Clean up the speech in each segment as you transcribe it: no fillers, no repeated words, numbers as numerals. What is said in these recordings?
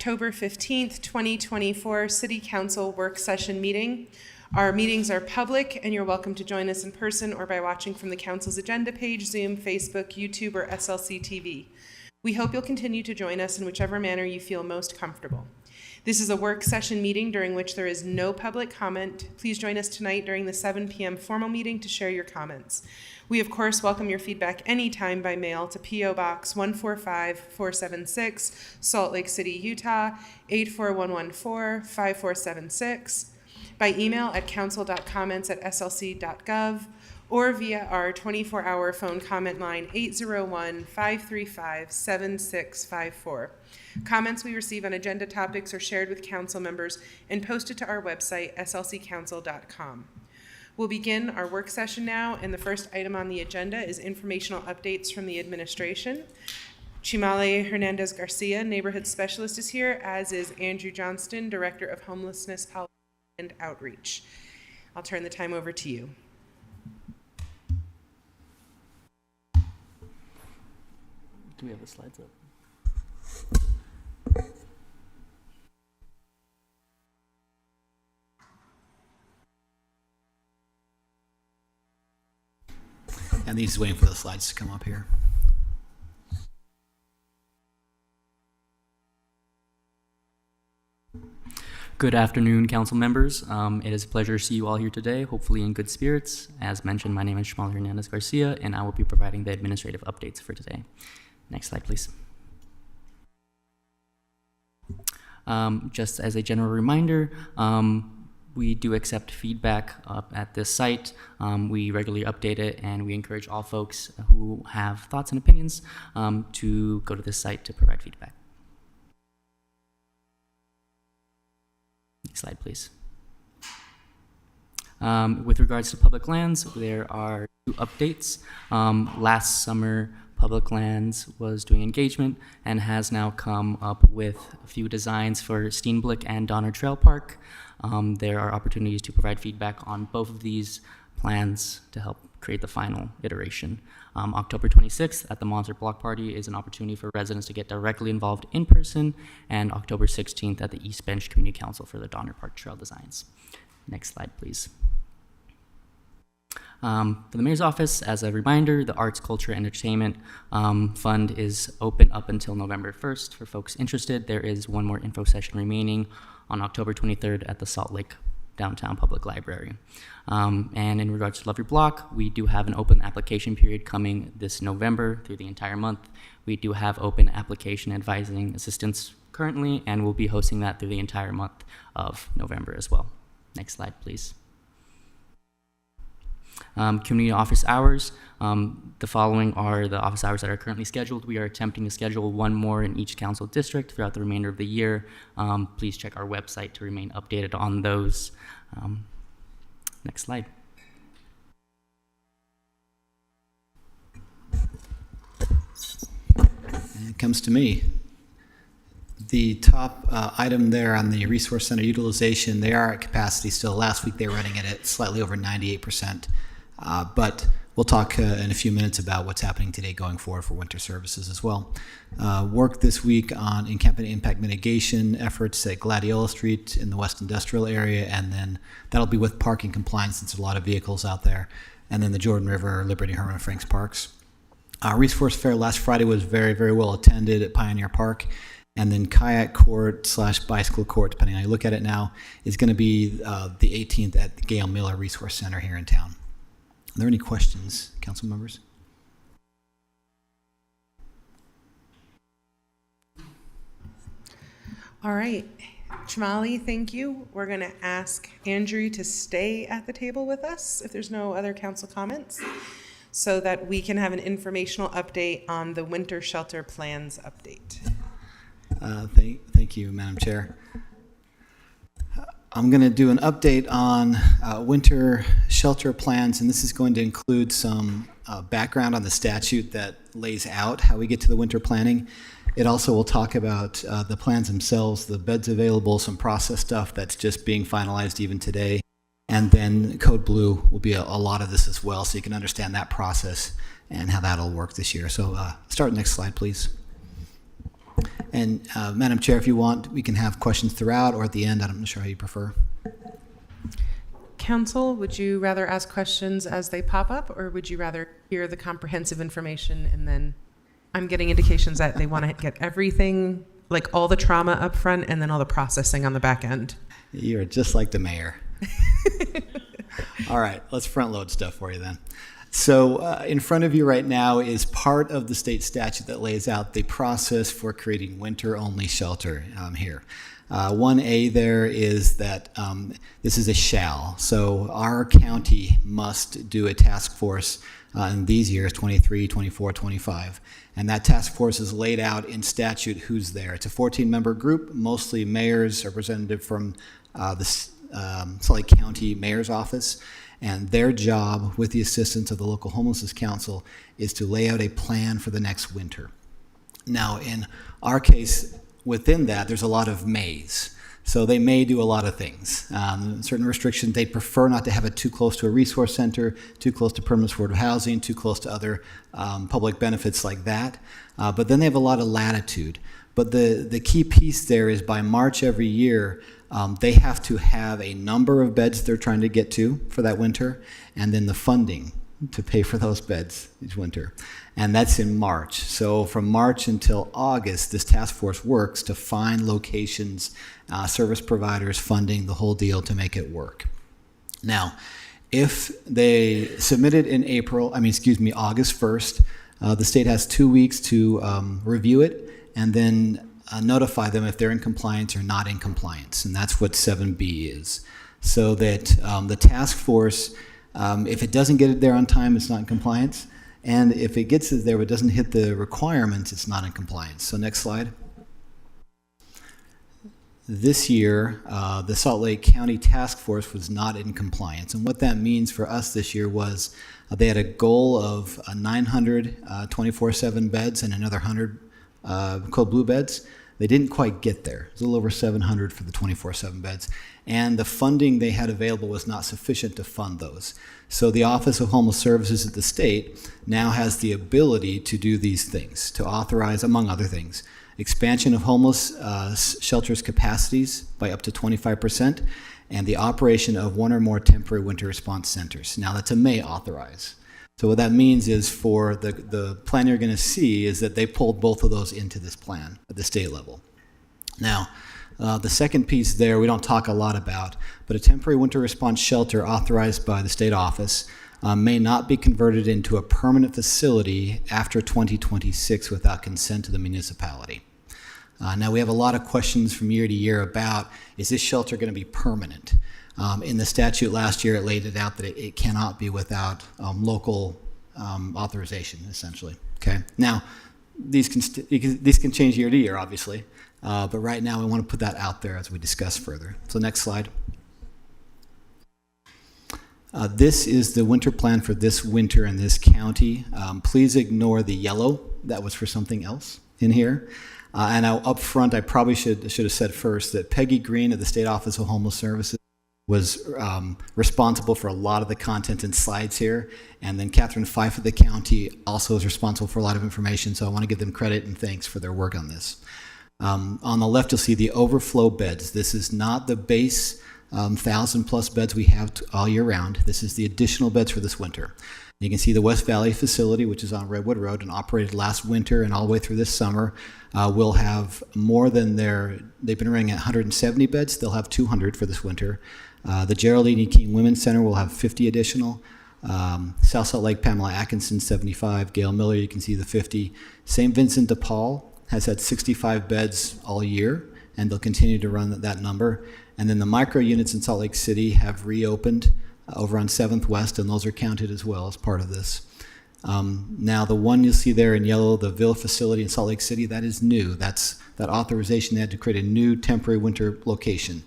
October 15th, 2024 City Council Work Session meeting. Our meetings are public, and you're welcome to join us in person or by watching from the Council's agenda page, Zoom, Facebook, YouTube, or SLC TV. We hope you'll continue to join us in whichever manner you feel most comfortable. This is a work session meeting during which there is no public comment. Please join us tonight during the 7 p.m. formal meeting to share your comments. We, of course, welcome your feedback anytime by mail to P.O. Box 145476, Salt Lake City, Utah, 84114-5476, by email at council.comments@slc.gov, or via our 24-hour phone comment line 801-535-7654. Comments we receive on agenda topics are shared with council members and posted to our website, slccouncil.com. We'll begin our work session now, and the first item on the agenda is informational updates from the administration. Chimale Hernandez Garcia, Neighborhood Specialist, is here, as is Andrew Johnston, Director of Homelessness Policy and Outreach. I'll turn the time over to you. Do we have the slides up? And he's waiting for the slides to come up here. Good afternoon, council members. It is a pleasure to see you all here today, hopefully in good spirits. As mentioned, my name is Shamal Hernandez Garcia, and I will be providing the administrative updates for today. Next slide, please. Just as a general reminder, we do accept feedback at this site. We regularly update it, and we encourage all folks who have thoughts and opinions to go to this site to provide feedback. Next slide, please. With regards to public lands, there are 2 updates. Last summer, Public Lands was doing engagement and has now come up with a few designs for Steenblick and Donner Trail Park. There are opportunities to provide feedback on both of these plans to help create the final iteration. October 26th at the Monster Block Party is an opportunity for residents to get directly involved in person, and October 16th at the East Bench Community Council for the Donner Park Trail designs. Next slide, please. For the Mayor's Office, as a reminder, the Arts, Culture, and Entertainment Fund is open up until November 1st. For folks interested, there is one more info session remaining on October 23rd at the Salt Lake Downtown Public Library. And in regards to Love Your Block, we do have an open application period coming this November through the entire month. We do have open application advising assistance currently, and we'll be hosting that through the entire month of November as well. Next slide, please. Community office hours. The following are the office hours that are currently scheduled. We are attempting to schedule one more in each council district throughout the remainder of the year. Please check our website to remain updated on those. Next slide. And it comes to me. The top item there on the Resource Center utilization, they are at capacity still. Last week they were running it at slightly over 98%. But we'll talk in a few minutes about what's happening today going forward for winter services as well. Work this week on encampment impact mitigation efforts at Gladiola Street in the West Industrial area, and then that'll be with parking compliance since there's a lot of vehicles out there, and then the Jordan River, Liberty, Herman, and Franks Parks. Resource Fair last Friday was very, very well attended at Pioneer Park. And then Kayak Court / Bicycle Court, depending on how you look at it now, is going to be the 18th at the Gail Miller Resource Center here in town. Are there any questions, council members? All right, Chamali, thank you. We're going to ask Andrew to stay at the table with us if there's no other council comments, so that we can have an informational update on the winter shelter plans update. Thank you, Madam Chair. I'm going to do an update on winter shelter plans, and this is going to include some background on the statute that lays out how we get to the winter planning. It also will talk about the plans themselves, the beds available, some process stuff that's just being finalized even today, and then Code Blue will be a lot of this as well, so you can understand that process and how that'll work this year. So start next slide, please. And Madam Chair, if you want, we can have questions throughout or at the end. I'm not sure how you prefer. Council, would you rather ask questions as they pop up, or would you rather hear the comprehensive information and then I'm getting indications that they want to get everything, like all the trauma up front and then all the processing on the back end? You're just like the mayor. All right, let's front load stuff for you then. So in front of you right now is part of the state statute that lays out the process for creating winter-only shelter here. 1A there is that this is a shall. So our county must do a task force in these years, 23, 24, 25. And that task force is laid out in statute who's there. It's a 14-member group, mostly mayors, representative from the Salt Lake County Mayor's Office. And their job, with the assistance of the local homelessness council, is to lay out a plan for the next winter. Now, in our case, within that, there's a lot of mays. So they may do a lot of things. Certain restrictions, they prefer not to have it too close to a resource center, too close to permanent supportive housing, too close to other public benefits like that. But then they have a lot of latitude. But the key piece there is by March every year, they have to have a number of beds they're trying to get to for that winter, and then the funding to pay for those beds each winter. And that's in March. So from March until August, this task force works to find locations, service providers, funding, the whole deal to make it work. Now, if they submit it in August 1st, the state has 2 weeks to review it and then notify them if they're in compliance or not in compliance. And that's what 7B is. So that the task force, if it doesn't get it there on time, it's not in compliance. And if it gets it there but doesn't hit the requirements, it's not in compliance. So next slide. This year, the Salt Lake County Task Force was not in compliance. And what that means for us this year was they had a goal of 900 24/7 beds and another 100 Code Blue beds. They didn't quite get there. It was a little over 700 for the 24/7 beds. And the funding they had available was not sufficient to fund those. So the Office of Homeless Services at the state now has the ability to do these things, to authorize, among other things, expansion of homeless shelters' capacities by up to 25%, and the operation of one or more temporary winter response centers. Now that's a may authorize. So what that means is for the plan you're going to see is that they pulled both of those into this plan at the state level. Now, the second piece there we don't talk a lot about, but a temporary winter response shelter authorized by the state office may not be converted into a permanent facility after 2026 without consent of the municipality. Now we have a lot of questions from year to year about, is this shelter going to be permanent? In the statute last year, it laid it out that it cannot be without local authorization, essentially. Okay. Now, these can change year to year, obviously, but right now we want to put that out there as we discuss further. So next slide. This is the winter plan for this winter in this county. Please ignore the yellow. That was for something else in here. And up front, I probably should have said first that Peggy Green of the State Office of Homeless Services was responsible for a lot of the content and slides here. And then Catherine Fife of the county also is responsible for a lot of information. So I want to give them credit and thanks for their work on this. On the left, you'll see the overflow beds. This is not the base 1,000+ beds we have all year round. This is the additional beds for this winter. You can see the West Valley facility, which is on Redwood Road and operated last winter and all the way through this summer, will have more than they've been running at 170 beds. They'll have 200 for this winter. The Geraldine E. King Women's Center will have 50 additional. South Salt Lake Pamela Atkinson, 75. Gail Miller, you can see the 50. St. Vincent de Paul has had 65 beds all year, and they'll continue to run that number. And then the micro units in Salt Lake City have reopened over on 7th West, and those are counted as well as part of this. Now, the one you'll see there in yellow, the Villa facility in Salt Lake City, that is new. That's that authorization. They had to create a new temporary winter location.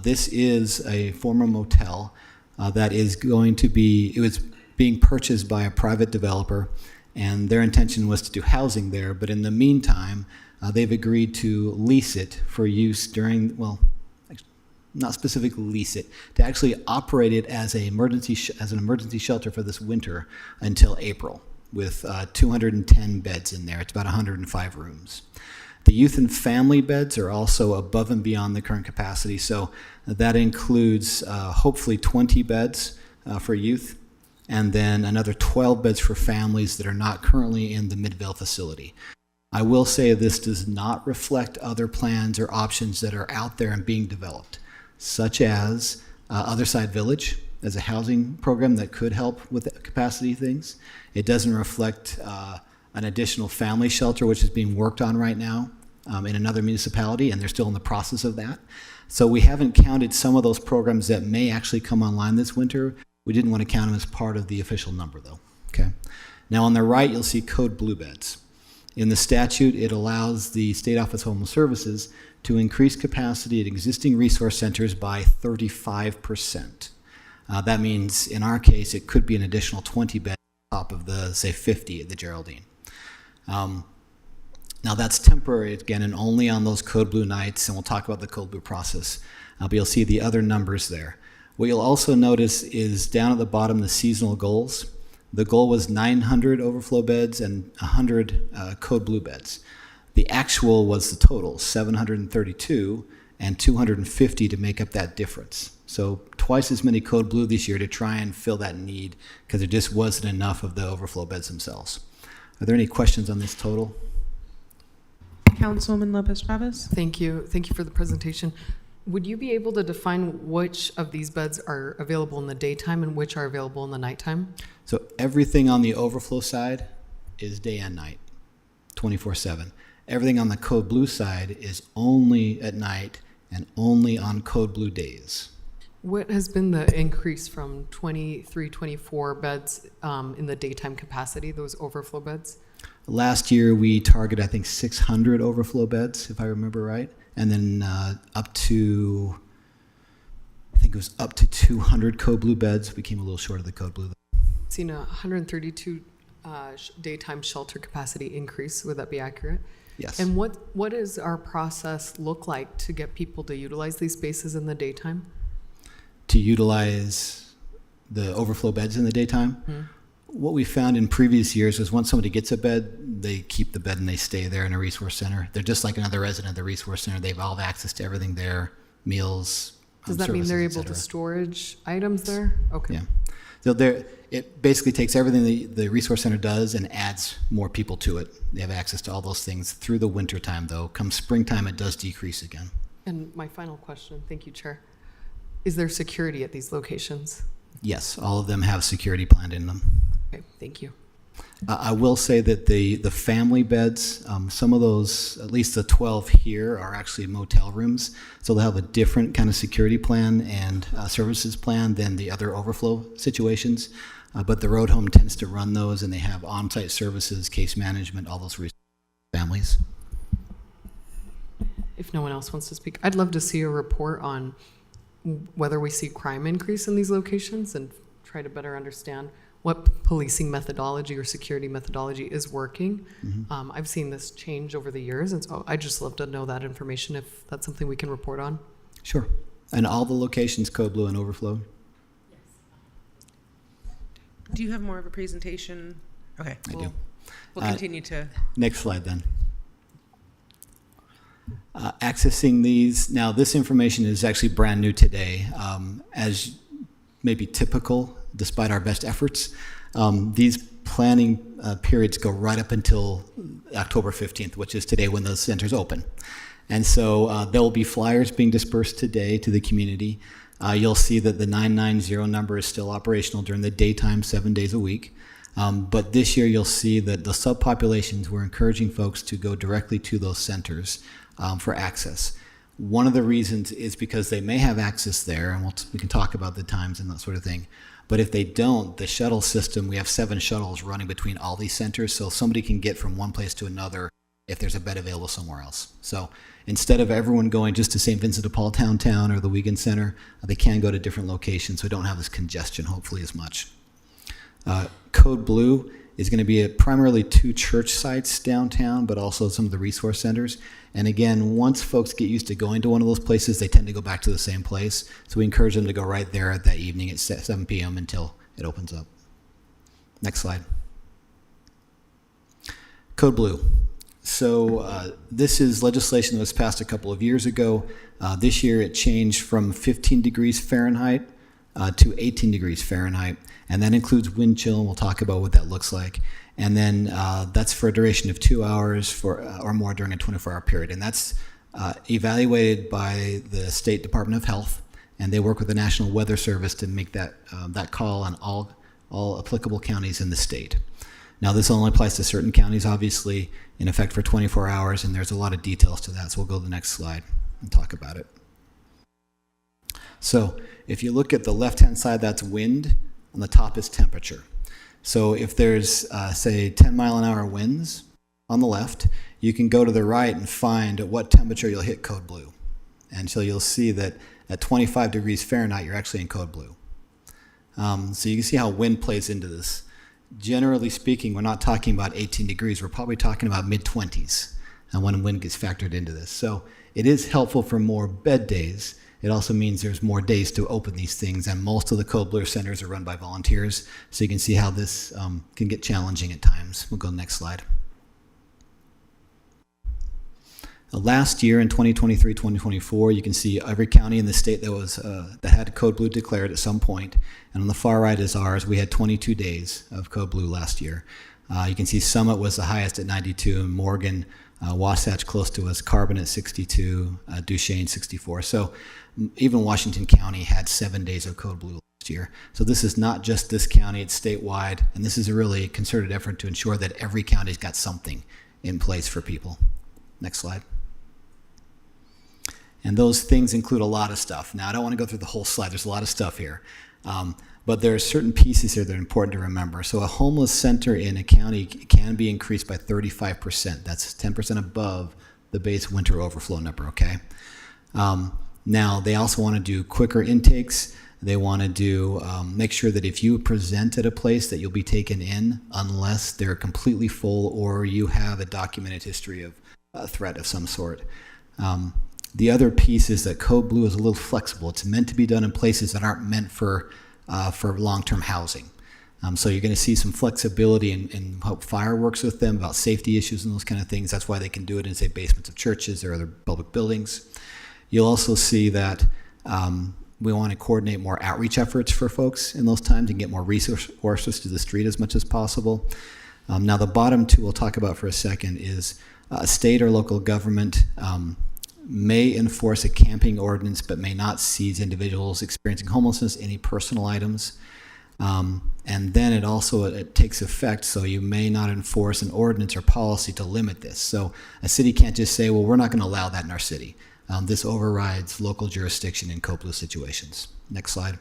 This is a former motel that is going to be, it was being purchased by a private developer, and their intention was to do housing there, but in the meantime, they've agreed to lease it for use during, well, not specifically lease it, to actually operate it as an emergency shelter for this winter until April, with 210 beds in there. It's about 105 rooms. The youth and family beds are also above and beyond the current capacity, so that includes hopefully 20 beds for youth, and then another 12 beds for families that are not currently in the Midvale facility. I will say this does not reflect other plans or options that are out there and being developed, such as Other Side Village as a housing program that could help with capacity things. It doesn't reflect an additional family shelter, which is being worked on right now in another municipality, and they're still in the process of that. So we haven't counted some of those programs that may actually come online this winter. We didn't want to count them as part of the official number, though. Okay. Now on the right, you'll see Code Blue beds. In the statute, it allows the State Office of Homeless Services to increase capacity at existing resource centers by 35%. That means, in our case, it could be an additional 20 beds on top of the, say, 50 at the Geraldine. Now that's temporary again and only on those Code Blue nights, and we'll talk about the Code Blue process. But you'll see the other numbers there. What you'll also notice is down at the bottom the seasonal goals. The goal was 900 overflow beds and 100 Code Blue beds. The actual was the total, 732 and 250 to make up that difference. So twice as many Code Blue this year to try and fill that need because there just wasn't enough of the overflow beds themselves. Are there any questions on this total? Councilwoman Lopez Chavez? Thank you. Thank you for the presentation. Would you be able to define which of these beds are available in the daytime and which are available in the nighttime? So everything on the overflow side is day and night, 24/7. Everything on the Code Blue side is only at night and only on Code Blue days. What has been the increase from 23, 24 beds in the daytime capacity, those overflow beds? Last year, we targeted, I think, 600 overflow beds, if I remember right. And then up to, I think it was up to 200 Code Blue beds. We came a little short of the Code Blue. Seen a 132 daytime shelter capacity increase. Would that be accurate? Yes. And what does our process look like to get people to utilize these spaces in the daytime? To utilize the overflow beds in the daytime. What we found in previous years is once somebody gets a bed, they keep the bed and they stay there in a resource center. They're just like another resident of the resource center. They've all have access to everything there, meals. Does that mean they're services, able et to cetera. storage items there? Okay. Yeah. So it basically takes everything the resource center does and adds more people to it. They have access to all those things through the winter time, though. Come springtime, it does decrease again. And my final question, thank you, Chair. Is there security at these locations? Yes, all of them have security planned in them. Okay, thank you. I will say that the family beds, some of those, at least the 12 here, are actually motel rooms. So they'll have a different kind of security plan and services plan than the other overflow situations. But the road home tends to run those, and they have on-site services, case management, all those families. If no one else wants to speak, I'd love to see a report on whether we see crime increase in these locations and try to better understand what policing methodology or security methodology is working. I've seen this change over the years, and so I'd just love to know that information if that's something we can report on. Sure. And all the locations, Code Blue and Overflow? Do you have more of a presentation? Okay. I do. We'll continue to. Next slide, then. Accessing these, now this information is actually brand new today. As may be typical, despite our best efforts, these planning periods go right up until October 15th, which is today when those centers open. And so there will be flyers being dispersed today to the community. You'll see that the 990 number is still operational during the daytime, 7 days a week. But this year you'll see that the subpopulations, we're encouraging folks to go directly to those centers for access. One of the reasons is because they may have access there, and we can talk about the times and that sort of thing. But if they don't, the shuttle system, we have 7 shuttles running between all these centers, so somebody can get from one place to another if there's a bed available somewhere else. So instead of everyone going just to St. Vincent de Paul Town or the Wiegand Center, they can go to different locations, so we don't have this congestion, hopefully, as much. Code Blue is going to be at primarily 2 church sites downtown, but also some of the resource centers. And again, once folks get used to going to one of those places, they tend to go back to the same place. So we encourage them to go right there that evening at 7 p.m. until it opens up. Next slide. Code Blue. So this is legislation that was passed a couple of years ago. This year it changed from 15 degrees Fahrenheit to 18 degrees Fahrenheit. And that includes wind chill, and we'll talk about what that looks like. And then that's for a duration of 2 hours or more during a 24-hour period. And that's evaluated by the State Department of Health, and they work with the National Weather Service to make that call on all applicable counties in the state. Now, this only applies to certain counties, obviously, in effect for 24 hours, and there's a lot of details to that, so we'll go to the next slide and talk about it. So if you look at the left-hand side, that's wind. On the top is temperature. So if there's, say, 10-mile-an-hour winds on the left, you can go to the right and find at what temperature you'll hit Code Blue. And so you'll see that at 25 degrees Fahrenheit, you're actually in Code Blue. So you can see how wind plays into this. Generally speaking, we're not talking about 18 degrees. We're probably talking about mid-20s. and when wind gets factored into this. So it is helpful for more bed days. It also means there's more days to open these things, and most of the Code Blue centers are run by volunteers, so you can see how this can get challenging at times. We'll go next slide. Last year in 2023-2024, you can see every county in the state that had Code Blue declared at some point. And on the far right is ours. We had 22 days of Code Blue last year. You can see Summit was the highest at 92, and Morgan, Wasatch close to us, Carbon at 62, Duchesne 64. So even Washington County had 7 days of Code Blue last year. So this is not just this county, it's statewide. And this is a really concerted effort to ensure that every county's got something in place for people. Next slide. And those things include a lot of stuff. Now, I don't want to go through the whole slide. There's a lot of stuff here. But there are certain pieces here that are important to remember. So a homeless center in a county can be increased by 35%. That's 10% above the base winter overflow number, okay? Now, they also want to do quicker intakes. They want to do make sure that if you present at a place that you'll be taken in unless they're completely full or you have a documented history of a threat of some sort. The other piece is that Code Blue is a little flexible. It's meant to be done in places that aren't meant for long-term housing. So you're going to see some flexibility in how fire works with them, about safety issues and those kind of things. That's why they can do it in, say, basements of churches or other public buildings. You'll also see that we want to coordinate more outreach efforts for folks in those times and get more resources to the street as much as possible. Now, the bottom two we'll talk about for a second is state or local government may enforce a camping ordinance but may not seize individuals experiencing homelessness any personal items. And then it takes effect, so you may not enforce an ordinance or policy to limit this. So a city can't just say, well, we're not going to allow that in our city. This overrides local jurisdiction in Code Blue situations. Next slide.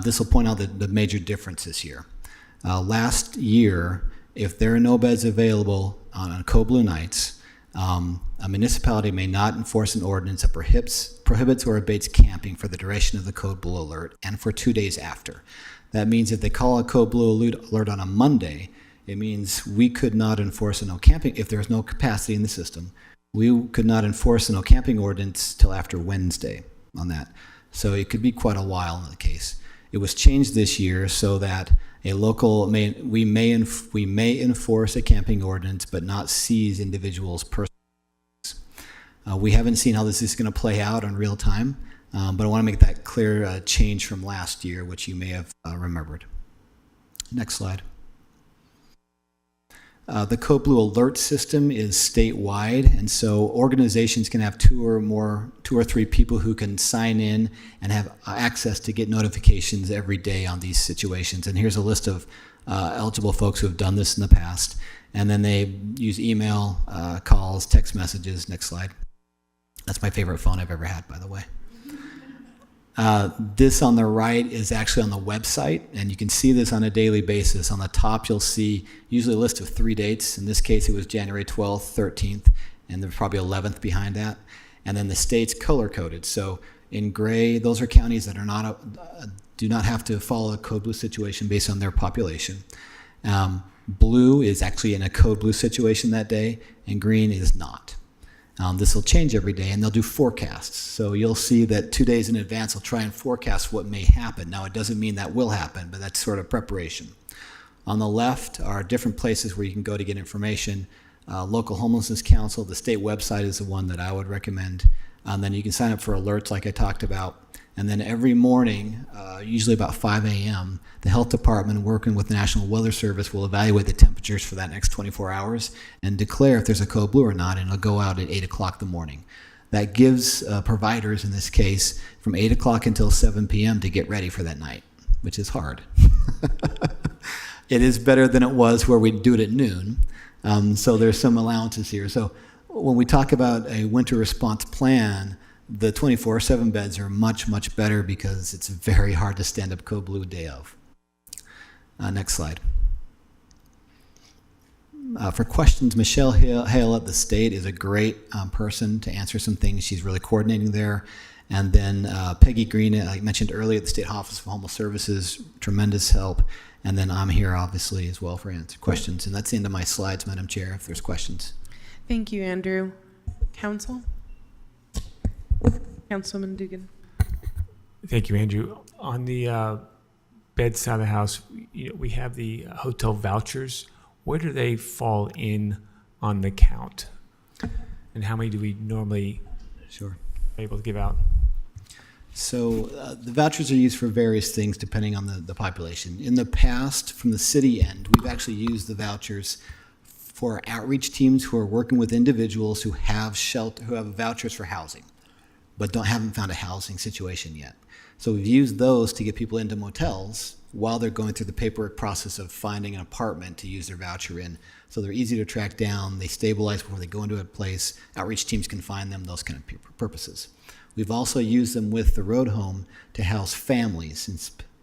This will point out the major differences here. Last year, if there are no beds available on Code Blue nights, a municipality may not enforce an ordinance that prohibits or abates camping for the duration of the Code Blue alert and for 2 days after. That means if they call a Code Blue alert on a Monday, it means we could not enforce a no camping if there's no capacity in the system. We could not enforce a no camping ordinance till after Wednesday on that. So it could be quite a while in the case. It was changed this year so that we may enforce a camping ordinance but not seize individuals' personal. We haven't seen how this is going to play out in real time, but I want to make that clear change from last year, which you may have remembered. Next slide. The Code Blue alert system is statewide, and so organizations can have two or three people who can sign in and have access to get notifications every day on these situations. And here's a list of eligible folks who have done this in the past. And then they use email, calls, text messages. Next slide. That's my favorite phone I've ever had, by the way. This on the right is actually on the website, and you can see this on a daily basis. On the top, you'll see usually a list of 3 dates. In this case, it was January 12th, 13th, and there's probably 11th behind that. And then the state's color-coded. So in gray, those are counties that are do not have to follow a Code Blue situation based on their population. Blue is actually in a Code Blue situation that day, and green is not. This will change every day, and they'll do forecasts. So you'll see that 2 days in advance, they'll try and forecast what may happen. Now, it doesn't mean that will happen, but that's sort of preparation. On the left are different places where you can go to get information. Local Homelessness Council, the state website is the one that I would recommend. Then you can sign up for alerts like I talked about. And then every morning, usually about 5 a.m., the health department working with the National Weather Service will evaluate the temperatures for that next 24 hours and declare if there's a Code Blue or not, and it'll go out at 8 o'clock in the morning. That gives providers, in this case, from 8 o'clock until 7 p.m. to get ready for that night, which is hard. It is better than it was where we'd do it at noon, so there's some allowances here. So when we talk about a winter response plan, the 24/7 beds are much, much better because it's very hard to stand up Code Blue day of. Next slide. For questions, Michelle Hale at the state is a great person to answer some things. She's really coordinating there. And then Peggy Green, I mentioned earlier, the State Office of Homeless Services, tremendous help. And then I'm here, obviously, as well for answer questions. And that's the end of my slides, Madam Chair, if there's questions. Thank you, Andrew. Council? Councilwoman Dugan. Thank you, Andrew. On the bed side of the house, we have the hotel vouchers. Where do they fall in on the count? And how many do we normally Sure. able to give out? So the vouchers are used for various things depending on the population. In the past, from the city end, we've actually used the vouchers for outreach teams who are working with individuals who have vouchers for housing, but haven't found a housing situation yet. So we've used those to get people into motels while they're going through the paperwork process of finding an apartment to use their voucher in. So they're easy to track down, they stabilize before they go into a place, outreach teams can find them, those kind of purposes. We've also used them with the road home to house families,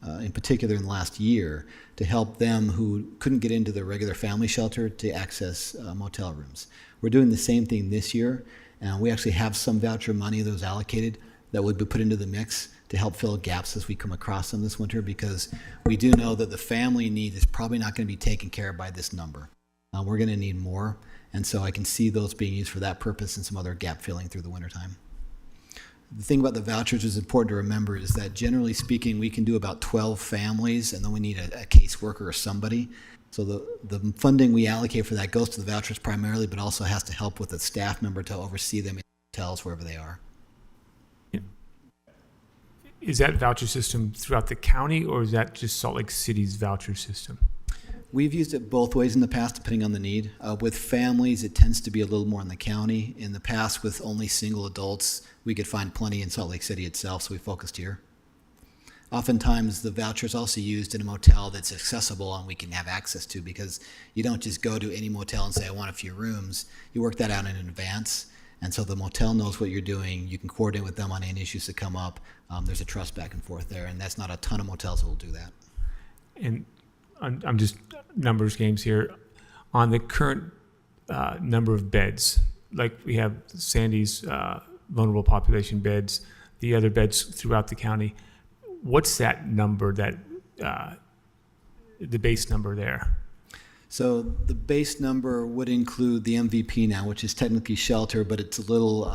in particular in the last year, to help them who couldn't get into the regular family shelter to access motel rooms. We're doing the same thing this year, and we actually have some voucher money that was allocated that would be put into the mix to help fill gaps as we come across them this winter, because we do know that the family need is probably not going to be taken care of by this number. We're going to need more, and so I can see those being used for that purpose and some other gap filling through the wintertime. The thing about the vouchers is important to remember is that generally speaking, we can do about 12 families, and then we need a caseworker or somebody. So the funding we allocate for that goes to the vouchers primarily, but also has to help with a staff member to oversee them in hotels wherever they are. Is that voucher system throughout the county, or is that just Salt Lake City's voucher system? We've used it both ways in the past, depending on the need. With families, it tends to be a little more in the county. In the past, with only single adults, we could find plenty in Salt Lake City itself, so we focused here. Oftentimes, the voucher is also used in a motel that's accessible and we can have access to, because you don't just go to any motel and say, I want a few rooms. You work that out in advance, and so the motel knows what you're doing. You can coordinate with them on any issues that come up. There's a trust back and forth there, and that's not a ton of motels that will do that. And I'm just numbers games here. On the current number of beds, like we have Sandy's vulnerable population beds, the other beds throughout the county, what's that number, that the base number there? So the base number would include the MVP now, which is technically shelter, but it's a little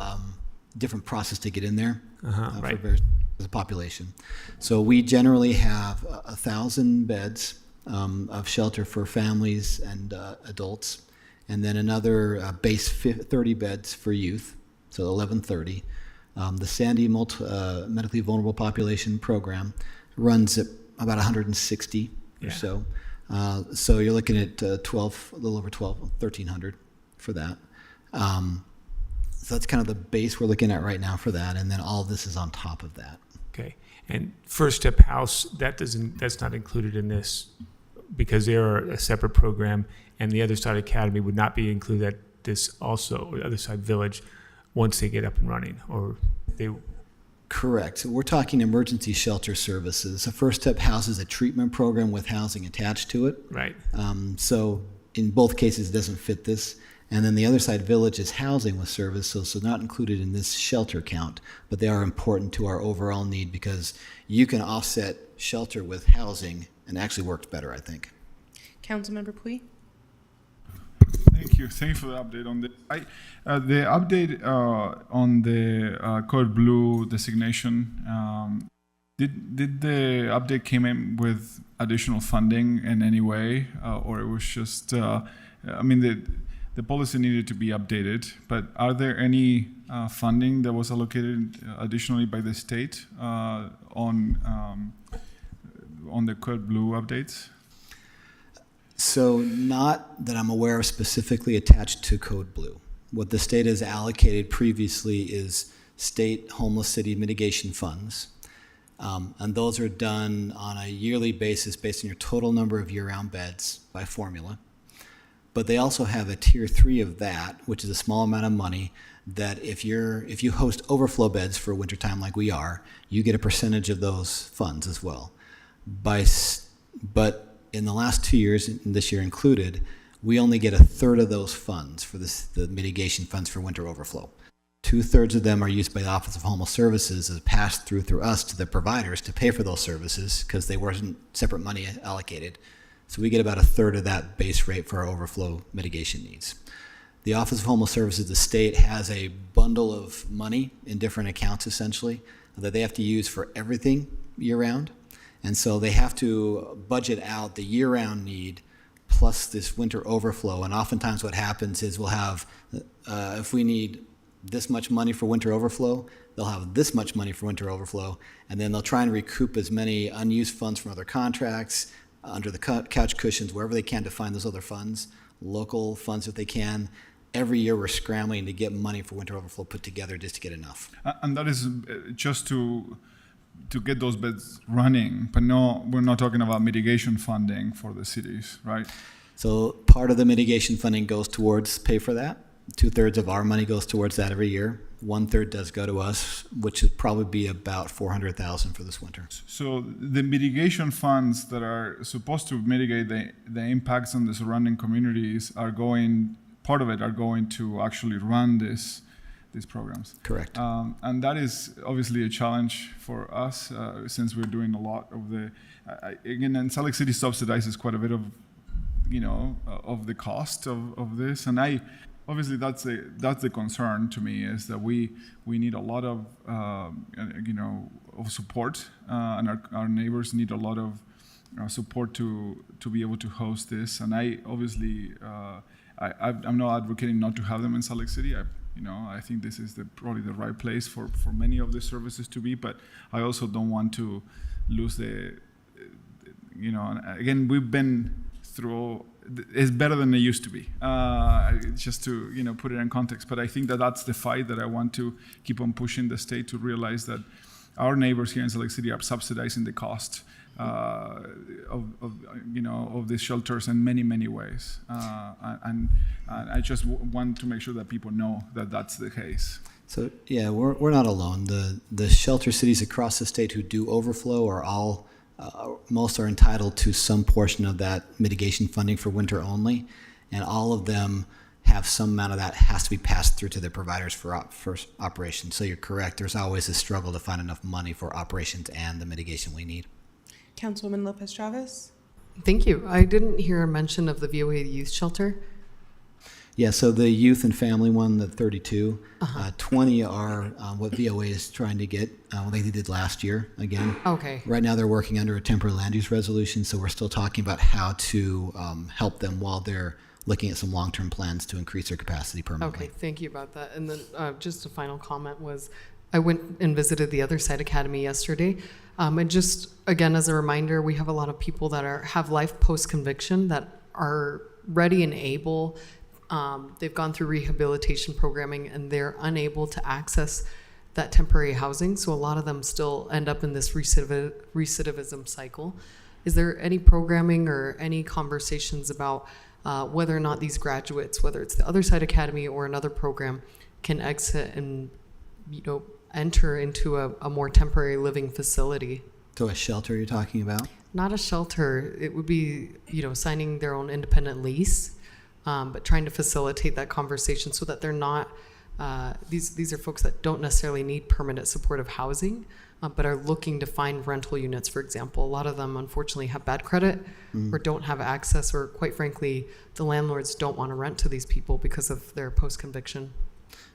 different process to get in there Right. for the population. So we generally have 1,000 beds of shelter for families and adults, and then another base 30 beds for youth, so 1,130. The Sandy Medically Vulnerable Population Program runs at about 160 or so. So you're looking at a little over 1,300 for that. So that's kind of the base we're looking at right now for that, and then all of this is on top of that. Okay. And First Step House, that's not included in this, because they're a separate program, and the Other Side Academy would not be included at this also, or Other Side Village, once they get up and running, or they... Correct. So we're talking emergency shelter services. A First Step House is a treatment program with housing attached to it. Right. So in both cases, it doesn't fit this. And then the Other Side Village is housing with service, so not included in this shelter count, but they are important to our overall need, because you can offset shelter with housing, and it actually works better, I think. Councilmember Pui? Thank you. Thank you for the update on this. The update on the Code Blue designation, did the update came in with additional funding in any way, or it was just, the policy needed to be updated, but are there any funding that was allocated additionally by the state on the Code Blue updates? So not that I'm aware of specifically attached to Code Blue. What the state has allocated previously is state homeless city mitigation funds. And those are done on a yearly basis based on your total number of year-round beds by formula. But they also have a tier 3 of that, which is a small amount of money that if you host overflow beds for wintertime like we are, you get a percentage of those funds as well. But in the last 2 years, and this year included, we only get a third of those funds for the mitigation funds for winter overflow. 2/3 of them are used by the Office of Homeless Services as passed through us to the providers to pay for those services because they wasn't separate money allocated. So we get about 1/3 of that base rate for our overflow mitigation needs. The Office of Homeless Services, the state, has a bundle of money in different accounts essentially that they have to use for everything year round. And so they have to budget out the year round need plus this winter overflow. And oftentimes what happens is we'll have, if we need this much money for winter overflow, they'll have this much money for winter overflow, and then they'll try and recoup as many unused funds from other contracts, under the couch cushions, wherever they can to find those other funds, local funds if they can. Every year we're scrambling to get money for winter overflow put together just to get enough. And that is just to get those beds running, but no, we're not talking about mitigation funding for the cities, right? So part of the mitigation funding goes towards pay for that. 2/3 of our money goes towards that every year. 1/3 does go to us, which would probably be about $400,000 for this winter. So the mitigation funds that are supposed to mitigate the impacts on the surrounding communities are going, part of it are going to actually run these programs. Correct. And that is obviously a challenge for us since we're doing a lot of the, again, and Salt Lake City subsidizes quite a bit of, of the cost of this. And obviously that's the concern to me, is that we need a lot of, of support, and our neighbors need a lot of support to be able to host this. And I obviously, I'm not advocating not to have them in Salt Lake City. I think this is probably the right place for many of the services to be, but I also don't want to lose again, we've been through, it's better than it used to be, just to, put it in context. But I think that's the fight that I want to keep on pushing the state to realize that our neighbors here in Salt Lake City are subsidizing the cost of these shelters in many, many ways. And I just want to make sure that people know that that's the case. So yeah, we're not alone. The shelter cities across the state who do overflow are all, most are entitled to some portion of that mitigation funding for winter only, and all of them have some amount of that has to be passed through to their providers for operations. So you're correct. There's always a struggle to find enough money for operations and the mitigation we need. Councilwoman Lopez Chavez? Thank you. I didn't hear a mention of the VOA Youth Shelter. Yeah, so the youth and family one, the 32, 20 are what VOA is trying to get, what they did last year again. Okay. Right now they're working under a temporary land use resolution, so we're still talking about how to help them while they're looking at some long-term plans to increase their capacity permanently. Okay, thank you about that. And then just a final comment was, I went and visited the Other Side Academy yesterday. And just, again, as a reminder, we have a lot of people that have life post-conviction that are ready and able. They've gone through rehabilitation programming and they're unable to access that temporary housing. So a lot of them still end up in this recidivism cycle. Is there any programming or any conversations about whether or not these graduates, whether it's the Other Side Academy or another program, can exit and, enter into a more temporary living facility? So a shelter you're talking about? Not a shelter. It would be, signing their own independent lease, but trying to facilitate that conversation so that they're not, these are folks that don't necessarily need permanent supportive housing, but are looking to find rental units, for example. A lot of them, unfortunately, have bad credit or don't have access, or quite frankly, the landlords don't want to rent to these people because of their post-conviction.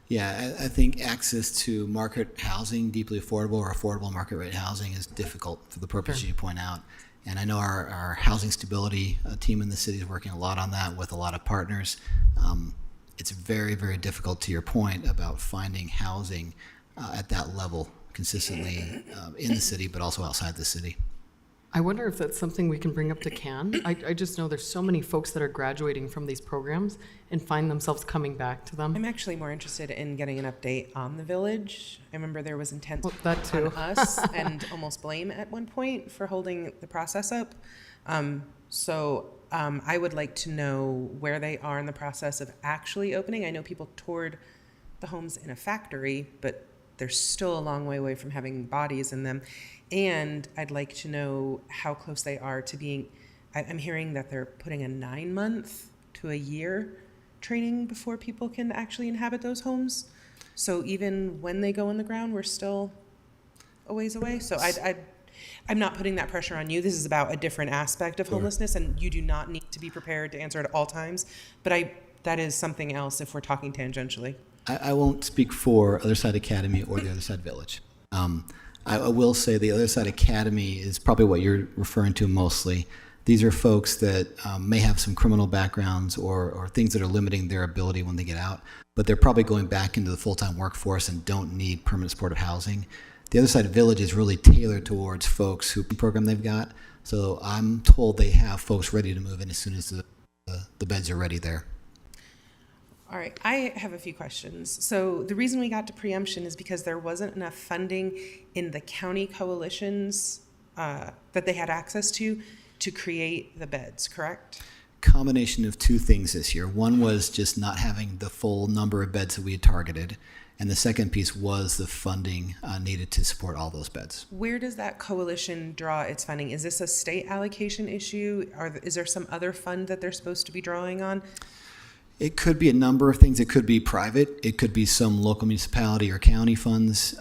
Yeah, I think access to market housing, deeply affordable or affordable market rate housing, is difficult for the purpose you point out. And I know our housing stability team in the city is working a lot on that with a lot of partners. It's very, very difficult, to your point, about finding housing at that level consistently in the city, but also outside the city. I wonder if that's something we can bring up to CAN. I just know there's so many folks that are graduating from these programs and find themselves coming back to them. I'm actually more interested in getting an update on the village. I remember there was intent that too. on us and almost blame at one point for holding the process up. I would like to know where they are in the process of actually opening. I know people toured the homes in a factory, but they're still a long way away from having bodies in them. And I'd like to know how close they are to being, I'm hearing that they're putting a 9-month to a year training before people can actually inhabit those homes. So even when they go in the ground, we're still a ways away. So I'm not putting that pressure on you. This is about a different aspect of homelessness, and you do not need to be prepared to answer at all times. But that is something else if we're talking tangentially. I won't speak for Other Side Academy or the Other Side Village. I will say the Other Side Academy is probably what you're referring to mostly. These are folks that may have some criminal backgrounds or things that are limiting their ability when they get out, but they're probably going back into the full-time workforce and don't need permanent supportive housing. The Other Side Village is really tailored towards folks who program they've got. So I'm told they have folks ready to move in as soon as the beds are ready there. All right, I have a few questions. So the reason we got to preemption is because there wasn't enough funding in the county coalitions that they had access to create the beds, correct? Combination of two things this year. One was just not having the full number of beds that we had targeted, and the second piece was the funding needed to support all those beds. Where does that coalition draw its funding? Is this a state allocation issue? Is there some other fund that they're supposed to be drawing on? It could be a number of things. It could be private. It could be some local municipality or county funds.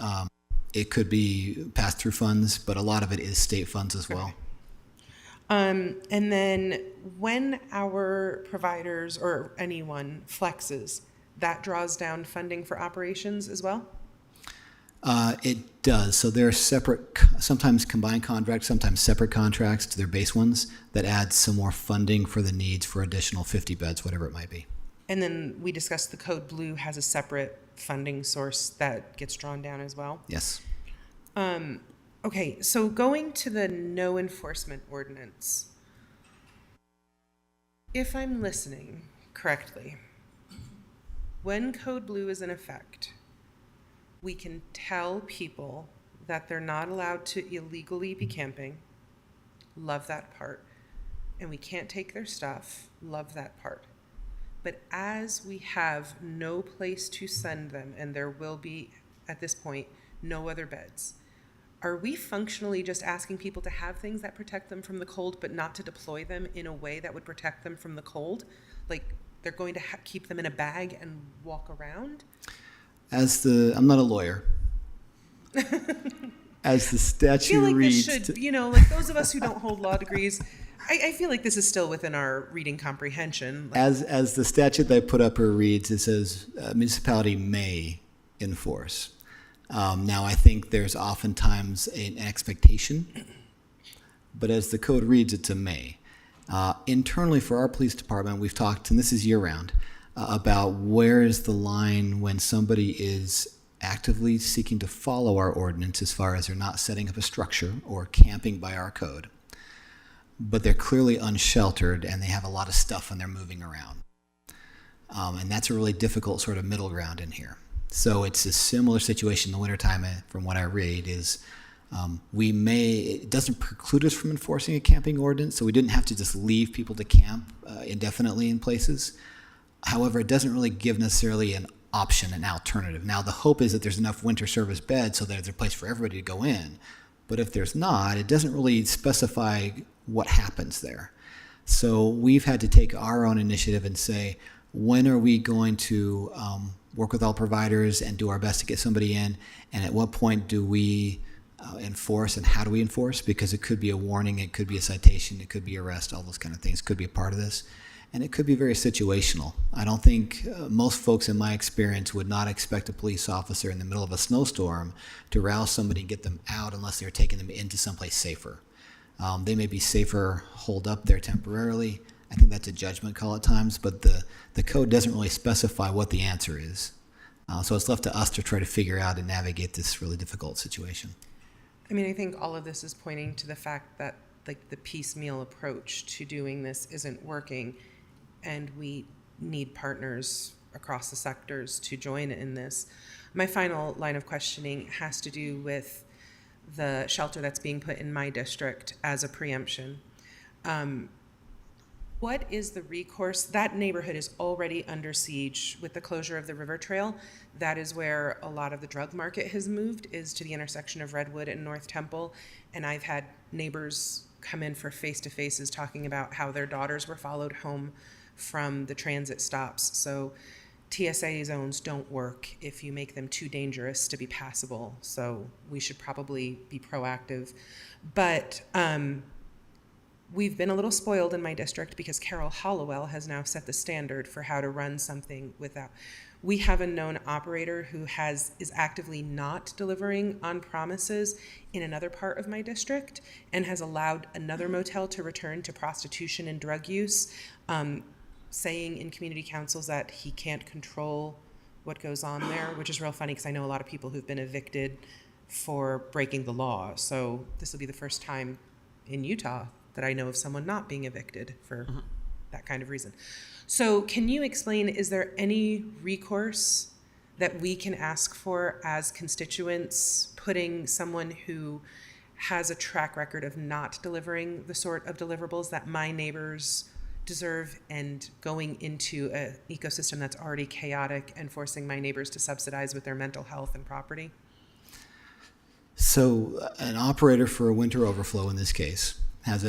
It could be pass-through funds, but a lot of it is state funds as well. And then when our providers or anyone flexes, that draws down funding for operations as well? It does. So there are separate, sometimes combined contracts, sometimes separate contracts to their base ones that add some more funding for the needs for additional 50 beds, whatever it might be. And then we discussed the Code Blue has a separate funding source that gets drawn down as well. Yes. Okay, so going to the no enforcement ordinance, if I'm listening correctly, when Code Blue is in effect, we can tell people that they're not allowed to illegally be camping. Love that part. And we can't take their stuff. Love that part. But as we have no place to send them, and there will be, at this point, no other beds, are we functionally just asking people to have things that protect them from the cold, but not to deploy them in a way that would protect them from the cold? Like they're going to keep them in a bag and walk around? I'm not a lawyer. As the I statute feel like reads, this should, like those of us who don't hold law degrees, I feel like this is still within our reading comprehension. as the statute that I put up here reads, it says municipality may enforce. Now, I think there's oftentimes an expectation, but as the code reads, it's a may. Internally for our police department, we've talked, and this is year-round, about where is the line when somebody is actively seeking to follow our ordinance as far as they're not setting up a structure or camping by our code, but they're clearly unsheltered and they have a lot of stuff and they're moving around. And that's a really difficult sort of middle ground in here. So it's a similar situation in the wintertime, from what I read, is it doesn't preclude us from enforcing a camping ordinance, so we didn't have to just leave people to camp indefinitely in places. However, it doesn't really give necessarily an option, an alternative. Now, the hope is that there's enough winter service beds so that there's a place for everybody to go in. But if there's not, it doesn't really specify what happens there. So we've had to take our own initiative and say, when are we going to work with all providers and do our best to get somebody in, and at what point do we enforce, and how do we enforce? Because it could be a warning, it could be a citation, it could be arrest, all those kind of things could be a part of this, and it could be very situational. I don't think most folks in my experience would not expect a police officer in the middle of a snowstorm to rouse somebody and get them out unless they're taking them into someplace safer. They may be safer holed up there temporarily. I think that's a judgment call at times, but the code doesn't really specify what the answer is. So it's left to us to try to figure out and navigate this really difficult situation. I mean, I think all of this is pointing to the fact that the piecemeal approach to doing this isn't working, and we need partners across the sectors to join in this. My final line of questioning has to do with the shelter that's being put in my district as a preemption. What is the recourse? That neighborhood is already under siege with the closure of the River Trail. That is where a lot of the drug market has moved, is to the intersection of Redwood and North Temple. And I've had neighbors come in for face-to-faces talking about how their daughters were followed home from the transit stops. So TSA zones don't work if you make them too dangerous to be passable. So we should probably be proactive. But we've been a little spoiled in my district because Carol Hollowell has now set the standard for how to run something without. We have a known operator who is actively not delivering on promises in another part of my district and has allowed another motel to return to prostitution and drug use, saying in community councils that he can't control what goes on there, which is real funny because I know a lot of people who've been evicted for breaking the law. So this will be the first time in Utah that I know of someone not being evicted for that kind of reason. So can you explain, is there any recourse that we can ask for as constituents, putting someone who has a track record of not delivering the sort of deliverables that my neighbors deserve, and going into an ecosystem that's already chaotic and forcing my neighbors to subsidize with their mental health and property? So an operator for a winter overflow in this case has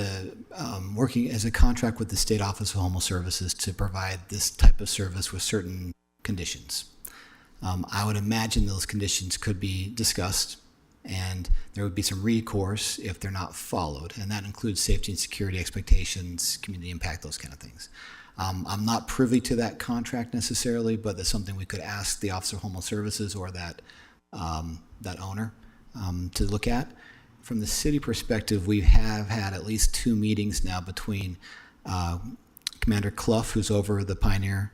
working as a contract with the State Office of Homeless Services to provide this type of service with certain conditions. I would imagine those conditions could be discussed, and there would be some recourse if they're not followed, and that includes safety and security expectations, community impact, those kind of things. I'm not privy to that contract necessarily, but that's something we could ask the Office of Homeless Services or that owner to look at. From the city perspective, we have had at least 2 meetings now between Commander Clough, who's over the Pioneer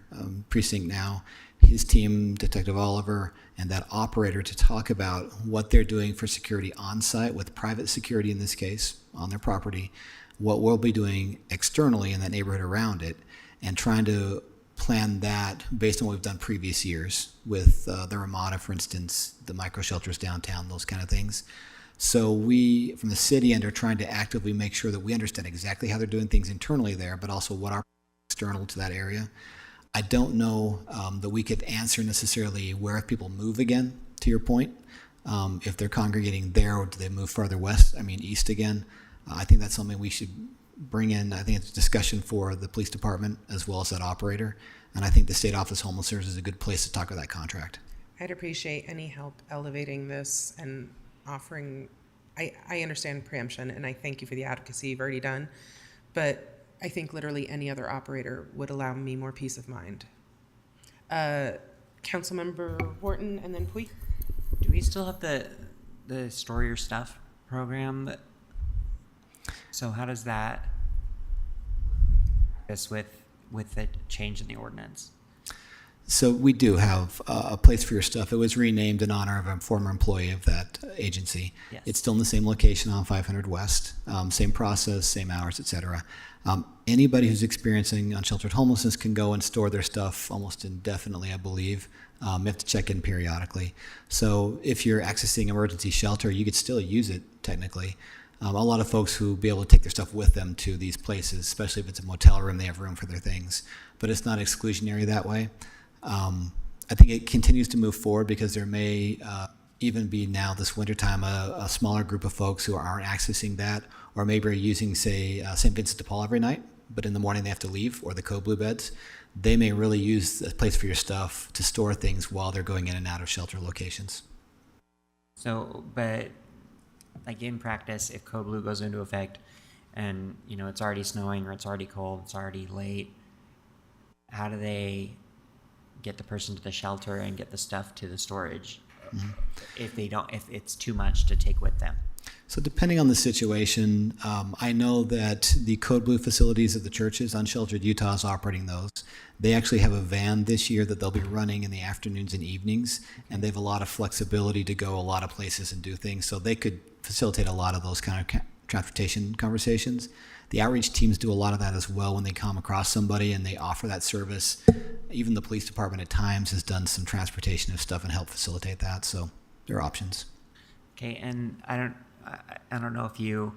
precinct now, his team, Detective Oliver, and that operator to talk about what they're doing for security on site, with private security in this case, on their property, what we'll be doing externally in that neighborhood around it, and trying to plan that based on what we've done previous years with the Ramada, for instance, the micro shelters downtown, those kind of things. So we, from the city end, are trying to actively make sure that we understand exactly how they're doing things internally there, but also what are external to that area. I don't know that we could answer necessarily where people move again, to your point. If they're congregating there, or do they move farther east again? I think that's something we should bring in. I think it's a discussion for the police department as well as that operator. And I think the State Office of Homeless Services is a good place to talk about that contract. I'd appreciate any help elevating this and offering. I understand preemption, and I thank you for the advocacy you've already done, but I think literally any other operator would allow me more peace of mind. Councilmember Wharton and then Pui. Do we still have the Store Your Stuff program? So how does that with the change in the ordinance? So we do have a place for your stuff. It was renamed in honor of a former employee of that agency. Yes. It's still in the same location on 500 West, same process, same hours, etc. Anybody who's experiencing unsheltered homelessness can go and store their stuff almost indefinitely, I believe. You have to check in periodically. So if you're accessing emergency shelter, you could still use it technically. A lot of folks who be able to take their stuff with them to these places, especially if it's a motel room, they have room for their things. But it's not exclusionary that way. I think it continues to move forward because there may even be now this wintertime a smaller group of folks who aren't accessing that, or maybe are using, say, St. Vincent de Paul every night, but in the morning they have to leave, or the Code Blue beds. They may really use a place for your stuff to store things while they're going in and out of shelter locations. So, but like in practice, if Code Blue goes into effect and, it's already snowing or it's already cold, it's already late, how do they get the person to the shelter and get the stuff to the storage if it's too much to take with them? So depending on the situation, I know that the Code Blue facilities of the churches, Unsheltered Utah is operating those. They actually have a van this year that they'll be running in the afternoons and evenings, and they have a lot of flexibility to go a lot of places and do things. So they could facilitate a lot of those kind of transportation conversations. The outreach teams do a lot of that as well when they come across somebody and they offer that service. Even the police department at times has done some transportation of stuff and helped facilitate that. So there are options. Okay, and I don't know if you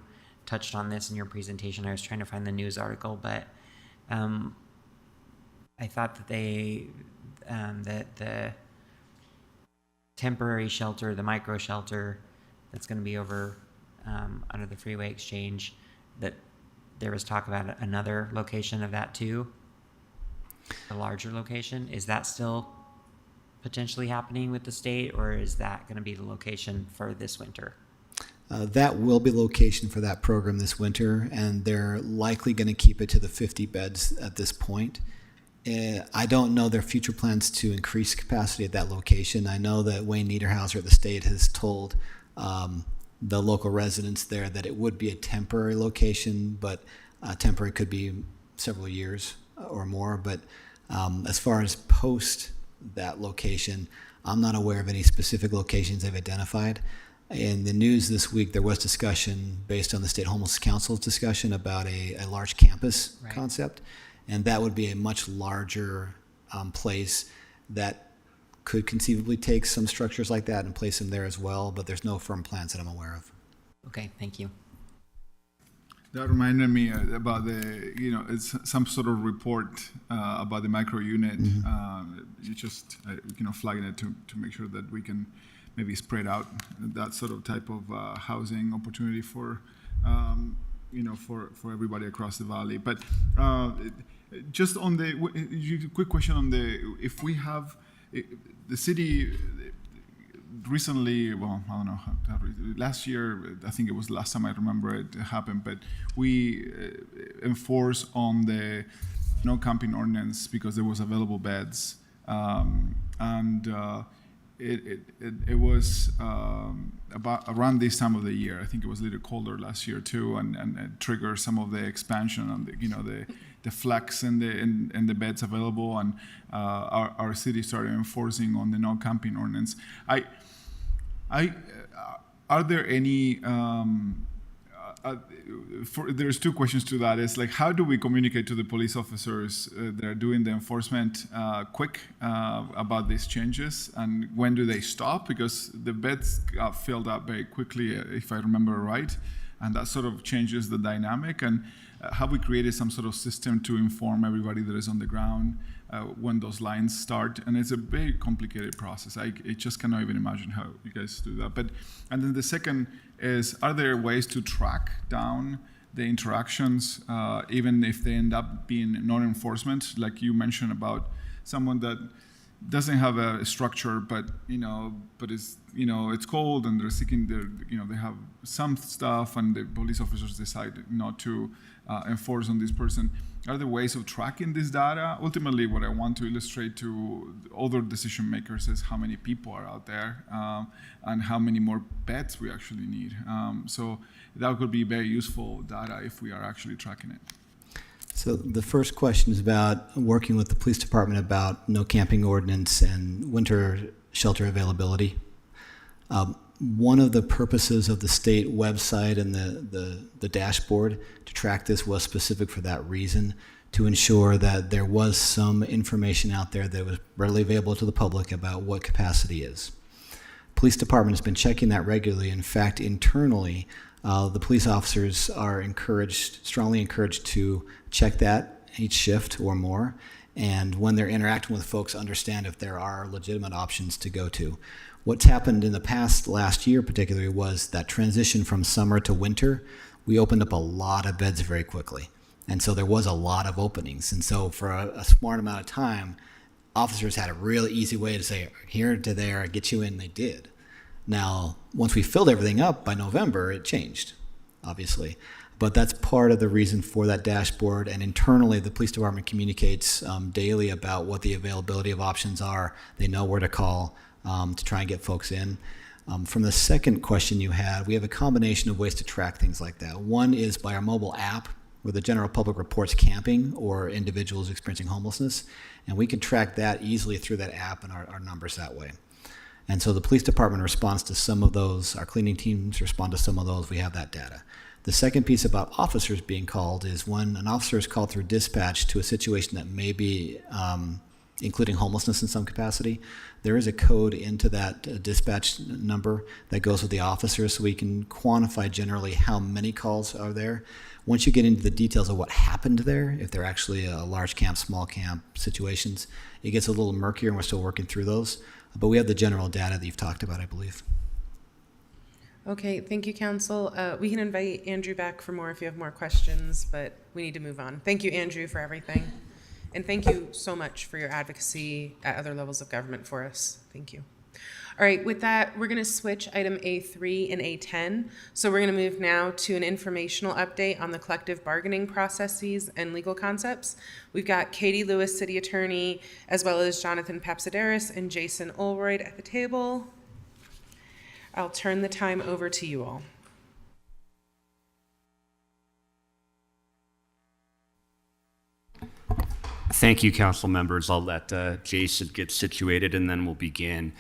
touched on this in your presentation. I was trying to find the news article, but I thought that that the temporary shelter, the micro shelter that's going to be over under the Freeway Exchange, that there was talk about another location of that too, a larger location. Is that still potentially happening with the state, or is that going to be the location for this winter? That will be the location for that program this winter, and they're likely going to keep it to the 50 beds at this point. I don't know their future plans to increase capacity at that location. I know that Wayne Niederhauser at the state has told the local residents there that it would be a temporary location, but temporary could be several years or more. But as far as post that location, I'm not aware of any specific locations they've identified. In the news this week, there was discussion based on the State Homeless Council's discussion about a large campus Right. concept, and that would be a much larger place that could conceivably take some structures like that and place them there as well, but there's no firm plans that I'm aware of. Okay, thank you. That reminded me about it's some sort of report about the micro unit. You just, flagging it to make sure that we can maybe spread out that sort of type of housing opportunity for everybody across the valley. But just on quick question on if we have the city recently, well, I don't know, last year, I think it was the last time I remember it happened, but we enforce on the no camping ordinance because there was available beds, it was about around this time of the year. I think it was a little colder last year too, and it triggered some of the expansion on the flex and the beds available, and our city started enforcing on the no camping ordinance. Are there any? There's two questions to that. It's like, how do we communicate to the police officers that are doing the enforcement quick about these changes, and when do they stop? Because the beds got filled up very quickly, if I remember right, and that sort of changes the dynamic. And have we created some sort of system to inform everybody that is on the ground when those lines start? And it's a very complicated process. I just cannot even imagine how you guys do that. And then the second is, are there ways to track down the interactions, even if they end up being non-enforcement, like you mentioned about someone that doesn't have a structure, but is, it's cold and they're seeking they have some stuff, and the police officers decide not to enforce on this person. Are there ways of tracking this data? Ultimately, what I want to illustrate to other decision makers is how many people are out there and how many more beds we actually need. So that could be very useful data if we are actually tracking it. So the first question is about working with the police department about no camping ordinance and winter shelter availability. One of the purposes of the state website and the dashboard to track this was specific for that reason, to ensure that there was some information out there that was readily available to the public about what capacity is. Police department has been checking that regularly. In fact, internally, the police officers are strongly encouraged to check that each shift or more, and when they're interacting with folks, understand if there are legitimate options to go to. What's happened in the past, last year particularly, was that transition from summer to winter. We opened up a lot of beds very quickly, and so there was a lot of openings. And so for a smart amount of time, officers had a really easy way to say, here to there, get you in. They did. Now, once we filled everything up by November, it changed, obviously. But that's part of the reason for that dashboard. And internally, the police department communicates daily about what the availability of options are. They know where to call to try and get folks in. From the second question you had, we have a combination of ways to track things like that. One is by our mobile app, where the general public reports camping or individuals experiencing homelessness. And we can track that easily through that app and our numbers that way. And so the police department responds to some of those. Our cleaning teams respond to some of those. We have that data. The second piece about officers being called is when an officer is called through dispatch to a situation that may be including homelessness in some capacity, there is a code into that dispatch number that goes with the officer, so we can quantify generally how many calls are there. Once you get into the details of what happened there, if they're actually a large camp, small camp situations, it gets a little murkier, and we're still working through those. But we have the general data that you've talked about, I believe. Okay, thank you, Council. We can invite Andrew back for more if you have more questions, but we need to move on. Thank you, Andrew, for everything. And thank you so much for your advocacy at other levels of government for us. Thank you. All right, with that, we're going to switch item A3 and A10. So we're going to move now to an informational update on the collective bargaining processes and legal concepts. We've got Katie Lewis, City Attorney, as well as Jonathan Papsideris and Jason Olroyd at the table. I'll turn the time over to you all. Thank you, council members. I'll let Jason get situated and then we'll begin.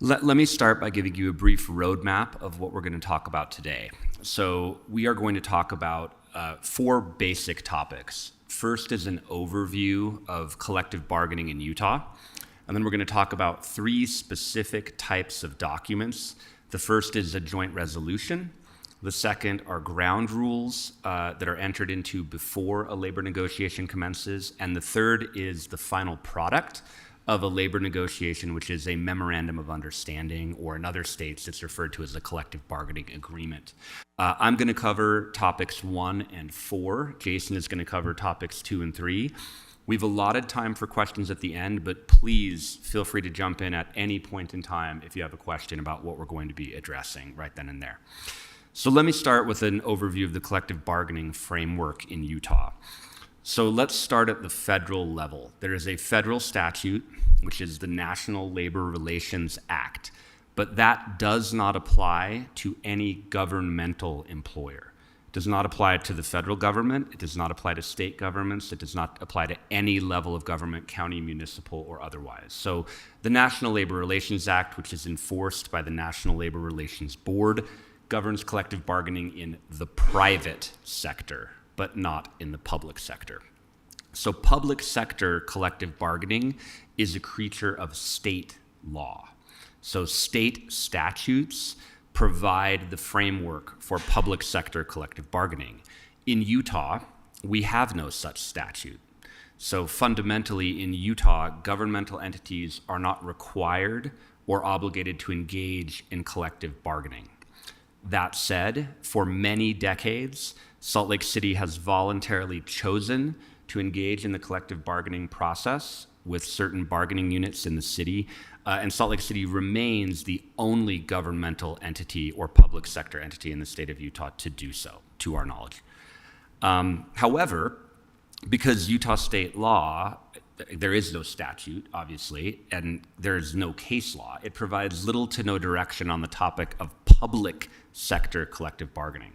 Let me start by giving you a brief roadmap of what we're going to talk about today. So we are going to talk about 4 basic topics. First is an overview of collective bargaining in Utah. And then we're going to talk about 3 specific types of documents. The first is a joint resolution. The second are ground rules that are entered into before a labor negotiation commences. And the third is the final product of a labor negotiation, which is a memorandum of understanding, or in other states, it's referred to as a collective bargaining agreement. I'm going to cover topics 1 and 4. Jason is going to cover topics 2 and 3. We've allotted time for questions at the end, but please feel free to jump in at any point in time if you have a question about what we're going to be addressing right then and there. So let me start with an overview of the collective bargaining framework in Utah. So let's start at the federal level. There is a federal statute, which is the National Labor Relations Act, but that does not apply to any governmental employer. It does not apply to the federal government. It does not apply to state governments. It does not apply to any level of government, county, municipal, or otherwise. So the National Labor Relations Act, which is enforced by the National Labor Relations Board, governs collective bargaining in the private sector, but not in the public sector. So public sector collective bargaining is a creature of state law. So state statutes provide the framework for public sector collective bargaining. In Utah, we have no such statute. So fundamentally in Utah, governmental entities are not required or obligated to engage in collective bargaining. That said, for many decades, Salt Lake City has voluntarily chosen to engage in the collective bargaining process with certain bargaining units in the city, and Salt Lake City remains the only governmental entity or public sector entity in the state of Utah to do so, to our knowledge. However, because Utah state law, there is no statute, obviously, and there's no case law, it provides little to no direction on the topic of public sector collective bargaining.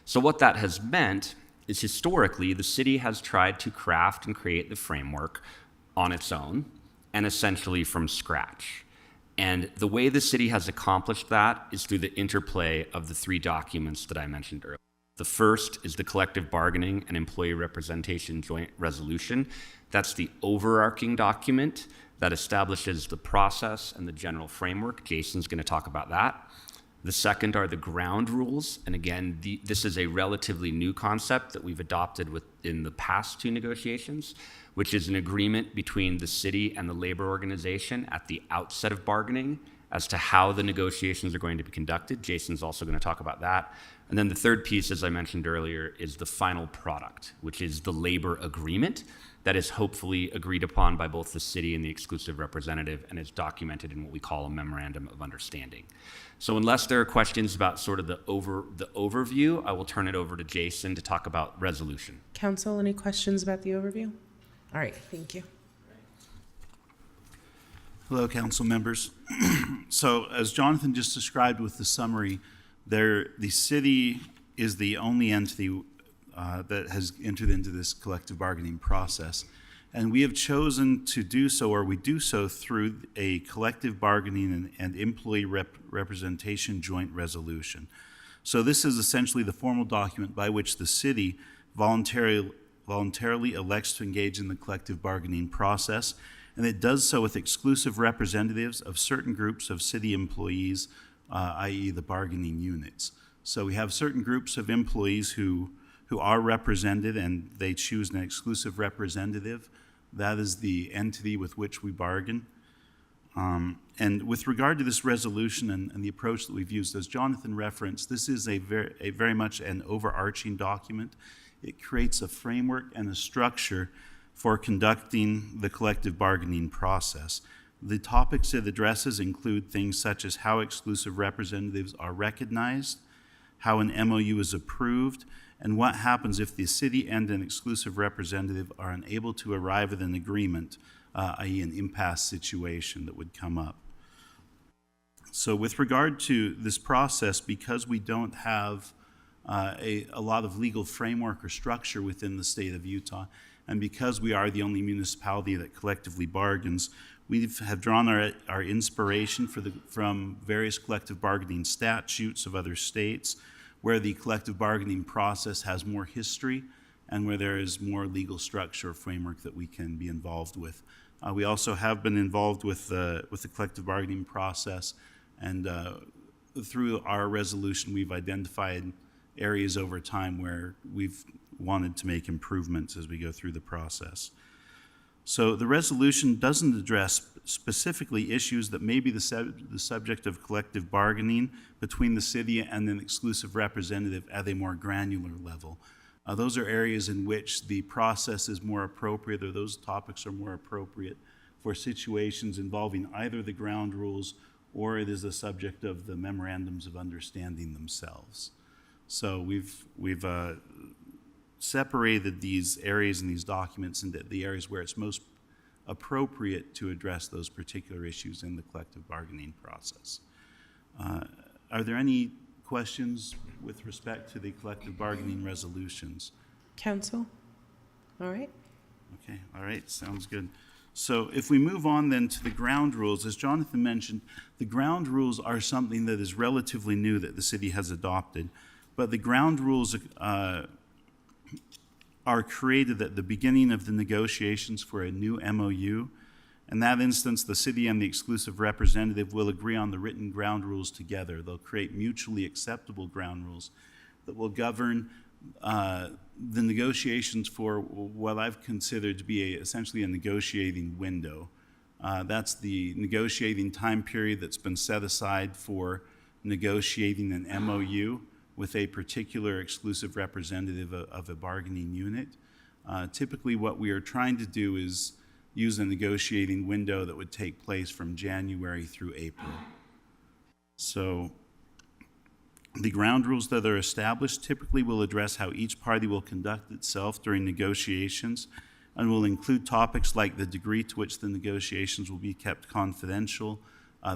So what that has meant is historically the city has tried to craft and create the framework on its own and essentially from scratch. And the way the city has accomplished that is through the interplay of the 3 documents that I mentioned earlier. The first is the collective bargaining and employee representation joint resolution. That's the overarching document that establishes the process and the general framework. Jason's going to talk about that. The second are the ground rules. And again, this is a relatively new concept that we've adopted in the past 2 negotiations, which is an agreement between the city and the labor organization at the outset of bargaining as to how the negotiations are going to be conducted. Jason's also going to talk about that. And then the third piece, as I mentioned earlier, is the final product, which is the labor agreement that is hopefully agreed upon by both the city and the exclusive representative and is documented in what we call a memorandum of understanding. So unless there are questions about sort of the overview, I will turn it over to Jason to talk about resolution. Council, any questions about the overview? All right, thank you. Hello, council members. So as Jonathan just described with the summary, the city is the only entity that has entered into this collective bargaining process. And we have chosen to do so, or we do so through a collective bargaining and employee representation joint resolution. So this is essentially the formal document by which the city voluntarily elects to engage in the collective bargaining process, and it does so with exclusive representatives of certain groups of city employees, i.e. the bargaining units. So we have certain groups of employees who are represented, and they choose an exclusive representative. That is the entity with which we bargain. And with regard to this resolution and the approach that we've used, as Jonathan referenced, this is a very much an overarching document. It creates a framework and a structure for conducting the collective bargaining process. The topics it addresses include things such as how exclusive representatives are recognized, how an MOU is approved, and what happens if the city and an exclusive representative are unable to arrive at an agreement, i.e. an impasse situation that would come up. So with regard to this process, because we don't have a lot of legal framework or structure within the state of Utah, and because we are the only municipality that collectively bargains, we have drawn our inspiration from various collective bargaining statutes of other states where the collective bargaining process has more history and where there is more legal structure or framework that we can be involved with. We also have been involved with the collective bargaining process, and through our resolution, we've identified areas over time where we've wanted to make improvements as we go through the process. So the resolution doesn't address specifically issues that may be the subject of collective bargaining between the city and an exclusive representative at a more granular level. Those are areas in which the process is more appropriate, or those topics are more appropriate for situations involving either the ground rules or it is the subject of the memorandums of understanding themselves. So we've separated these areas in these documents into the areas where it's most appropriate to address those particular issues in the collective bargaining process. Are there any questions with respect to the collective bargaining resolutions? Council? All right. Okay, all right, sounds good. So if we move on then to the ground rules, as Jonathan mentioned, the ground rules are something that is relatively new that the city has adopted. But the ground rules are created at the beginning of the negotiations for a new MOU. In that instance, the city and the exclusive representative will agree on the written ground rules together. They'll create mutually acceptable ground rules that will govern the negotiations for what I've considered to be essentially a negotiating window. That's the negotiating time period that's been set aside for negotiating an MOU with a particular exclusive representative of a bargaining unit. Typically what we are trying to do is use a negotiating window that would take place from January through April. So the ground rules that are established typically will address how each party will conduct itself during negotiations and will include topics like the degree to which the negotiations will be kept confidential,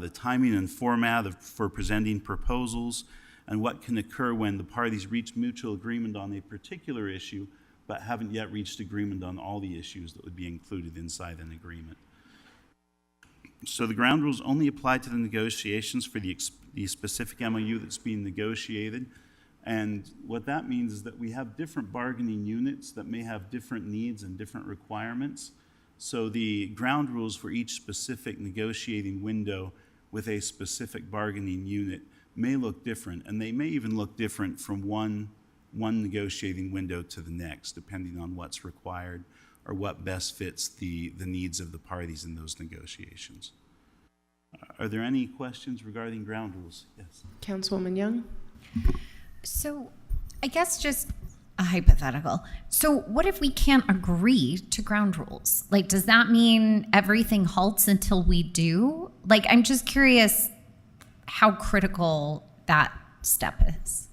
the timing and format for presenting proposals, and what can occur when the parties reach mutual agreement on a particular issue but haven't yet reached agreement on all the issues that would be included inside an agreement. So the ground rules only apply to the negotiations for the specific MOU that's being negotiated. And what that means is that we have different bargaining units that may have different needs and different requirements. So the ground rules for each specific negotiating window with a specific bargaining unit may look different, and they may even look different from one negotiating window to the next, depending on what's required or what best fits the needs of the parties in those negotiations. Are there any questions regarding ground rules? Yes. Councilwoman Young? So I guess just a hypothetical. So what if we can't agree to ground rules? Like, does that mean everything halts until we do? Like, I'm just curious how critical that step is.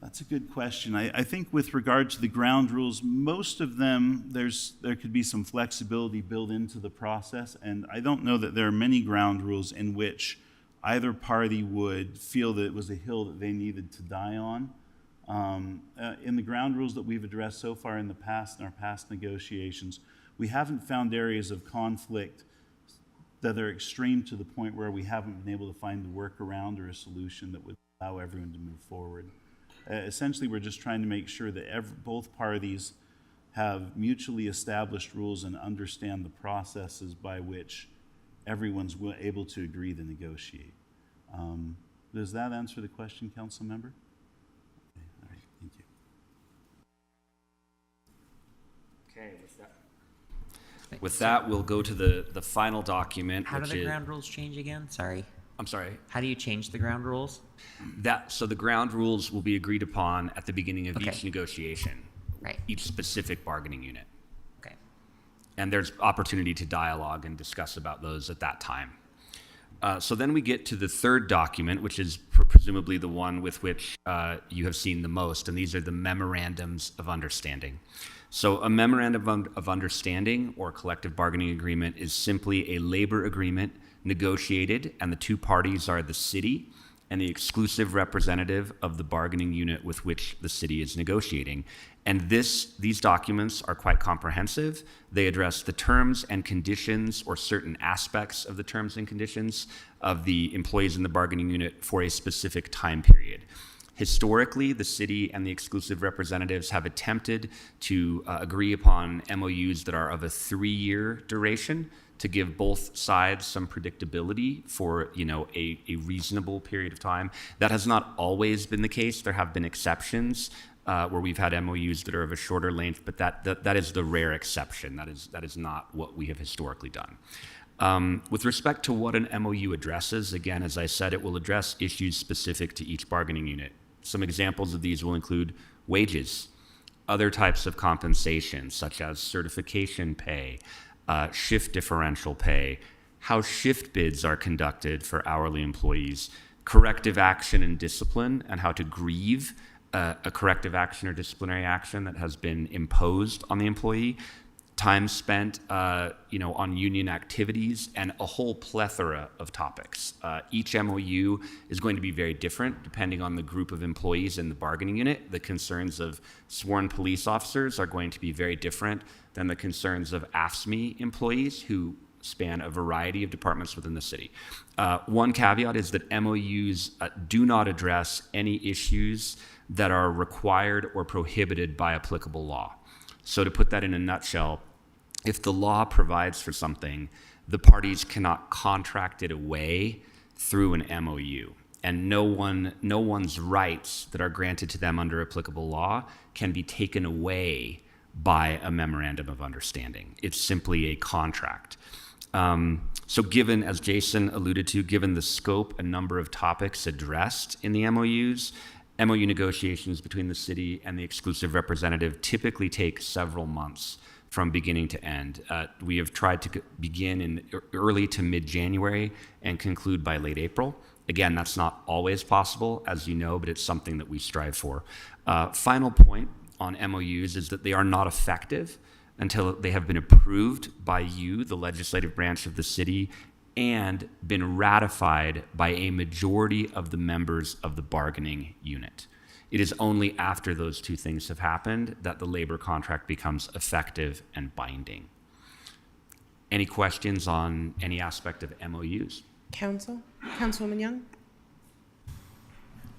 That's a good question. I think with regard to the ground rules, most of them, there could be some flexibility built into the process, and I don't know that there are many ground rules in which either party would feel that it was a hill that they needed to die on. In the ground rules that we've addressed so far in the past, in our past negotiations, we haven't found areas of conflict that are extreme to the point where we haven't been able to find a workaround or a solution that would allow everyone to move forward. Essentially, we're just trying to make sure that both parties have mutually established rules and understand the processes by which everyone's able to agree to negotiate. Does that answer the question, Council Member? Okay, all right, thank you. Okay, with that, we'll go to the final document. How do the ground rules change again? Sorry. I'm sorry. How do you change the ground rules? So the ground rules will be agreed upon at the beginning of Okay. each negotiation. Right. Each specific bargaining unit. Okay. and there's opportunity to dialogue and discuss about those at that time. So then we get to the third document, which is presumably the one with which you have seen the most, and these are the memorandums of understanding. So a memorandum of understanding or collective bargaining agreement is simply a labor agreement negotiated, and the two parties are the city and the exclusive representative of the bargaining unit with which the city is negotiating. And these documents are quite comprehensive. They address the terms and conditions or certain aspects of the terms and conditions of the employees in the bargaining unit for a specific time period. Historically, the city and the exclusive representatives have attempted to agree upon MOUs that are of a 3-year duration to give both sides some predictability for, a reasonable period of time. That has not always been the case. There have been exceptions where we've had MOUs that are of a shorter length, but that is the rare exception. That is not what we have historically done. With respect to what an MOU addresses, again, as I said, it will address issues specific to each bargaining unit. Some examples of these will include wages, other types of compensation, such as certification pay, shift differential pay, how shift bids are conducted for hourly employees, corrective action and discipline, and how to grieve a corrective action or disciplinary action that has been imposed on the employee, time spent on union activities, and a whole plethora of topics. Each MOU is going to be very different depending on the group of employees in the bargaining unit. The concerns of sworn police officers are going to be very different than the concerns of AFSCME employees who span a variety of departments within the city. One caveat is that MOUs do not address any issues that are required or prohibited by applicable law. So to put that in a nutshell, if the law provides for something, the parties cannot contract it away through an MOU. And no one's rights that are granted to them under applicable law can be taken away by a memorandum of understanding. It's simply a contract. So given, as Jason alluded to, given the scope and number of topics addressed in the MOUs, MOU negotiations between the city and the exclusive representative typically take several months from beginning to end. We have tried to begin in early to mid-January and conclude by late April. Again, that's not always possible, as you know, but it's something that we strive for. Final point on MOUs is that they are not effective until they have been approved by you, the legislative branch of the city, and been ratified by a majority of the members of the bargaining unit. It is only after those two things have happened that the labor contract becomes effective and binding. Any questions on any aspect of MOUs? Councilwoman Young?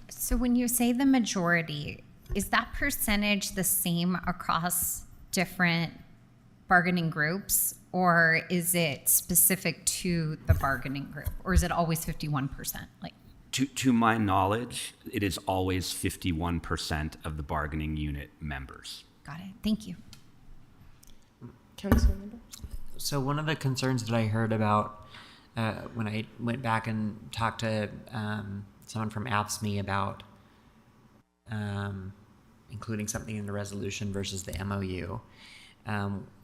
So when you say the majority, is that percentage the same across different bargaining groups, or is it specific to the bargaining group, or is it always 51%? To my knowledge, it is always 51% of the bargaining unit members. Got it. Thank you. Councilwoman? So one of the concerns that I heard about when I went back and talked to someone from AFSCME about including something in the resolution versus the MOU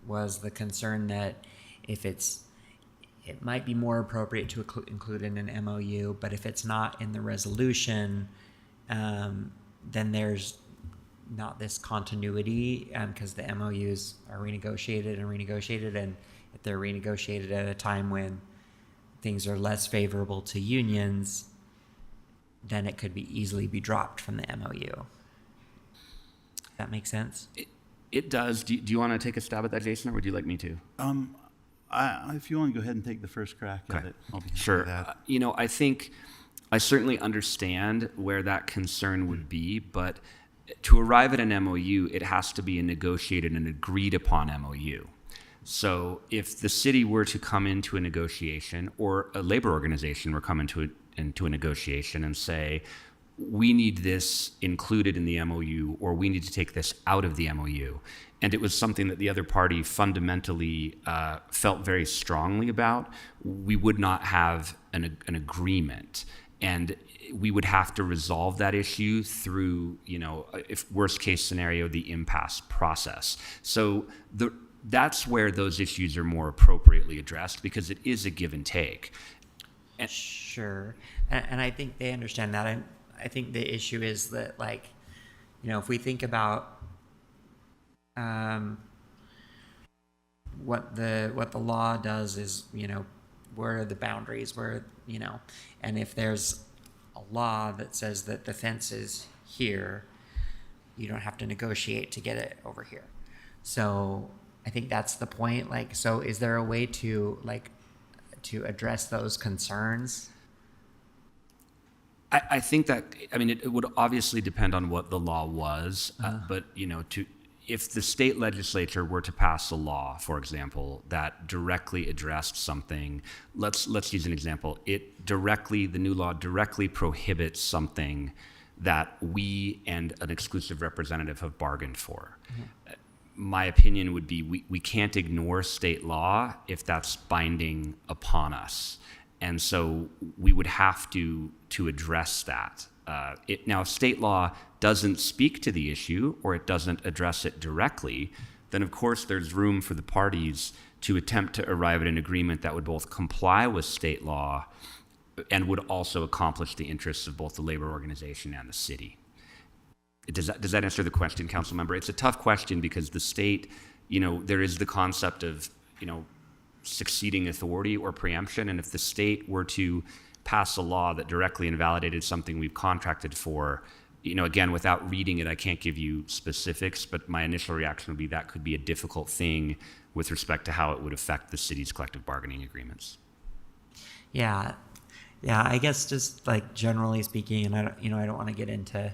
was the concern that it might be more appropriate to include in an MOU, but if it's not in the resolution, then there's not this continuity because the MOUs are renegotiated, and if they're renegotiated at a time when things are less favorable to unions, then it could easily be dropped from the MOU. That makes sense? It does. Do you want to take a stab at that, Jason, or would you like me to? If you want to go ahead and take the first crack at it, I'll be happy Sure. with that. I think I certainly understand where that concern would be, but to arrive at an MOU, it has to be a negotiated and agreed upon MOU. So if the city were to come into a negotiation, or a labor organization were come into a negotiation and say, we need this included in the MOU, or we need to take this out of the MOU, and it was something that the other party fundamentally felt very strongly about, we would not have an agreement. And we would have to resolve that issue through, if worst case scenario, the impasse process. So that's where those issues are more appropriately addressed because it is a give and take. Sure, and I think they understand that. I think the issue is that, like, you know, if we think about what the law does is, you know, where are the boundaries, where, you know, and if there's a law that says that the fence is here, you don't have to negotiate to get it over here. So I think that's the point. Like, so is there a way to, like, to address those concerns? I think that, I mean, it would obviously depend on what the law was, but, you know, if the state legislature were to pass a law, for example, that directly addressed something, let's use an example. The new law directly prohibits something that we and an exclusive representative have bargained for. My opinion would be we can't ignore state law if that's binding upon us. And so we would have to address that. Now, if state law doesn't speak to the issue or it doesn't address it directly, then of course there's room for the parties to attempt to arrive at an agreement that would both comply with state law and would also accomplish the interests of both the labor organization and the city. Does that answer the question, council member? It's a tough question because the state, you know, there is the concept of, you know, succeeding authority or preemption, and if the state were to pass a law that directly invalidated something we've contracted for, you know, again, without reading it, I can't give you specifics, but my initial reaction would be that could be a difficult thing with respect to how it would affect the city's collective bargaining agreements. Yeah, I guess just like generally speaking, and I don't want to get into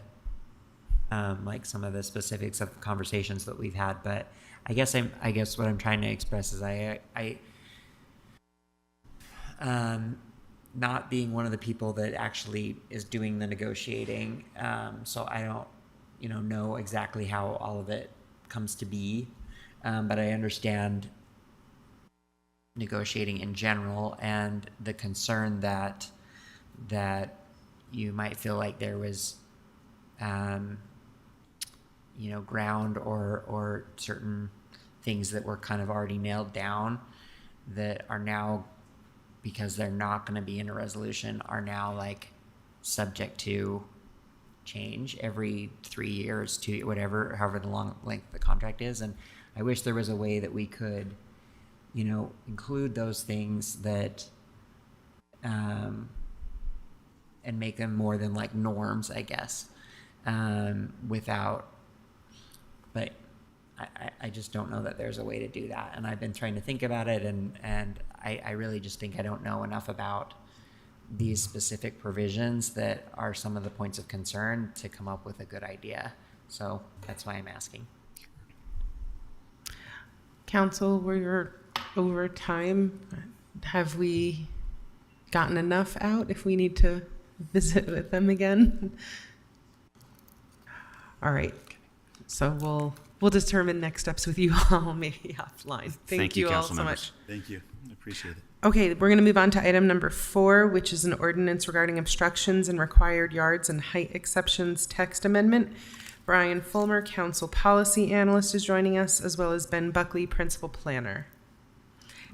like some of the specifics of conversations that we've had, but I guess what I'm trying to express is I not being one of the people that actually is doing the negotiating, so I don't know exactly how all of it comes to be, but I understand negotiating in general and the concern that you might feel like there was ground or certain things that were kind of already nailed down that are now, because they're not going to be in a resolution, are now like subject to change every 3 years to however the long length the contract is. And I wish there was a way that we could, include those things that, and make them more than like norms, I guess, but I just don't know that there's a way to do that. And I've been trying to think about it, and I really just think I don't know enough about these specific provisions that are some of the points of concern to come up with a good idea. So that's why I'm asking. Council, we're over time. Have we gotten enough out if we need to visit with them again? All right. So we'll determine next steps with you all maybe offline. Thank you all so much. Thank you. I appreciate it. Okay, we're going to move on to item number 4, which is an ordinance regarding obstructions and required yards and height exceptions text amendment. Brian Fulmer, Council Policy Analyst, is joining us, as well as Ben Buckley, Principal Planner.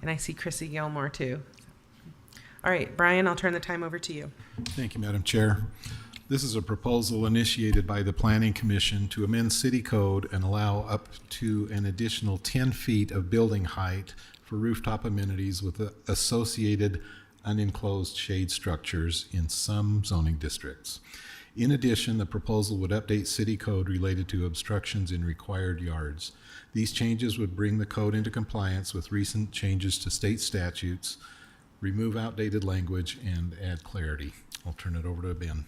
And I see Chrissy Gilmore too. All right, Brian, I'll turn the time over to you. Thank you, Madam Chair. This is a proposal initiated by the Planning Commission to amend city code and allow up to an additional 10 feet of building height for rooftop amenities with associated unenclosed shade structures in some zoning districts. In addition, the proposal would update city code related to obstructions in required yards. These changes would bring the code into compliance with recent changes to state statutes, remove outdated language, and add clarity. I'll turn it over to Ben.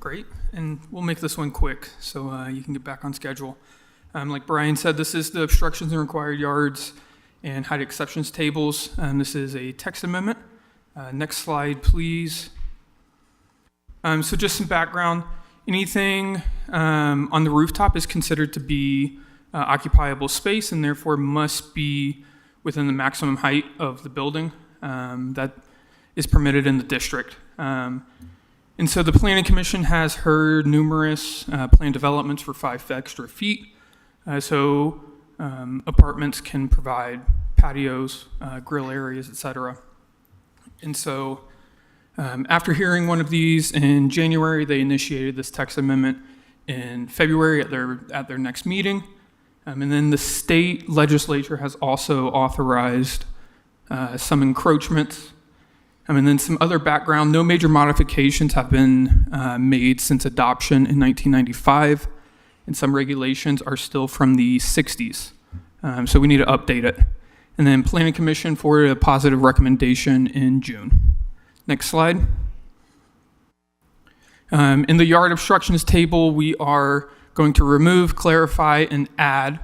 Great, and we'll make this one quick so you can get back on schedule. Like Brian said, this is the obstructions in required yards and height exceptions tables. This is a text amendment. Next slide, please. So just some background. Anything on the rooftop is considered to be occupiable space and therefore must be within the maximum height of the building that is permitted in the district. And so the Planning Commission has heard numerous plan developments for 5 extra feet. So Apartments can provide patios, grill areas, etc. And so after hearing one of these in January, they initiated this text amendment in February at their next meeting. And then the state legislature has also authorized some encroachments. And then some other background, no major modifications have been made since adoption in 1995, and some regulations are still from the 60s. So we need to update it. And then Planning Commission forwarded a positive recommendation in June. Next slide. In the yard obstructions table, we are going to remove, clarify, and add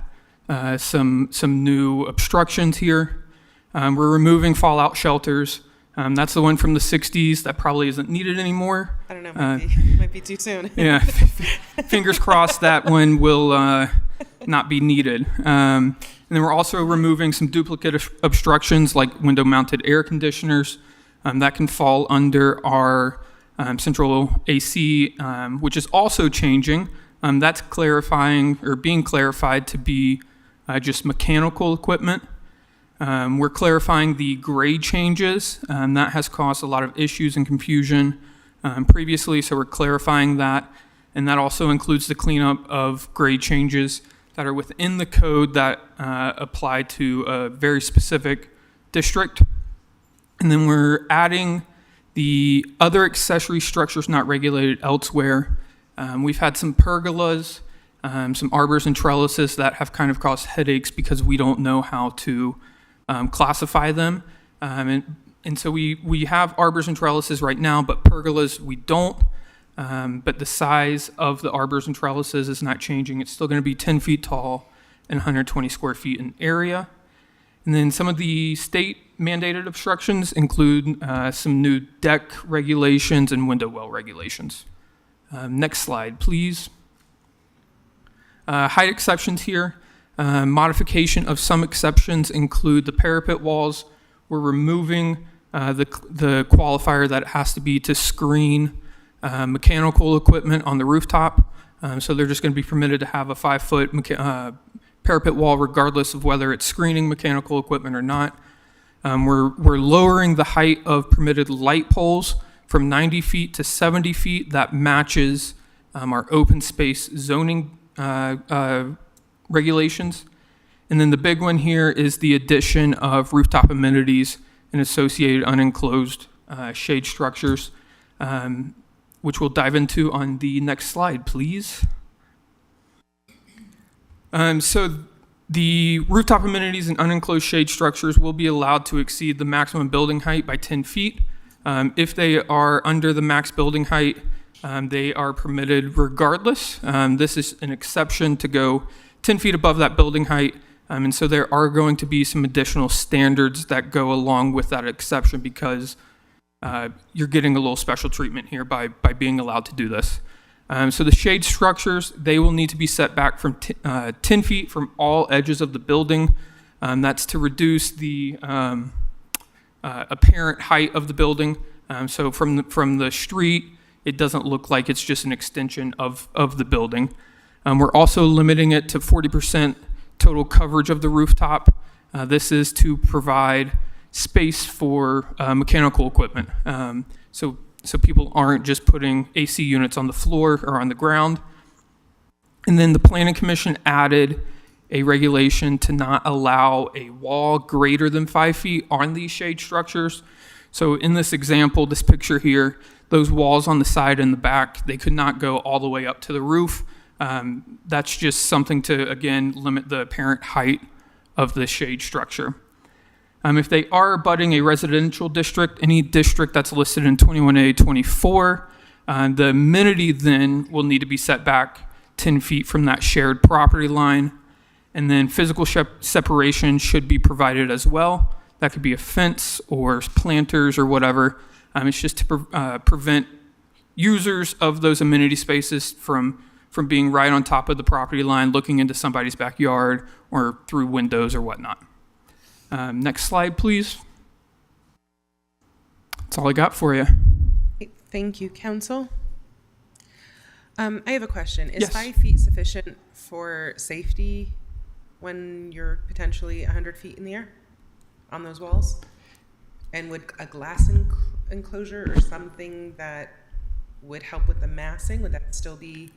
some new obstructions here. We're removing fallout shelters. That's the one from the 60s that probably isn't needed anymore. I don't know, might be too soon. Yeah, fingers crossed that one will not be needed. And then we're also removing some duplicate obstructions like window-mounted air conditioners. That can fall under our central AC, which is also changing. That's clarifying or being clarified to be just mechanical equipment. We're clarifying the grade changes. That has caused a lot of issues and confusion previously, so we're clarifying that. And that also includes the cleanup of grade changes that are within the code that apply to a very specific district. And then we're adding the other accessory structures not regulated elsewhere. We've had some pergolas, some arbors and trellises that have kind of caused headaches because we don't know how to classify them. And so we have arbors and trellises right now, but pergolas we don't. But the size of the arbors and trellises is not changing. It's still going to be 10 feet tall and 120 square feet in area. And then some of the state mandated obstructions include some new deck regulations and window well regulations. Next slide, please. Height exceptions here. Modification of some exceptions include the parapet walls. We're removing the qualifier that it has to be to screen mechanical equipment on the rooftop. So they're just going to be permitted to have a 5-foot parapet wall regardless of whether it's screening mechanical equipment or not. We're lowering the height of permitted light poles from 90 feet to 70 feet. That matches our open space zoning regulations. And then the big one here is the addition of rooftop amenities and associated unenclosed shade structures, which we'll dive into on the next slide, please. So the rooftop amenities and unenclosed shade structures will be allowed to exceed the maximum building height by 10 feet. If they are under the max building height, they are permitted regardless. This is an exception to go 10 feet above that building height. And so there are going to be some additional standards that go along with that exception because you're getting a little special treatment here by being allowed to do this. So the shade structures, they will need to be set back from 10 feet from all edges of the building. That's to reduce the apparent height of the building. So from the street, it doesn't look like it's just an extension of the building. We're also limiting it to 40% total coverage of the rooftop. This is to provide space for mechanical equipment. So people aren't just putting AC units on the floor or on the ground. And then the Planning Commission added a regulation to not allow a wall greater than 5 feet on these shade structures. So in this example, this picture here, those walls on the side and the back, they could not go all the way up to the roof. That's just something to, again, limit the apparent height of the shade structure. If they are abutting a residential district, any district that's listed in 21A24, the amenity then will need to be set back 10 feet from that shared property line. And then physical separation should be provided as well. That could be a fence or planters or whatever. It's just to prevent users of those amenity spaces from being right on top of the property line, looking into somebody's backyard or through windows or whatnot. Next slide, please. That's all I got for you. Thank you, Council. I have a question. Is Yes. 5 feet sufficient for safety when you're potentially 100 feet in the air on those walls? And would a glass enclosure or something that would help with the massing, would that still be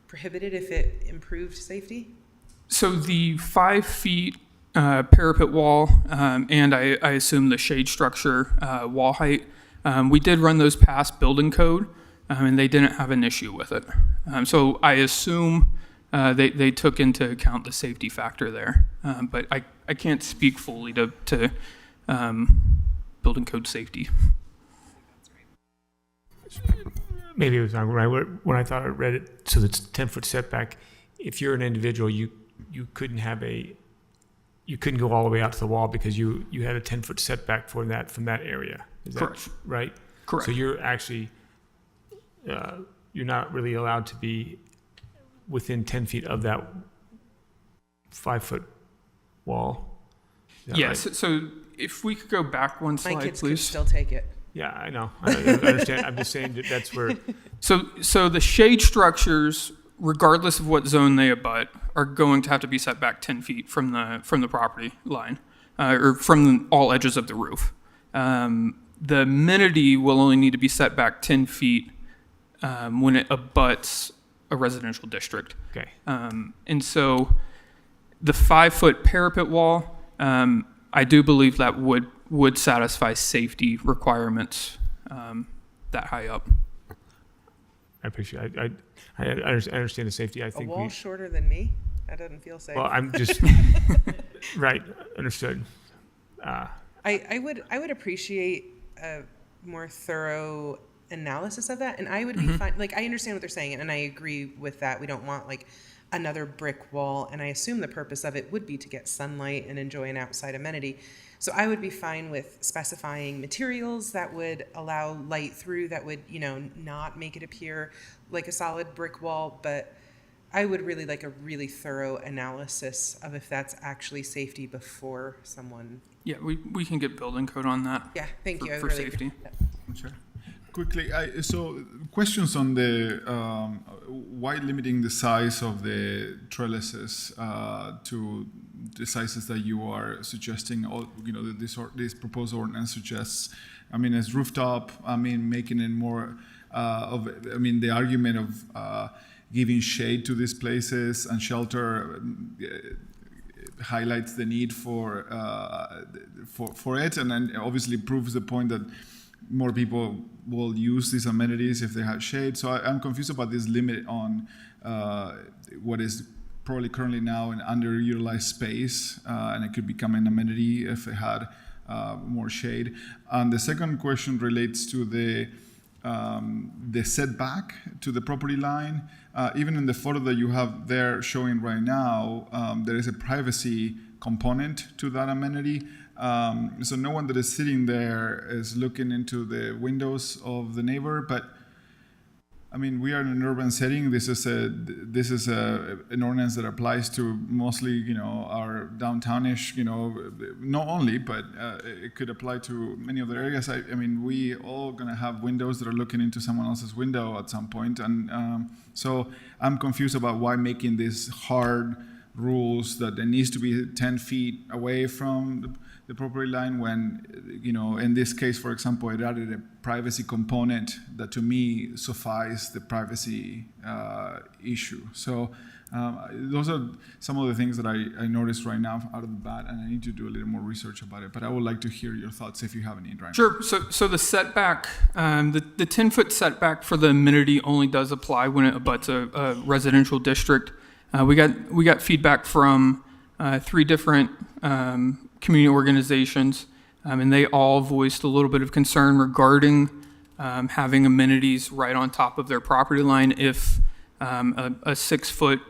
prohibited if it improved safety? So the 5 feet parapet wall, and I assume the shade structure wall height, we did run those past building code, and they didn't have an issue with it. So I assume they took into account the safety factor there, but I can't speak fully to building code safety. Maybe it was wrong. When I thought I read it, so it's 10-foot setback. If you're an individual, you couldn't go all the way out to the wall because you had a 10-foot setback from that area. Is that Correct. right? Correct. So you're actually you're not really allowed to be within 10 feet of that 5-foot wall. Is that Yes. right? So if we could go back one My slide, kids could please. still take it. Yeah, I know. I understand. I'm just saying that's where. So the shade structures, regardless of what zone they abut, are going to have to be set back 10 feet from the property line, or from all edges of the roof. The amenity will only need to be set back 10 feet when it abuts a residential district. Okay. And so the 5-foot parapet wall, I do believe that would satisfy safety requirements that high up. I appreciate it. I understand the safety. I A think wall shorter than me? That doesn't feel safe. well, I'm just right. Understood. I would appreciate a more thorough analysis of that, and I would be fine. Like, I understand what they're saying, and I agree with that. We don't want like another brick wall, and I assume the purpose of it would be to get sunlight and enjoy an outside amenity. So I would be fine with specifying materials that would allow light through, that would, not make it appear like a solid brick wall, but I would really like a really thorough analysis of if that's actually safety before someone. Yeah, we can get building code on that. Yeah, thank you. I For really safety. Sure. Quickly, so questions on the why limiting the size of the trellises to the sizes that you are suggesting? This proposed ordinance suggests. I mean, as rooftop. I mean, making it more the argument of giving shade to these places and shelter highlights the need for it, and then obviously proves the point that more people will use these amenities if they have shade. So I'm confused about this limit on what is probably currently now an underutilized space, and it could become an amenity if it had more shade. And the second question relates to the setback to the property line. Even in the photo that you have there showing right now, there is a privacy component to that amenity. So no one that is sitting there is looking into the windows of the neighbor. But I mean, we are in an urban setting. This is an ordinance that applies to mostly, our downtownish, not only, but it could apply to many other areas. I mean, we all gonna have windows that are looking into someone else's window at some point, and so I'm confused about why making these hard rules that it needs to be 10 feet away from the property line when, in this case, for example, it added a privacy component that to me suffices the privacy issue. So those are some of the things that I noticed right now out of the bat, and I need to do a little more research about it. But I would like to hear your thoughts if you have any, Ryan. Sure. So the setback, the 10-foot setback for the amenity only does apply when it abuts a residential district. We got feedback from 3 different community organizations, and they all voiced a little bit of concern regarding having amenities right on top of their property line if a 6-foot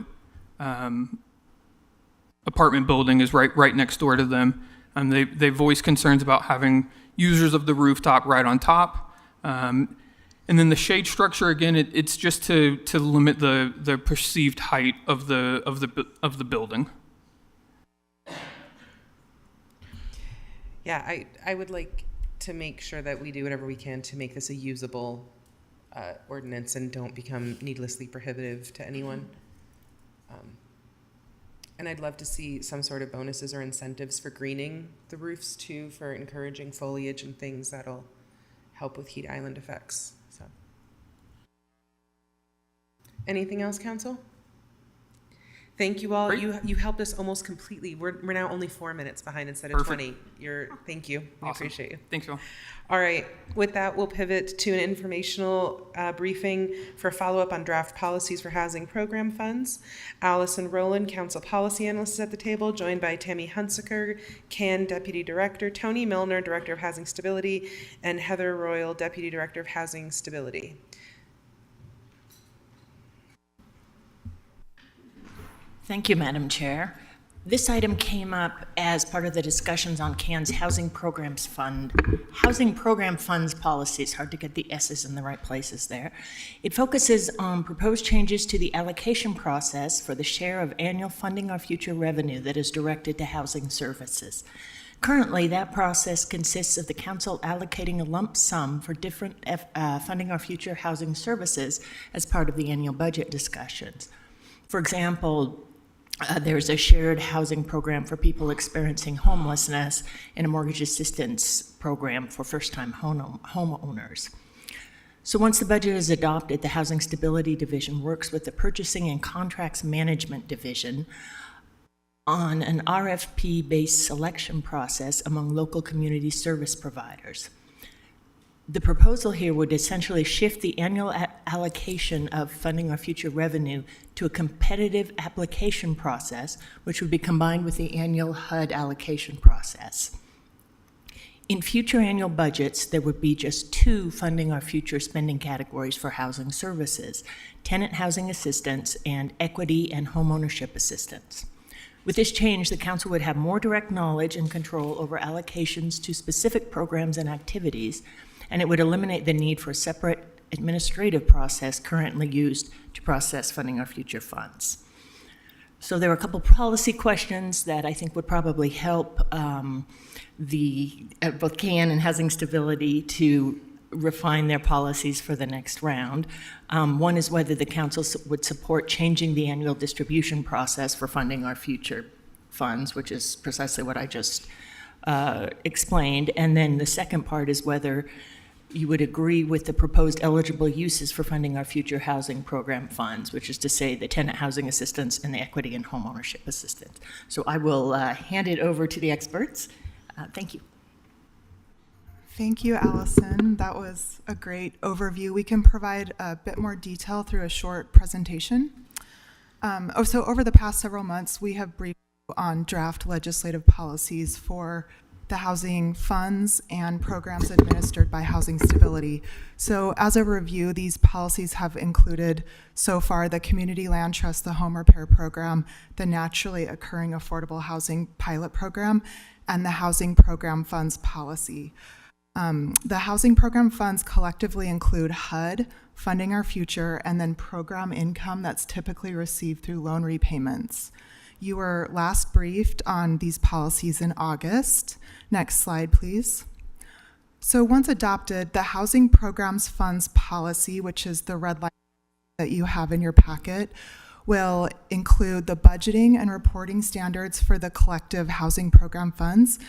apartment building is right next door to them. They voiced concerns about having users of the rooftop right on top. And then the shade structure, again, it's just to limit the perceived height of the building. Yeah, I would like to make sure that we do whatever we can to make this a usable ordinance and don't become needlessly prohibitive to anyone. And I'd love to see some sort of bonuses or incentives for greening the roofs too, for encouraging foliage and things that'll help with heat island effects. So, anything else, council? Thank you all. Great. You helped us almost completely. We're now only 4 minutes behind instead of Perfect. 20. Thank you. I Awesome. appreciate you. Thanks, y'all. All right. With that, we'll pivot to an informational briefing for follow-up on draft policies for housing program funds. Allison Rowland, Council Policy Analyst, is at the table, joined by Tammy Hunsaker, CAN Deputy Director, Tony Milner, Director of Housing Stability, and Heather Royal, Deputy Director of Housing Stability. Thank you, Madam Chair. This item came up as part of the discussions on CAN's Housing Programs Fund. Housing Program Funds policy, it's hard to get the S's in the right places there. It focuses on proposed changes to the allocation process for the share of annual Funding Our Future revenue that is directed to housing services. Currently, that process consists of the council allocating a lump sum for different Funding Our Future housing services as part of the annual budget discussions. For example, there's a shared housing program for people experiencing homelessness and a mortgage assistance program for first-time homeowners. So once the budget is adopted, the Housing Stability Division works with the Purchasing and Contracts Management Division on an RFP-based selection process among local community service providers. The proposal here would essentially shift the annual allocation of Funding Our Future revenue to a competitive application process, which would be combined with the annual HUD allocation process. In future annual budgets, there would be just 2 Funding Our Future spending categories for housing services: tenant housing assistance and equity and homeownership assistance. With this change, the council would have more direct knowledge and control over allocations to specific programs and activities, and it would eliminate the need for a separate administrative process currently used to process Funding Our Future funds. So there are a couple policy questions that I think would probably help both CAN and Housing Stability to refine their policies for the next round. One is whether the council would support changing the annual distribution process for Funding Our Future funds, which is precisely what I just explained. And then the second part is whether you would agree with the proposed eligible uses for Funding Our Future housing program funds, which is to say the tenant housing assistance and the equity and homeownership assistance. So I will hand it over to the experts. Thank you. Thank you, Allison. That was a great overview. We can provide a bit more detail through a short presentation. So over the past several months, we have briefed on draft legislative policies for the housing funds and programs administered by Housing Stability. So as a review, these policies have included so far the Community Land Trust, the Home Repair Program, the Naturally Occurring Affordable Housing Pilot Program, and the Housing Program Funds Policy. The housing program funds collectively include HUD, Funding Our Future, and then program income that's typically received through loan repayments. You were last briefed on these policies in August. Next slide, please. So once adopted, the Housing Programs Funds Policy, which is the red line that you have in your packet, will include the budgeting and reporting standards for the collective housing program funds,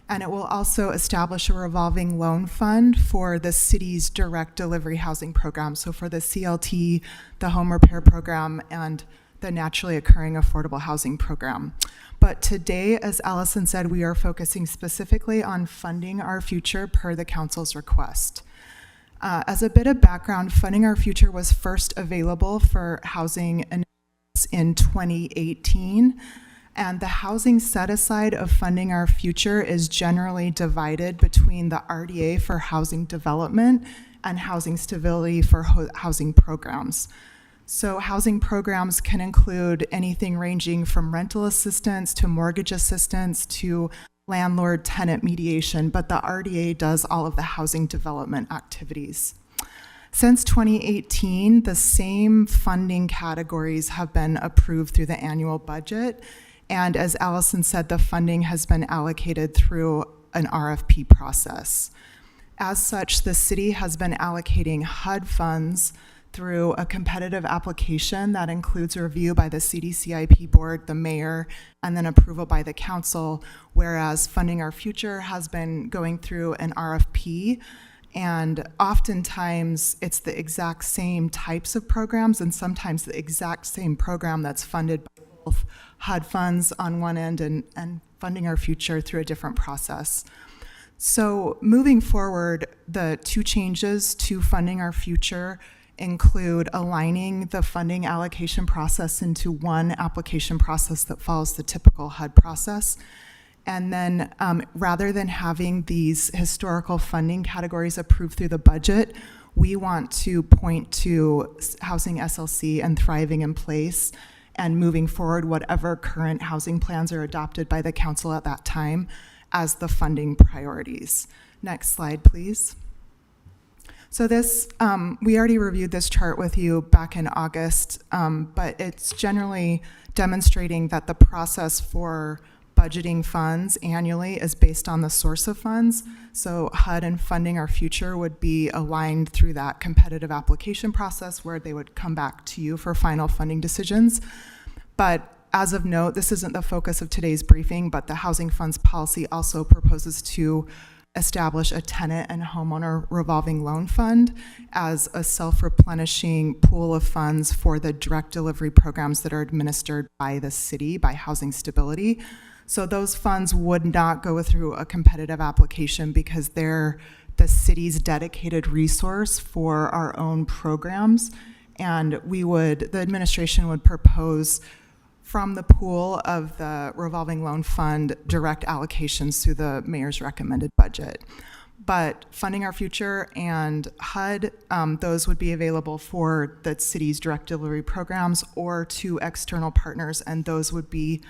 and it will also establish a revolving loan fund for the city's direct delivery housing program, so for the CLT, the Home Repair Program, and the Naturally Occurring Affordable Housing Program. But today, as Allison said, we are focusing specifically on Funding Our Future per the council's request. As a bit of background, Funding Our Future was first available for housing in 2018, and the housing set-aside of Funding Our Future is generally divided between the RDA for housing development and Housing Stability for housing programs. So housing programs can include anything ranging from rental assistance to mortgage assistance to landlord-tenant mediation, but the RDA does all of the housing development activities. Since 2018, the same funding categories have been approved through the annual budget, and as Allison said, the funding has been allocated through an RFP process. As such, the city has been allocating HUD funds through a competitive application that includes a review by the CDCIP board, the mayor, and then approval by the council, whereas Funding Our Future has been going through an RFP. And oftentimes it's the exact same types of programs and sometimes the exact same program that's funded by both HUD funds on one end and Funding Our Future through a different process. So moving forward, the two changes to Funding Our Future include aligning the funding allocation process into one application process that follows the typical HUD process. And then rather than having these historical funding categories approved through the budget, we want to point to Housing SLC and Thriving in Place and moving forward whatever current housing plans are adopted by the council at that time as the funding priorities. Next slide, please. So this, we already reviewed this chart with you back in August, but it's generally demonstrating that the process for budgeting funds annually is based on the source of funds. So HUD and Funding Our Future would be aligned through that competitive application process where they would come back to you for final funding decisions. But as of note, this isn't the focus of today's briefing, but the Housing Funds Policy also proposes to establish a tenant and homeowner revolving loan fund as a self-replenishing pool of funds for the direct delivery programs that are administered by the city, by Housing Stability. So those funds would not go through a competitive application because they're the city's dedicated resource for our own programs. And the administration would propose from the pool of the revolving loan fund direct allocations through the mayor's recommended budget. But Funding Our Future and HUD, those would be available for the city's direct delivery programs or to external partners, and those would be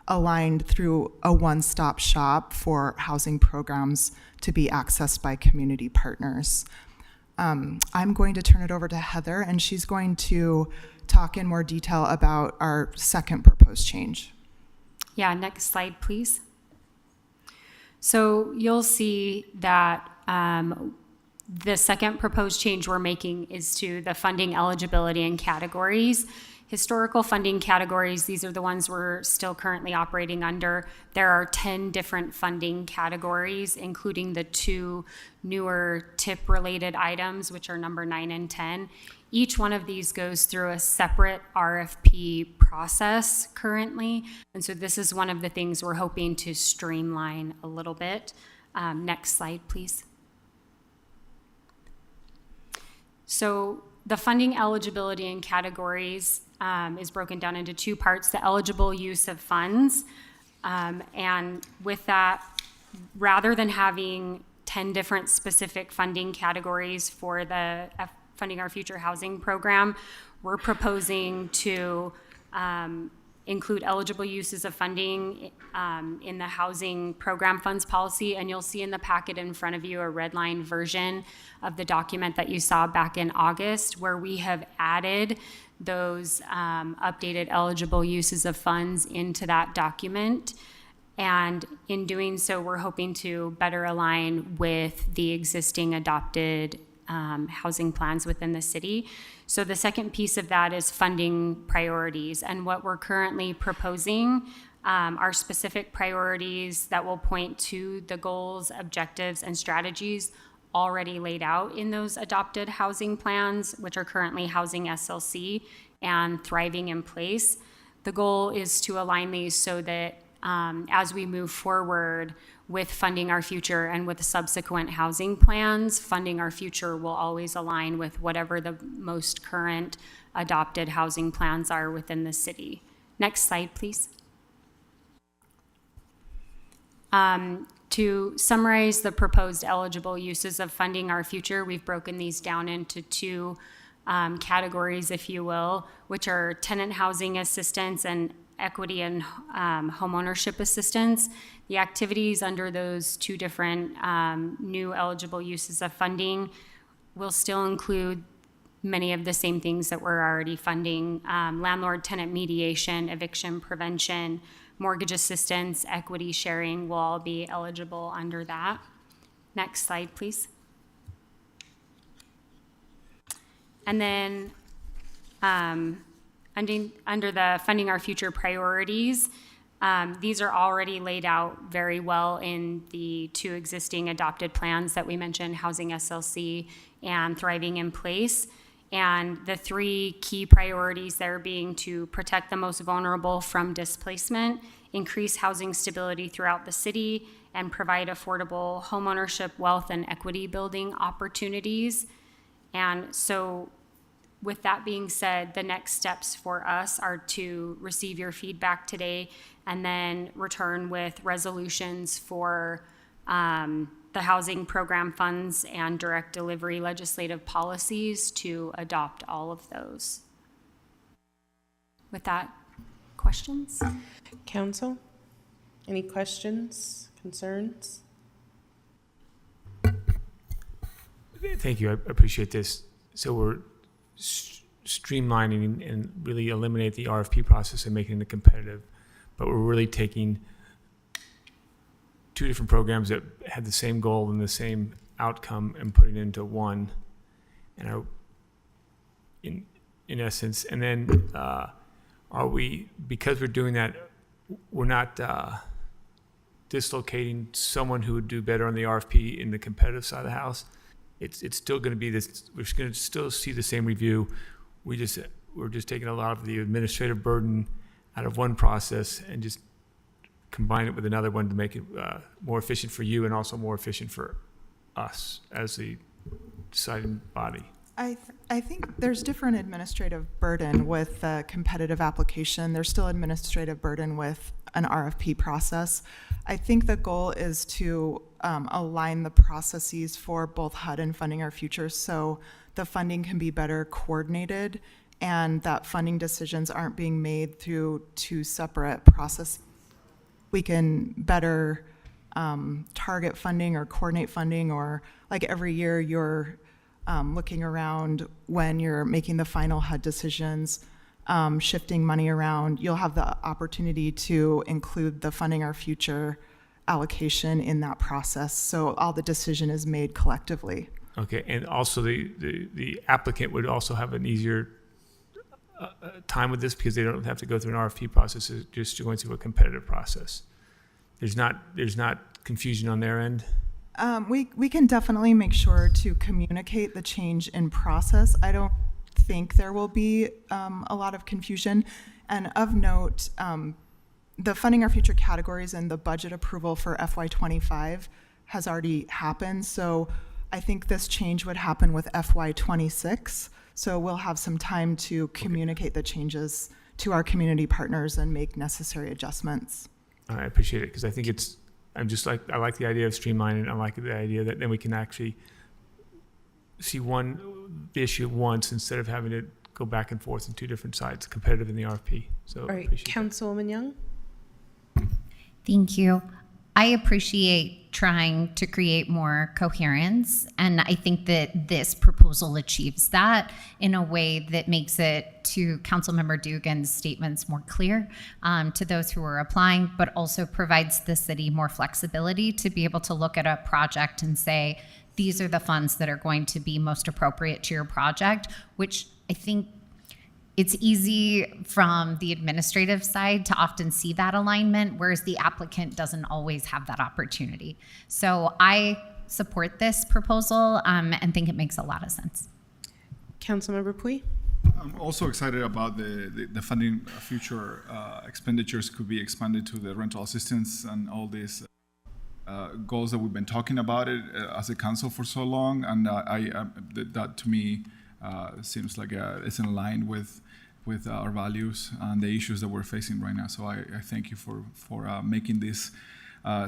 aligned through a one-stop shop for housing programs to be accessed by community partners. I'm going to turn it over to Heather, and she's going to talk in more detail about our second proposed change. Yeah, next slide, please. So you'll see that the second proposed change we're making is to the funding eligibility and categories. Historical funding categories, these are the ones we're still currently operating under. There are 10 different funding categories, including the two newer TIP-related items, which are number 9 and 10. Each one of these goes through a separate RFP process currently. And so this is one of the things we're hoping to streamline a little bit. Next slide, please. So the funding eligibility and categories is broken down into two parts: the eligible use of funds. And with that, rather than having 10 different specific funding categories for the Funding Our Future housing program, we're proposing to include eligible uses of funding in the housing program funds policy. And you'll see in the packet in front of you a red line version of the document that you saw back in August, where we have added those updated eligible uses of funds into that document. And in doing so, we're hoping to better align with the existing adopted housing plans within the city. So the second piece of that is funding priorities. And what we're currently proposing are specific priorities that will point to the goals, objectives, and strategies already laid out in those adopted housing plans, which are currently Housing SLC and Thriving in Place. The goal is to align these so that as we move forward with Funding Our Future and with subsequent housing plans, Funding Our Future will always align with whatever the most current adopted housing plans are within the city. Next slide, please. To summarize the proposed eligible uses of Funding Our Future, we've broken these down into two categories, if you will, which are tenant housing assistance and equity and homeownership assistance. The activities under those two different new eligible uses of funding will still include many of the same things that we're already funding: landlord-tenant mediation, eviction prevention, mortgage assistance, equity sharing will all be eligible under that. Next slide, please. And then Under the Funding Our Future priorities, these are already laid out very well in the 2 existing adopted plans that we mentioned, Housing SLC and Thriving in Place. And the 3 key priorities there being to protect the most vulnerable from displacement, increase housing stability throughout the city, and provide affordable homeownership, wealth, and equity building opportunities. And so with that being said, the next steps for us are to receive your feedback today and then return with resolutions for the housing program funds and direct delivery legislative policies to adopt all of those. With that, questions? Council, any questions, concerns? Thank you. I appreciate this. So we're streamlining and really eliminate the RFP process and making it competitive, but we're really taking 2 different programs that had the same goal and the same outcome and putting it into one. And in essence, and then are we, because we're doing that, we're not dislocating someone who would do better on the RFP in the competitive side of the house? It's still going to be this. We're going to still see the same review. We're just taking a lot of the administrative burden out of one process and just combine it with another one to make it more efficient for you and also more efficient for us as the deciding body. I think there's different administrative burden with the competitive application. There's still administrative burden with an RFP process. I think the goal is to align the processes for both HUD and Funding Our Future so the funding can be better coordinated and that funding decisions aren't being made through 2 separate processes. We can better target funding or coordinate funding, or like every year you're looking around when you're making the final HUD decisions, shifting money around. You'll have the opportunity to include the Funding Our Future allocation in that process. So all the decision is made collectively. Okay, and also the applicant would also have an easier time with this because they don't have to go through an RFP process, it's just going through a competitive process. There's not confusion on their end? We can definitely make sure to communicate the change in process. I don't think there will be a lot of confusion. And of note, the Funding Our Future categories and the budget approval for FY25 has already happened. So I think this change would happen with FY26. So we'll have some time to communicate the changes to our community partners and make necessary adjustments. I appreciate it because I think I like the idea of streamlining. I like the idea that then we can actually see the issue once instead of having to go back and forth in 2 different sides, competitive in the RFP. So All right, appreciate Councilwoman Young? Thank you. I appreciate trying to create more coherence, and I think that this proposal achieves that in a way that makes it, to Councilmember Dugan's statements, more clear to those who are applying, but also provides the city more flexibility to be able to look at a project and say, these are the funds that are going to be most appropriate to your project, which I think it's easy from the administrative side to often see that alignment, whereas the applicant doesn't always have that opportunity. So I support this proposal and think it makes a lot of sense. Councilmember Pui? I'm also excited about the Funding Future expenditures could be expanded to the rental assistance and all these goals that we've been talking about it as a council for so long. And that to me seems like it's in line with our values and the issues that we're facing right now. So I thank you for making this.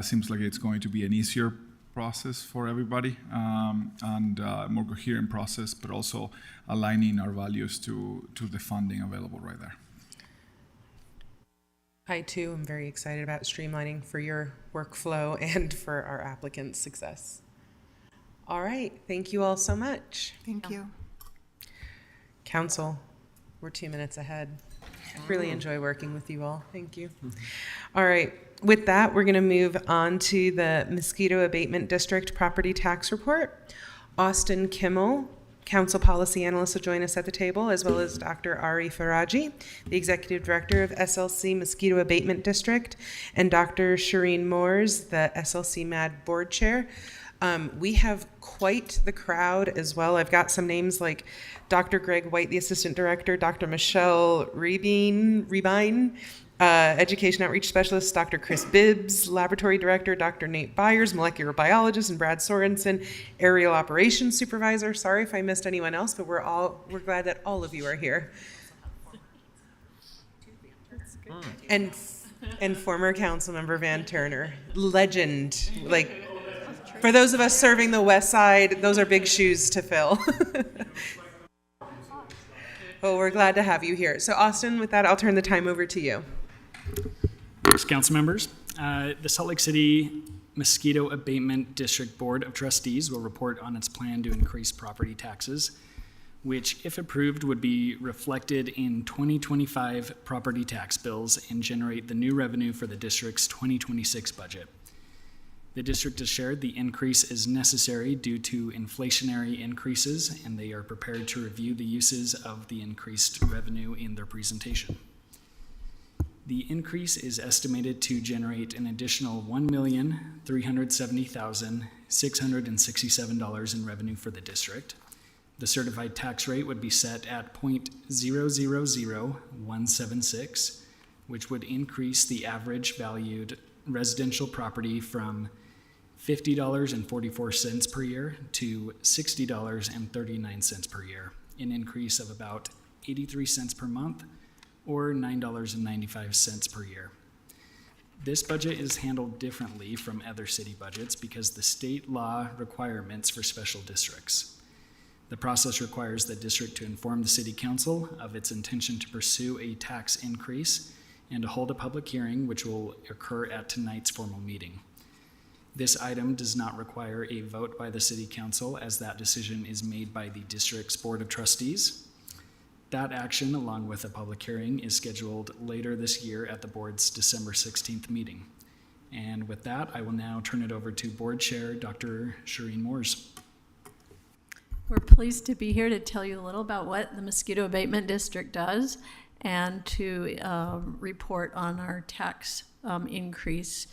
Seems like it's going to be an easier process for everybody and more coherent process, but also aligning our values to the funding available right there. I too am very excited about streamlining for your workflow and for our applicants' success. All right, thank you all so much. Thank you. Council, we're 2 minutes ahead. I really enjoy working with you all. Thank you. All right, with that, we're going to move on to the Mosquito Abatement District Property Tax Report. Austin Kimmel council policy analyst will join us at the table, as well as Dr. Ari Faraji, the executive director of SLC Mosquito Abatement District, and Dr. Shireen Moores, the SLC MAD board chair. We have quite the crowd as well. I've got some names like Dr. Greg White, the assistant director, Dr. Michelle Rebine, education outreach specialist, Dr. Chris Bibbs, laboratory director, Dr. Nate Byers, molecular biologist, and Brad Sorensen, aerial operations supervisor. Sorry if I missed anyone else, but we're glad that all of you are here. And former council member Van Turner, legend. Like, for those of us serving the West Side, those are big shoes to fill. Well, we're glad to have you here. So Austin, with that, I'll turn the time over to you. Thanks, council members. The Salt Lake City Mosquito Abatement District Board of Trustees will report on its plan to increase property taxes, which, if approved, would be reflected in 2025 property tax bills and generate the new revenue for the district's 2026 budget. The district has shared the increase is necessary due to inflationary increases, and they are prepared to review the uses of the increased revenue in their presentation. The increase is estimated to generate an additional $1,370,667 in revenue for the district. The certified tax rate would be set at 0.000176, which would increase the average valued residential property from $50.44 per year to $60.39 per year, an increase of about 83 cents per month or $9.95 per year. This budget is handled differently from other city budgets because the state law requirements for special districts. The process requires the district to inform the city council of its intention to pursue a tax increase and to hold a public hearing, which will occur at tonight's formal meeting. This item does not require a vote by the city council, as that decision is made by the district's board of trustees. That action, along with a public hearing, is scheduled later this year at the board's December 16th meeting. And with that, I will now turn it over to board chair, Dr. Shireen Moores. We're pleased to be here to tell you a little about what the Mosquito Abatement District does and to report on our tax increase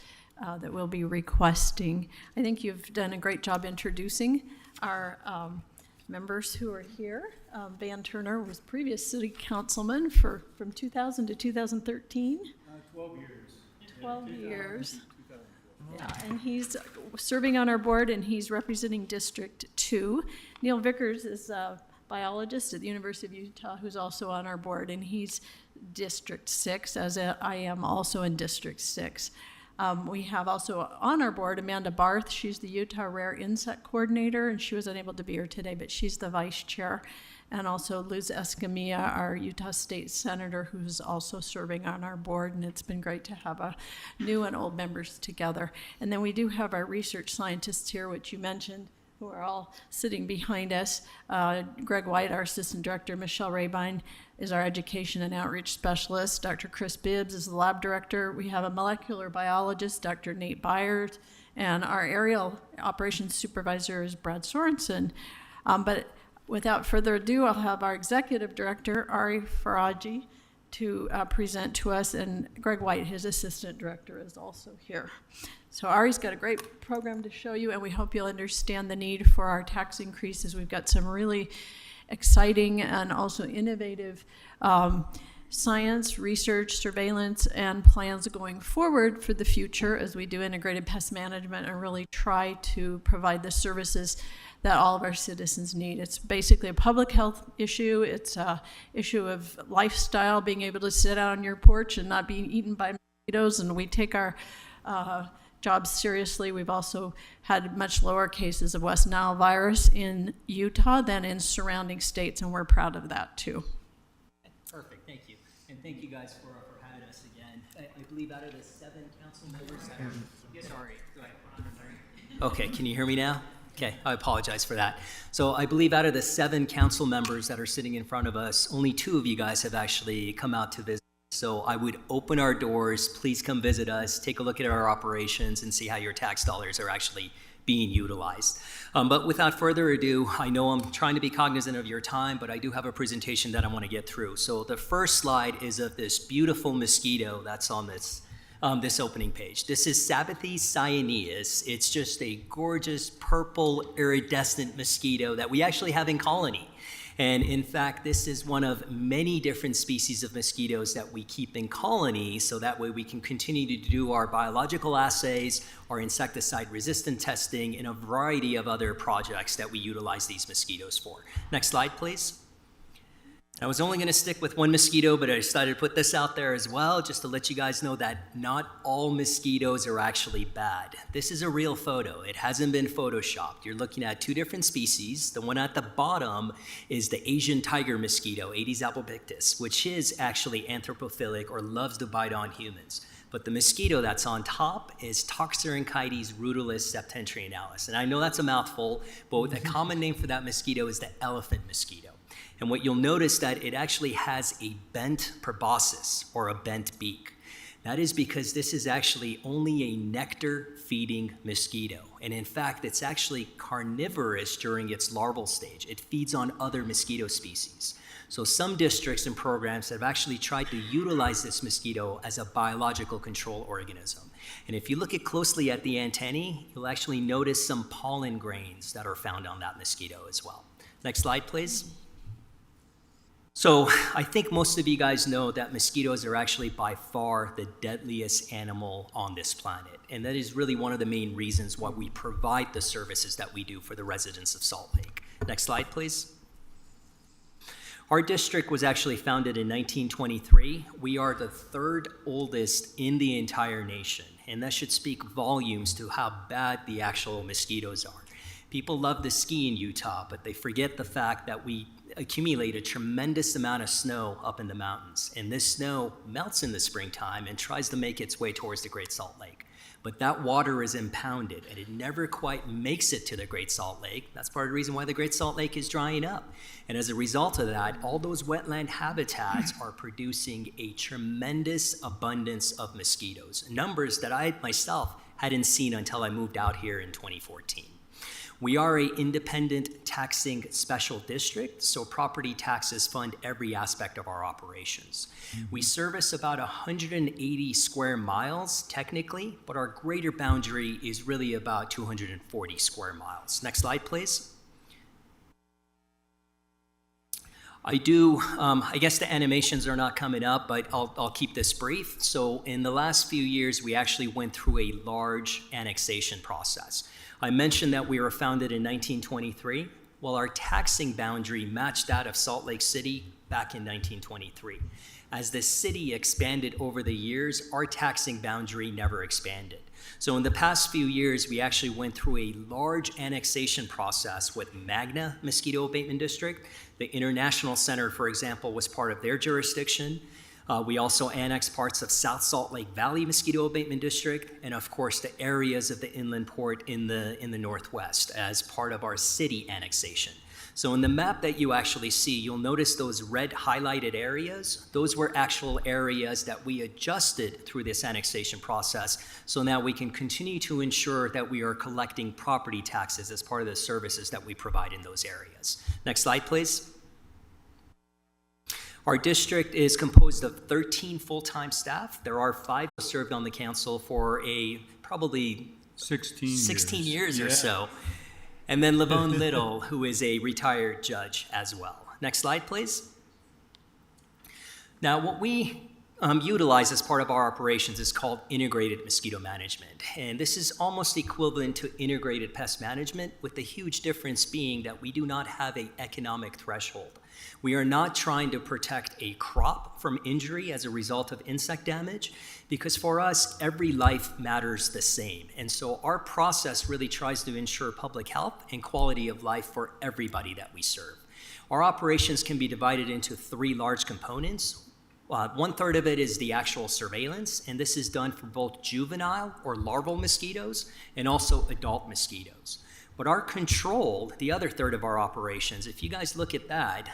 that we'll be requesting. I think you've done a great job introducing our members who are here. Van Turner was previous city councilman from 2000 to 2013. 12 years. 12 years. Yeah, and he's serving on our board, and he's representing District 2. Neil Vickers is a biologist at the University of Utah who's also on our board, and he's District 6, as I am also in District 6. We have also on our board Amanda Barth. She's the Utah Rare Insect Coordinator, and she was unable to be here today, but she's the vice chair. And also Luz Escamilla, our Utah State Senator, who's also serving on our board, and it's been great to have new and old members together. And then we do have our research scientists here, which you mentioned, who are all sitting behind us. Greg White, our assistant director, Michelle Rabine is our education and outreach specialist. Dr. Chris Bibbs is the lab director. We have a molecular biologist, Dr. Nate Byers, and our aerial operations supervisor is Brad Sorensen. But without further ado, I'll have our executive director, Ari Faraji, to present to us, and Greg White, his assistant director, is also here. So Ari's got a great program to show you, and we hope you'll understand the need for our tax increases. We've got some really exciting and also innovative science, research, surveillance, and plans going forward for the future as we do integrated pest management and really try to provide the services that all of our citizens need. It's basically a public health issue. It's a issue of lifestyle, being able to sit out on your porch and not being eaten by mosquitoes, and we take our jobs seriously. We've also had much lower cases of West Nile virus in Utah than in surrounding states, and we're proud of that too. Perfect, thank you. And thank you guys for having us again. I believe out of the 7 council members that are, sorry, go ahead. Okay, can you hear me now? Okay, I apologize for that. So I believe out of the 7 council members that are sitting in front of us, only 2 of you guys have actually come out to visit. So I would open our doors, please come visit us, take a look at our operations and see how your tax dollars are actually being utilized. But without further ado, I know I'm trying to be cognizant of your time, but I do have a presentation that I want to get through. So the first slide is of this beautiful mosquito that's on this opening page. This is Sabethes cyaneus. It's just a gorgeous purple iridescent mosquito that we actually have in colony. And in fact, this is one of many different species of mosquitoes that we keep in colony, so that way we can continue to do our biological assays, our insecticide resistant testing, and a variety of other projects that we utilize these mosquitoes for. Next slide, please. I was only going to stick with one mosquito, but I decided to put this out there as well, just to let you guys know that not all mosquitoes are actually bad. This is a real photo. It hasn't been photoshopped. You're looking at two different species. The one at the bottom is the Asian tiger mosquito, Aedes albopictus, which is actually anthropophilic or loves to bite on humans. But the mosquito that's on top is Toxorynchides rutilis septentrionalis. And I know that's a mouthful, but the common name for that mosquito is the elephant mosquito. And what you'll notice that it actually has a bent proboscis, or a bent beak. That is because this is actually only a nectar-feeding mosquito. And in fact, it's actually carnivorous during its larval stage. It feeds on other mosquito species. So some districts and programs have actually tried to utilize this mosquito as a biological control organism. And if you look closely at the antennae, you'll actually notice some pollen grains that are found on that mosquito as well. Next slide, please. So I think most of you guys know that mosquitoes are actually by far the deadliest animal on this planet. And that is really one of the main reasons why we provide the services that we do for the residents of Salt Lake. Next slide, please. Our district was actually founded in 1923. We are the third oldest in the entire nation. And that should speak volumes to how bad the actual mosquitoes are. People love to ski in Utah, but they forget the fact that we accumulate a tremendous amount of snow up in the mountains. And this snow melts in the springtime and tries to make its way towards the Great Salt Lake. But that water is impounded, and it never quite makes it to the Great Salt Lake. That's part of the reason why the Great Salt Lake is drying up. And as a result of that, all those wetland habitats are producing a tremendous abundance of mosquitoes, numbers that I myself hadn't seen until I moved out here in 2014. We are an independent taxing special district, so property taxes fund every aspect of our operations. We service about 180 square miles technically, but our greater boundary is really about 240 square miles. Next slide, please. I guess the animations are not coming up, but I'll keep this brief. So in the last few years, we actually went through a large annexation process. I mentioned that we were founded in 1923. Well, our taxing boundary matched that of Salt Lake City back in 1923. As the city expanded over the years, our taxing boundary never expanded. So in the past few years, we actually went through a large annexation process with Magna Mosquito Abatement District. The International Center, for example, was part of their jurisdiction. We also annexed parts of South Salt Lake Valley Mosquito Abatement District, and of course the areas of the inland port in the Northwest as part of our city annexation. So in the map that you actually see, you'll notice those red highlighted areas. Those were actual areas that we adjusted through this annexation process, so now we can continue to ensure that we are collecting property taxes as part of the services that we provide in those areas. Next slide, please. Our district is composed of 13 full-time staff. There are 5 who served on the council for probably 16 years or so. And then Lavone Little, who is a retired judge as well. Next slide, please. Now, what we utilize as part of our operations is called integrated mosquito management. And this is almost equivalent to integrated pest management, with the huge difference being that we do not have an economic threshold. We are not trying to protect a crop from injury as a result of insect damage, because for us, every life matters the same. And so our process really tries to ensure public health and quality of life for everybody that we serve. Our operations can be divided into 3 large components. 1/3 of it is the actual surveillance, and this is done for both juvenile or larval mosquitoes and also adult mosquitoes. But our control, the other 1/3 of our operations, if you guys look at that,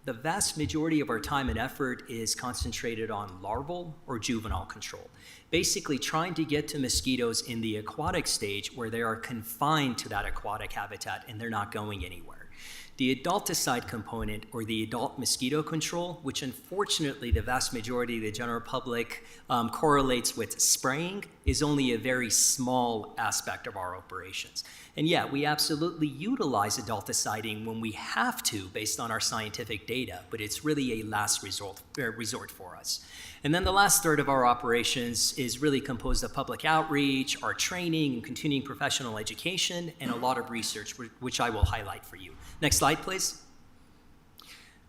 the vast majority of our time and effort is concentrated on larval or juvenile control. basically trying to get to mosquitoes in the aquatic stage where they are confined to that aquatic habitat and they're not going anywhere. The adulticide component, or the adult mosquito control, which unfortunately the vast majority of the general public correlates with spraying, is only a very small aspect of our operations. And yeah, we absolutely utilize adulticiding when we have to based on our scientific data, but it's really a last resort for us. And then the last third of our operations is really composed of public outreach, our training, and continuing professional education, and a lot of research, which I will highlight for you. Next slide, please.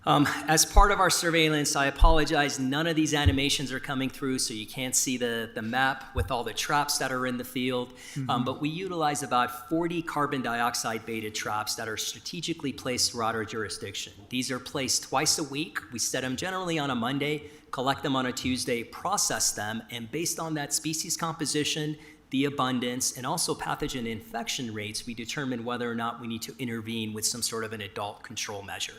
As part of our surveillance, I apologize, none of these animations are coming through, so you can't see the map with all the traps that are in the field. But we utilize about 40 carbon dioxide beta traps that are strategically placed throughout our jurisdiction. These are placed twice a week. We set them generally on a Monday, collect them on a Tuesday, process them, and based on that species composition, the abundance, and also pathogen infection rates, we determine whether or not we need to intervene with some sort of an adult control measure.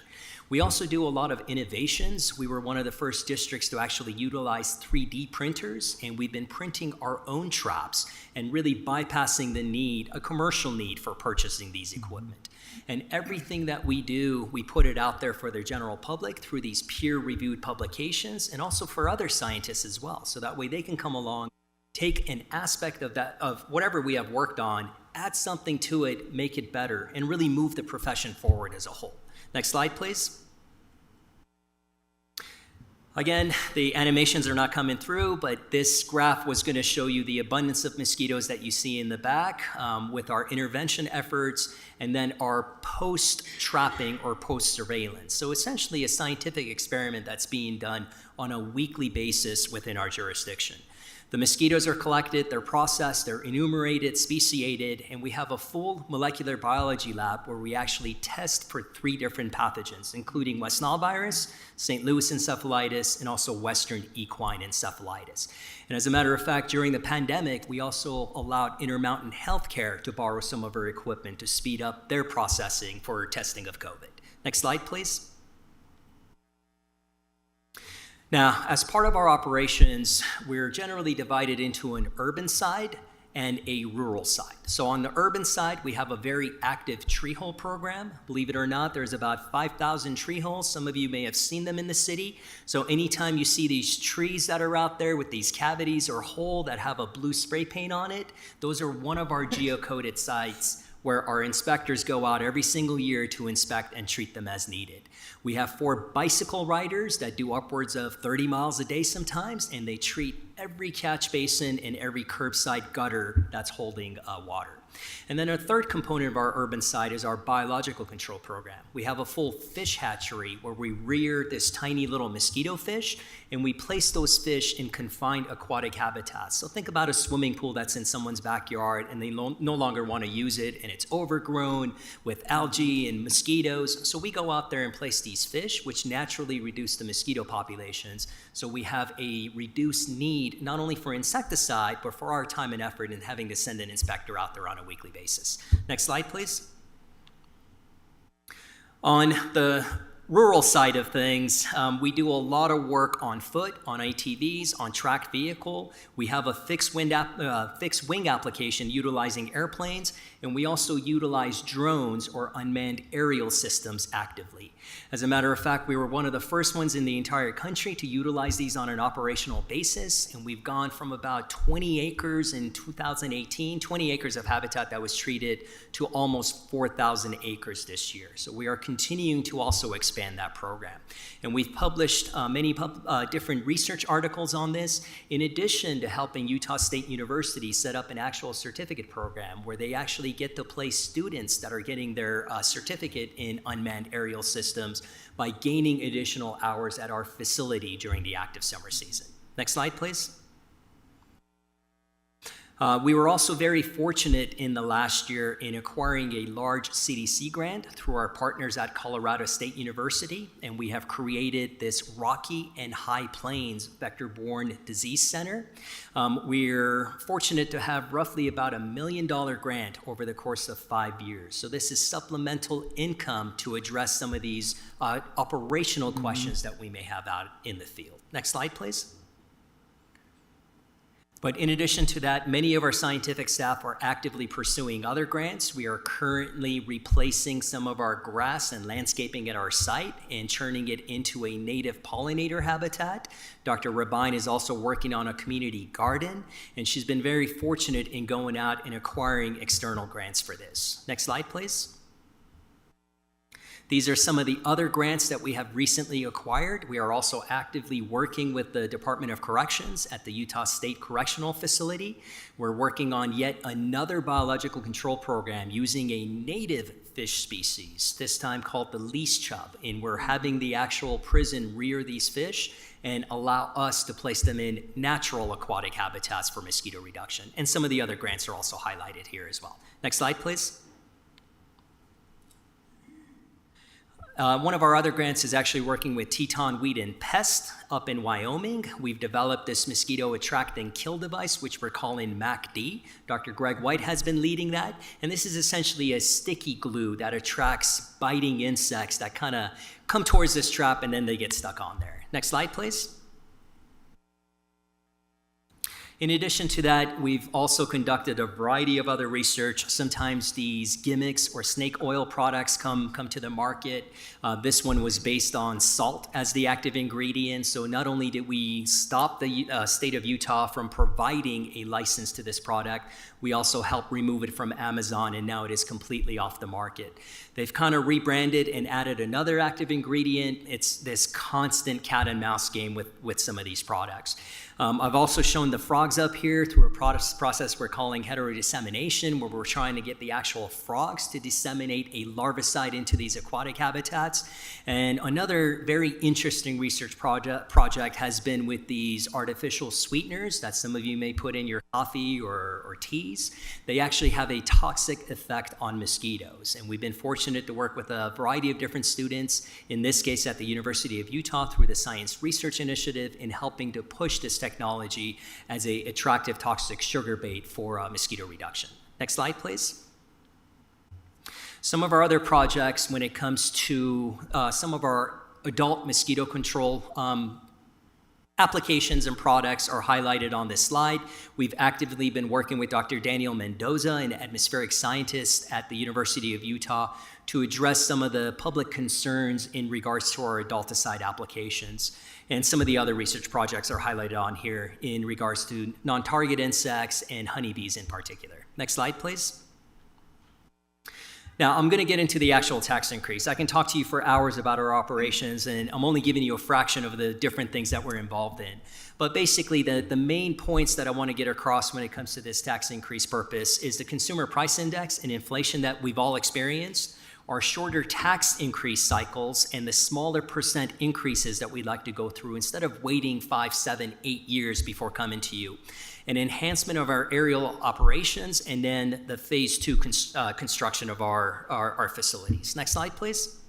We also do a lot of innovations. We were one of the first districts to actually utilize 3D printers, and we've been printing our own traps and really bypassing the need, a commercial need for purchasing these equipment. And everything that we do, we put it out there for the general public through these peer-reviewed publications and also for other scientists as well. So that way they can come along, take an aspect of that, of whatever we have worked on, add something to it, make it better, and really move the profession forward as a whole. Next slide, please. Again, the animations are not coming through, but this graph was going to show you the abundance of mosquitoes that you see in the back with our intervention efforts and then our post-trapping or post-surveillance. So essentially a scientific experiment that's being done on a weekly basis within our jurisdiction. The mosquitoes are collected, they're processed, they're enumerated, speciated, and we have a full molecular biology lab where we actually test for 3 different pathogens, including West Nile virus, St. Louis encephalitis, and also Western equine encephalitis. And as a matter of fact, during the pandemic, we also allowed Intermountain Healthcare to borrow some of our equipment to speed up their processing for testing of COVID. Next slide, please. Now, as part of our operations, we're generally divided into an urban side and a rural side. So on the urban side, we have a very active tree hole program. Believe it or not, there's about 5,000 tree holes. Some of you may have seen them in the city. So anytime you see these trees that are out there with these cavities or hole that have a blue spray paint on it, those are one of our geocoded sites where our inspectors go out every single year to inspect and treat them as needed. We have 4 bicycle riders that do upwards of 30 miles a day sometimes, and they treat every catch basin and every curbside gutter that's holding water. And then a third component of our urban side is our biological control program. We have a full fish hatchery where we rear this tiny little mosquito fish, and we place those fish in confined aquatic habitats. So think about a swimming pool that's in someone's backyard and they no longer want to use it, and it's overgrown with algae and mosquitoes. So we go out there and place these fish, which naturally reduce the mosquito populations. So we have a reduced need not only for insecticide, but for our time and effort in having to send an inspector out there on a weekly basis. Next slide, please. On the rural side of things, we do a lot of work on foot, on ATVs, on tracked vehicle. We have a fixed wing application utilizing airplanes, and we also utilize drones or unmanned aerial systems actively. As a matter of fact, we were one of the first ones in the entire country to utilize these on an operational basis, and we've gone from about 20 acres in 2018, 20 acres of habitat that was treated, to almost 4,000 acres this year. So we are continuing to also expand that program. And we've published many different research articles on this, in addition to helping Utah State University set up an actual certificate program where they actually get to place students that are getting their certificate in unmanned aerial systems by gaining additional hours at our facility during the active summer season. Next slide, please. We were also very fortunate in the last year in acquiring a large CDC grant through our partners at Colorado State University, and we have created this Rocky and High Plains Vector-Borne Disease Center. We're fortunate to have roughly about $1 million grant over the course of 5 years. So this is supplemental income to address some of these operational questions that we may have out in the field. Next slide, please. But in addition to that, many of our scientific staff are actively pursuing other grants. We are currently replacing some of our grass and landscaping at our site and turning it into a native pollinator habitat. Dr. Rabine is also working on a community garden, and she's been very fortunate in going out and acquiring external grants for this. Next slide, please. These are some of the other grants that we have recently acquired. We are also actively working with the Department of Corrections at the Utah State Correctional Facility. We're working on yet another biological control program using a native fish species, this time called the least chub, and we're having the actual prison rear these fish and allow us to place them in natural aquatic habitats for mosquito reduction. And some of the other grants are also highlighted here as well. Next slide, please. One of our other grants is actually working with Teton Weed and Pest up in Wyoming. We've developed this mosquito attract and kill device, which we're calling MACD. Dr. Greg White has been leading that. And this is essentially a sticky glue that attracts biting insects that kind of come towards this trap and then they get stuck on there. Next slide, please. In addition to that, we've also conducted a variety of other research. Sometimes these gimmicks or snake oil products come to the market. This one was based on salt as the active ingredient. So not only did we stop the state of Utah from providing a license to this product, we also helped remove it from Amazon, and now it is completely off the market. They've kind of rebranded and added another active ingredient. It's this constant cat and mouse game with some of these products. I've also shown the frogs up here through a process we're calling heterodissemination, where we're trying to get the actual frogs to disseminate a larvicide into these aquatic habitats. And another very interesting research project has been with these artificial sweeteners that some of you may put in your coffee or teas. They actually have a toxic effect on mosquitoes. And we've been fortunate to work with a variety of different students, in this case at the University of Utah through the Science Research Initiative, in helping to push this technology as an attractive toxic sugar bait for mosquito reduction. Next slide, please. Some of our other projects when it comes to some of our adult mosquito control applications and products are highlighted on this slide. We've actively been working with Dr. Daniel Mendoza, an atmospheric scientist at the University of Utah, to address some of the public concerns in regards to our adulticide applications. And some of the other research projects are highlighted on here in regards to non-target insects and honeybees in particular. Next slide, please. Now, I'm going to get into the actual tax increase. I can talk to you for hours about our operations, and I'm only giving you a fraction of the different things that we're involved in. But basically, the main points that I want to get across when it comes to this tax increase purpose is the consumer price index and inflation that we've all experienced, our shorter tax increase cycles, and the smaller percent increases that we'd like to go through instead of waiting 5, 7, 8 years before coming to you. An enhancement of our aerial operations, and then the phase 2 construction of our facilities. Next slide, please.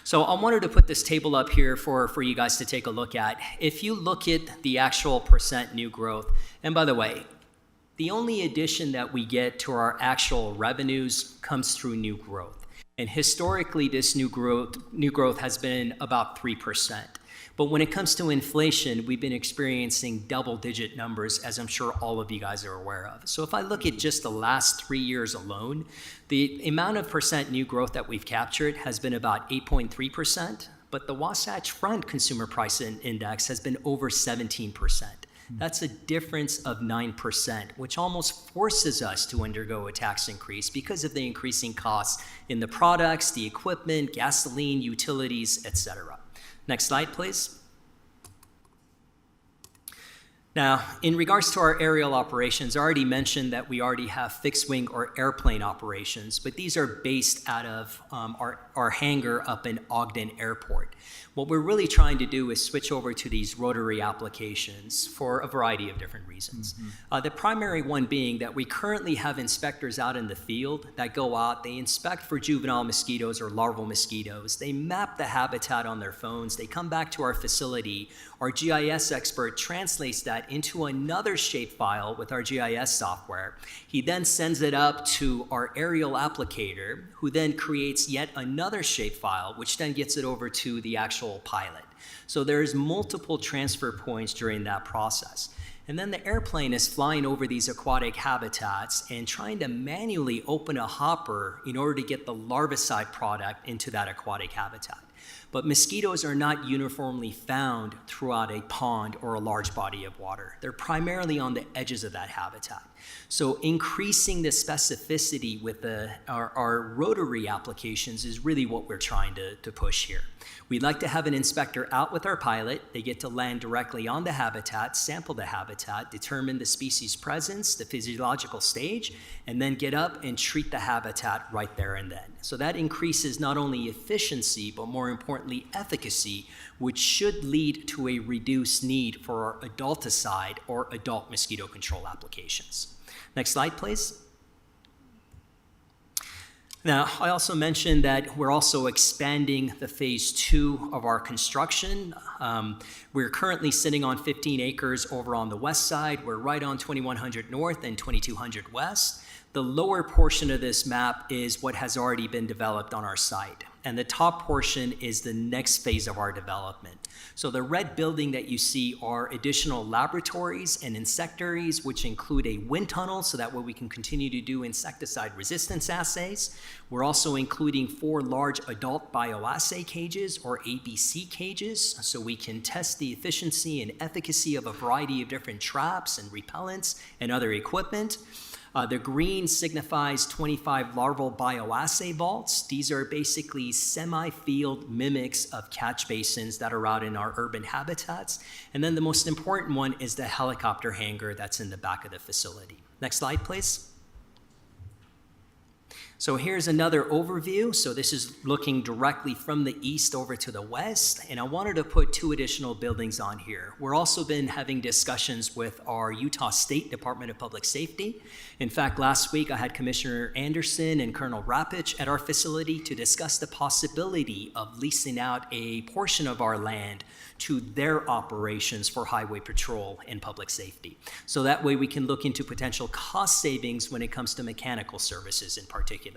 So I wanted to put this table up here for you guys to take a look at. If you look at the actual percent new growth, and by the way, the only addition that we get to our actual revenues comes through new growth. And historically, this new growth has been about 3%. But when it comes to inflation, we've been experiencing double-digit numbers, as I'm sure all of you guys are aware of. So if I look at just the last 3 years alone, the amount of percent new growth that we've captured has been about 8.3%, but the Wasatch Front Consumer Price Index has been over 17%. That's a difference of 9%, which almost forces us to undergo a tax increase because of the increasing costs in the products, the equipment, gasoline, utilities, etc. Next slide, please. Now, in regards to our aerial operations, I already mentioned that we already have fixed wing or airplane operations, but these are based out of our hangar up in Ogden Airport. What we're really trying to do is switch over to these rotary applications for a variety of different reasons. The primary one being that we currently have inspectors out in the field that go out, they inspect for juvenile mosquitoes or larval mosquitoes, they map the habitat on their phones, they come back to our facility, our GIS expert translates that into another shapefile with our GIS software. He then sends it up to our aerial applicator, who then creates yet another shapefile, which then gets it over to the actual pilot. So there's multiple transfer points during that process. And then the airplane is flying over these aquatic habitats and trying to manually open a hopper in order to get the larvicide product into that aquatic habitat. But mosquitoes are not uniformly found throughout a pond or a large body of water. They're primarily on the edges of that habitat. So increasing the specificity with our rotary applications is really what we're trying to push here. We'd like to have an inspector out with our pilot. They get to land directly on the habitat, sample the habitat, determine the species presence, the physiological stage, and then get up and treat the habitat right there and then. So that increases not only efficiency, but more importantly, efficacy, which should lead to a reduced need for our adulticide or adult mosquito control applications. Next slide, please. Now, I also mentioned that we're also expanding the phase 2 of our construction. We're currently sitting on 15 acres over on the west side. We're right on 2100 North and 2200 West. The lower portion of this map is what has already been developed on our site. And the top portion is the next phase of our development. So the red building that you see are additional laboratories and insectaries, which include a wind tunnel, so that way we can continue to do insecticide resistance assays. We're also including 4 large adult bioassay cages, or ABC cages, so we can test the efficiency and efficacy of a variety of different traps and repellents and other equipment. The green signifies 25 larval bioassay vaults. These are basically semi-field mimics of catch basins that are out in our urban habitats. And then the most important one is the helicopter hangar that's in the back of the facility. Next slide, please. So here's another overview. So this is looking directly from the east over to the west, and I wanted to put 2 additional buildings on here. We're also been having discussions with our Utah State Department of Public Safety. In fact, last week I had Commissioner Anderson and Colonel Rapich at our facility to discuss the possibility of leasing out a portion of our land to their operations for highway patrol and public safety. So that way we can look into potential cost savings when it comes to mechanical services in particular.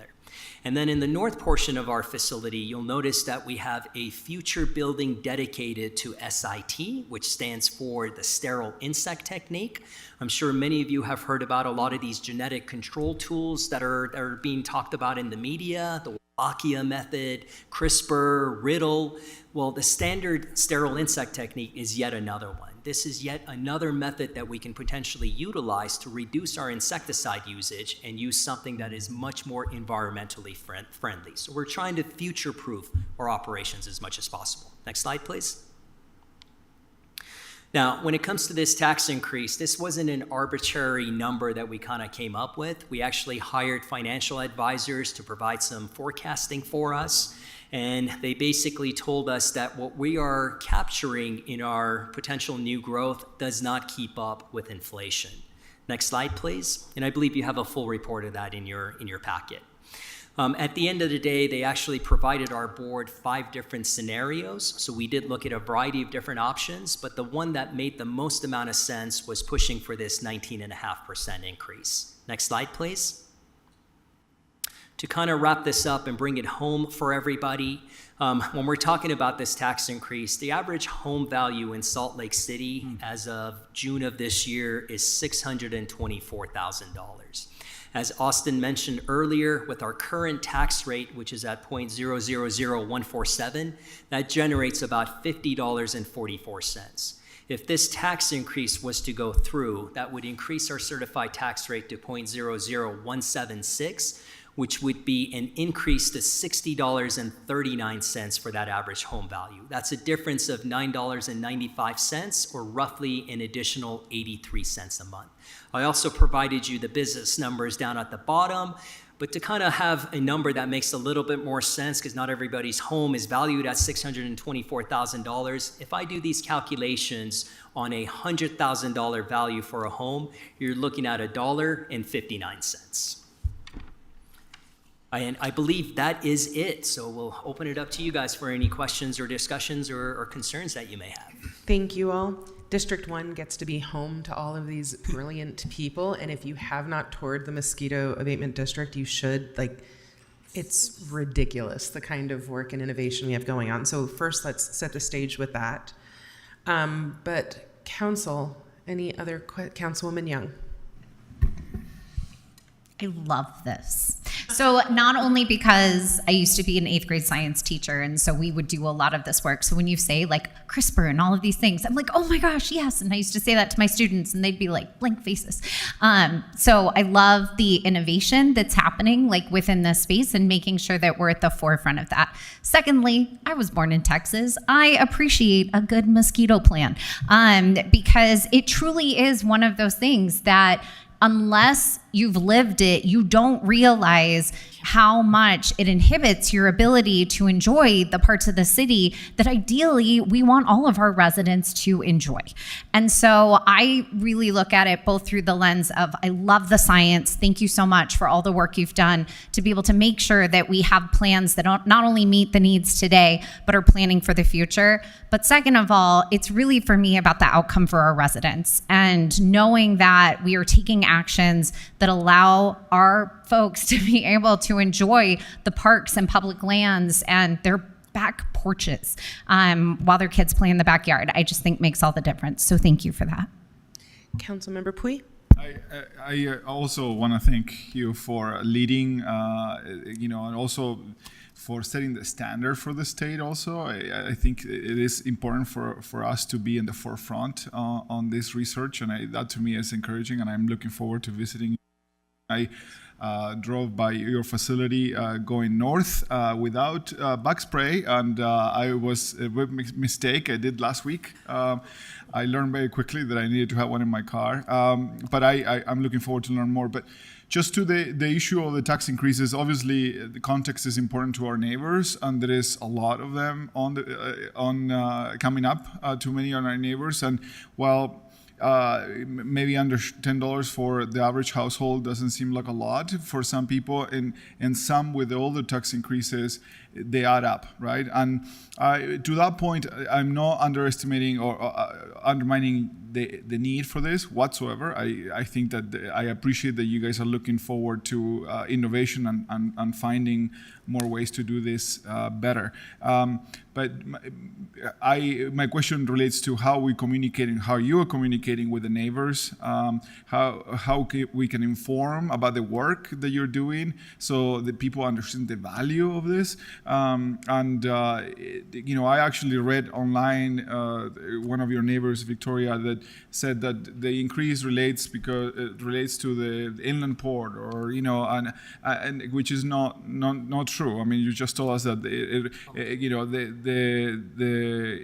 And then in the north portion of our facility, you'll notice that we have a future building dedicated to SIT, which stands for the sterile insect technique. I'm sure many of you have heard about a lot of these genetic control tools that are being talked about in the media, the Wallachia method, CRISPR, Riddle. Well, the standard sterile insect technique is yet another one. This is yet another method that we can potentially utilize to reduce our insecticide usage and use something that is much more environmentally friendly. So we're trying to future-proof our operations as much as possible. Next slide, please. Now, when it comes to this tax increase, this wasn't an arbitrary number that we kind of came up with. We actually hired financial advisors to provide some forecasting for us. And they basically told us that what we are capturing in our potential new growth does not keep up with inflation. Next slide, please. And I believe you have a full report of that in your packet. At the end of the day, they actually provided our board 5 different scenarios. So we did look at a variety of different options, but the one that made the most amount of sense was pushing for this 19.5% increase. Next slide, please. To kind of wrap this up and bring it home for everybody, when we're talking about this tax increase, the average home value in Salt Lake City as of June of this year is $624,000. As Austin mentioned earlier, with our current tax rate, which is at 0.000147, that generates about $50.44. If this tax increase was to go through, that would increase our certified tax rate to 0.00176, which would be an increase to $60.39 for that average home value. That's a difference of $9.95, or roughly an additional 83 cents a month. I also provided you the business numbers down at the bottom, but to kind of have a number that makes a little bit more sense, because not everybody's home is valued at $624,000. If I do these calculations on a $100,000 value for a home, you're looking at $1.59. And I believe that is it. So we'll open it up to you guys for any questions or discussions or concerns that you may have. Thank you all. District 1 gets to be home to all of these brilliant people. And if you have not toured the Mosquito Abatement District, you should. It's ridiculous, the kind of work and innovation we have going on. So first, let's set the stage with that. But council, any other Councilwoman Young? I love this. So not only because I used to be an 8th grade science teacher, and so we would do a lot of this work. So when you say like CRISPR and all of these things, I'm like, oh my gosh, yes. And I used to say that to my students and they'd be like blank faces. So I love the innovation that's happening like within this space and making sure that we're at the forefront of that. Secondly, I was born in Texas. I appreciate a good mosquito plan because it truly is one of those things that unless you've lived it, you don't realize how much it inhibits your ability to enjoy the parts of the city that ideally we want all of our residents to enjoy. And so I really look at it both through the lens of, I love the science. Thank you so much for all the work you've done to be able to make sure that we have plans that not only meet the needs today, but are planning for the future. But second of all, it's really for me about the outcome for our residents and knowing that we are taking actions that allow our folks to be able to enjoy the parks and public lands and their back porches while their kids play in the backyard. I just think makes all the difference. So thank you for that. Councilmember Pui? I also want to thank you for leading, and also for setting the standard for the state also. I think it is important for us to be in the forefront on this research, and that to me is encouraging, and I'm looking forward to visiting. I drove by your facility going north without bug spray, and I was a mistake I did last week. I learned very quickly that I needed to have one in my car, but I'm looking forward to learn more. But just to the issue of the tax increases, obviously the context is important to our neighbors, and there is a lot of them coming up to many of our neighbors. And while maybe under $10 for the average household doesn't seem like a lot for some people, and some with all the tax increases, they add up, right? And to that point, I'm not underestimating or undermining the need for this whatsoever. I think that I appreciate that you guys are looking forward to innovation and finding more ways to do this better. But my question relates to how we communicating, how you are communicating with the neighbors, how we can inform about the work that you're doing so that people understand the value of this. I actually read online one of your neighbors, Victoria, that said that the increase relates to the inland port, or and which is not true. I mean, you just told us that the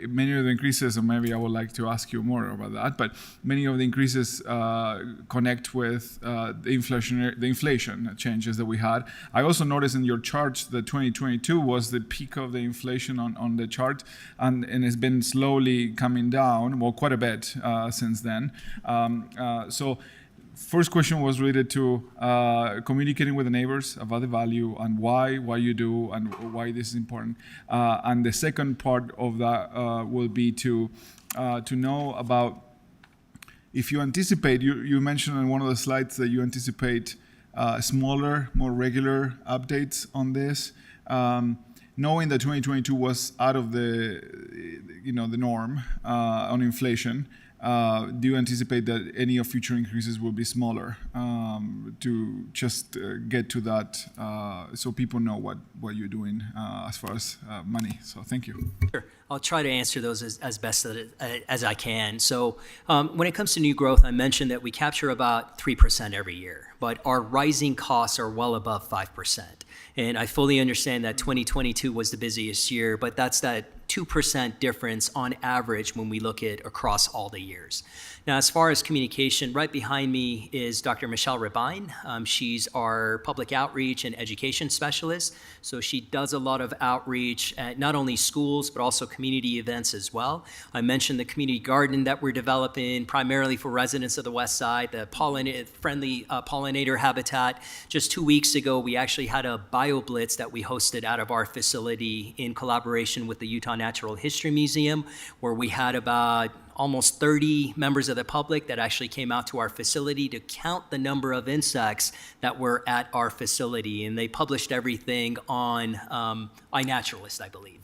many of the increases, and maybe I would like to ask you more about that, but many of the increases connect with the inflation changes that we had. I also noticed in your charts that 2022 was the peak of the inflation on the chart, and it's been slowly coming down, well, quite a bit since then. So first question was related to communicating with the neighbors about the value and why you do and why this is important. And the second part of that will be to know about if you anticipate, you mentioned in one of the slides that you anticipate smaller, more regular updates on this. Knowing that 2022 was out of the norm on inflation, do you anticipate that any of future increases will be smaller to just get to that so people know what you're doing as far as money? So thank you. Sure. I'll try to answer those as best as I can. So when it comes to new growth, I mentioned that we capture about 3% every year, but our rising costs are well above 5%. And I fully understand that 2022 was the busiest year, but that's that 2% difference on average when we look at across all the years. Now, as far as communication, right behind me is Dr. Michelle Rabine. She's our public outreach and education specialist. So she does a lot of outreach at not only schools, but also community events as well. I mentioned the community garden that we're developing primarily for residents of the West Side, the friendly pollinator habitat. Just 2 weeks ago, we actually had a BioBlitz that we hosted out of our facility in collaboration with the Utah Natural History Museum, where we had about almost 30 members of the public that actually came out to our facility to count the number of insects that were at our facility. And they published everything on iNaturalist, I believe.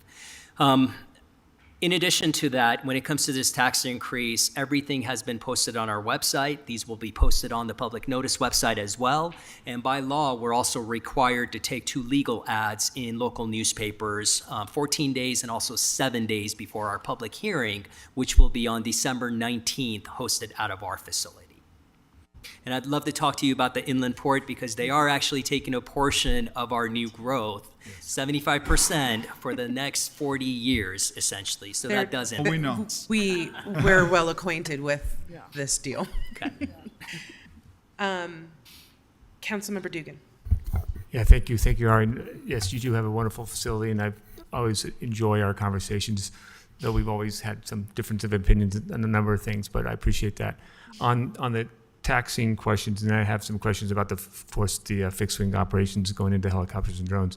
In addition to that, when it comes to this tax increase, everything has been posted on our website. These will be posted on the public notice website as well. And by law, we're also required to take 2 legal ads in local newspapers 14 days and also 7 days before our public hearing, which will be on December 19th, hosted out of our facility. And I'd love to talk to you about the inland port because they are actually taking a portion of our new growth, 75% for the next 40 years, essentially. So that doesn't. We know. We're well acquainted with this deal. Okay. Councilmember Dugan. Yeah, thank you, Ari. Yes, you do have a wonderful facility, and I always enjoy our conversations, though we've always had some difference of opinions on a number of things, but I appreciate that. On the taxing questions, and I have some questions about the fixed wing operations going into helicopters and drones.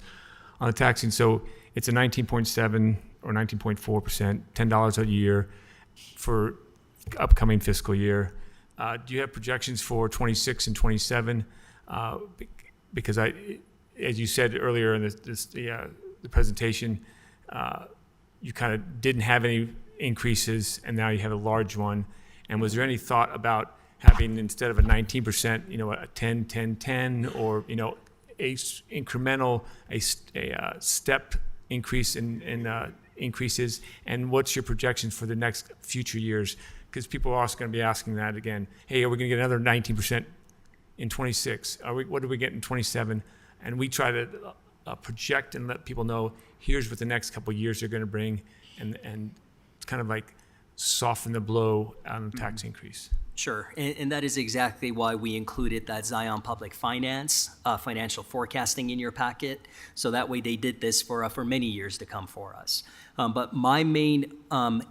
On the taxing, so it's a 19.7 or 19.4%, $10 a year for upcoming fiscal year. Do you have projections for 26 and 27? Because as you said earlier in the presentation, you kind of didn't have any increases, and now you have a large one. And was there any thought about having, instead of a 19%, a 10, 10, 10, or, a incremental, a step increase in increases? And what's your projections for the next future years? Because people are also going to be asking that again. Hey, are we going to get another 19% in 26? What do we get in 27? And we try to project and let people know, here's what the next couple of years are going to bring, and kind of like soften the blow on the tax increase. Sure, and that is exactly why we included that Zion Public Finance financial forecasting in your packet. So that way they did this for many years to come for us. But my main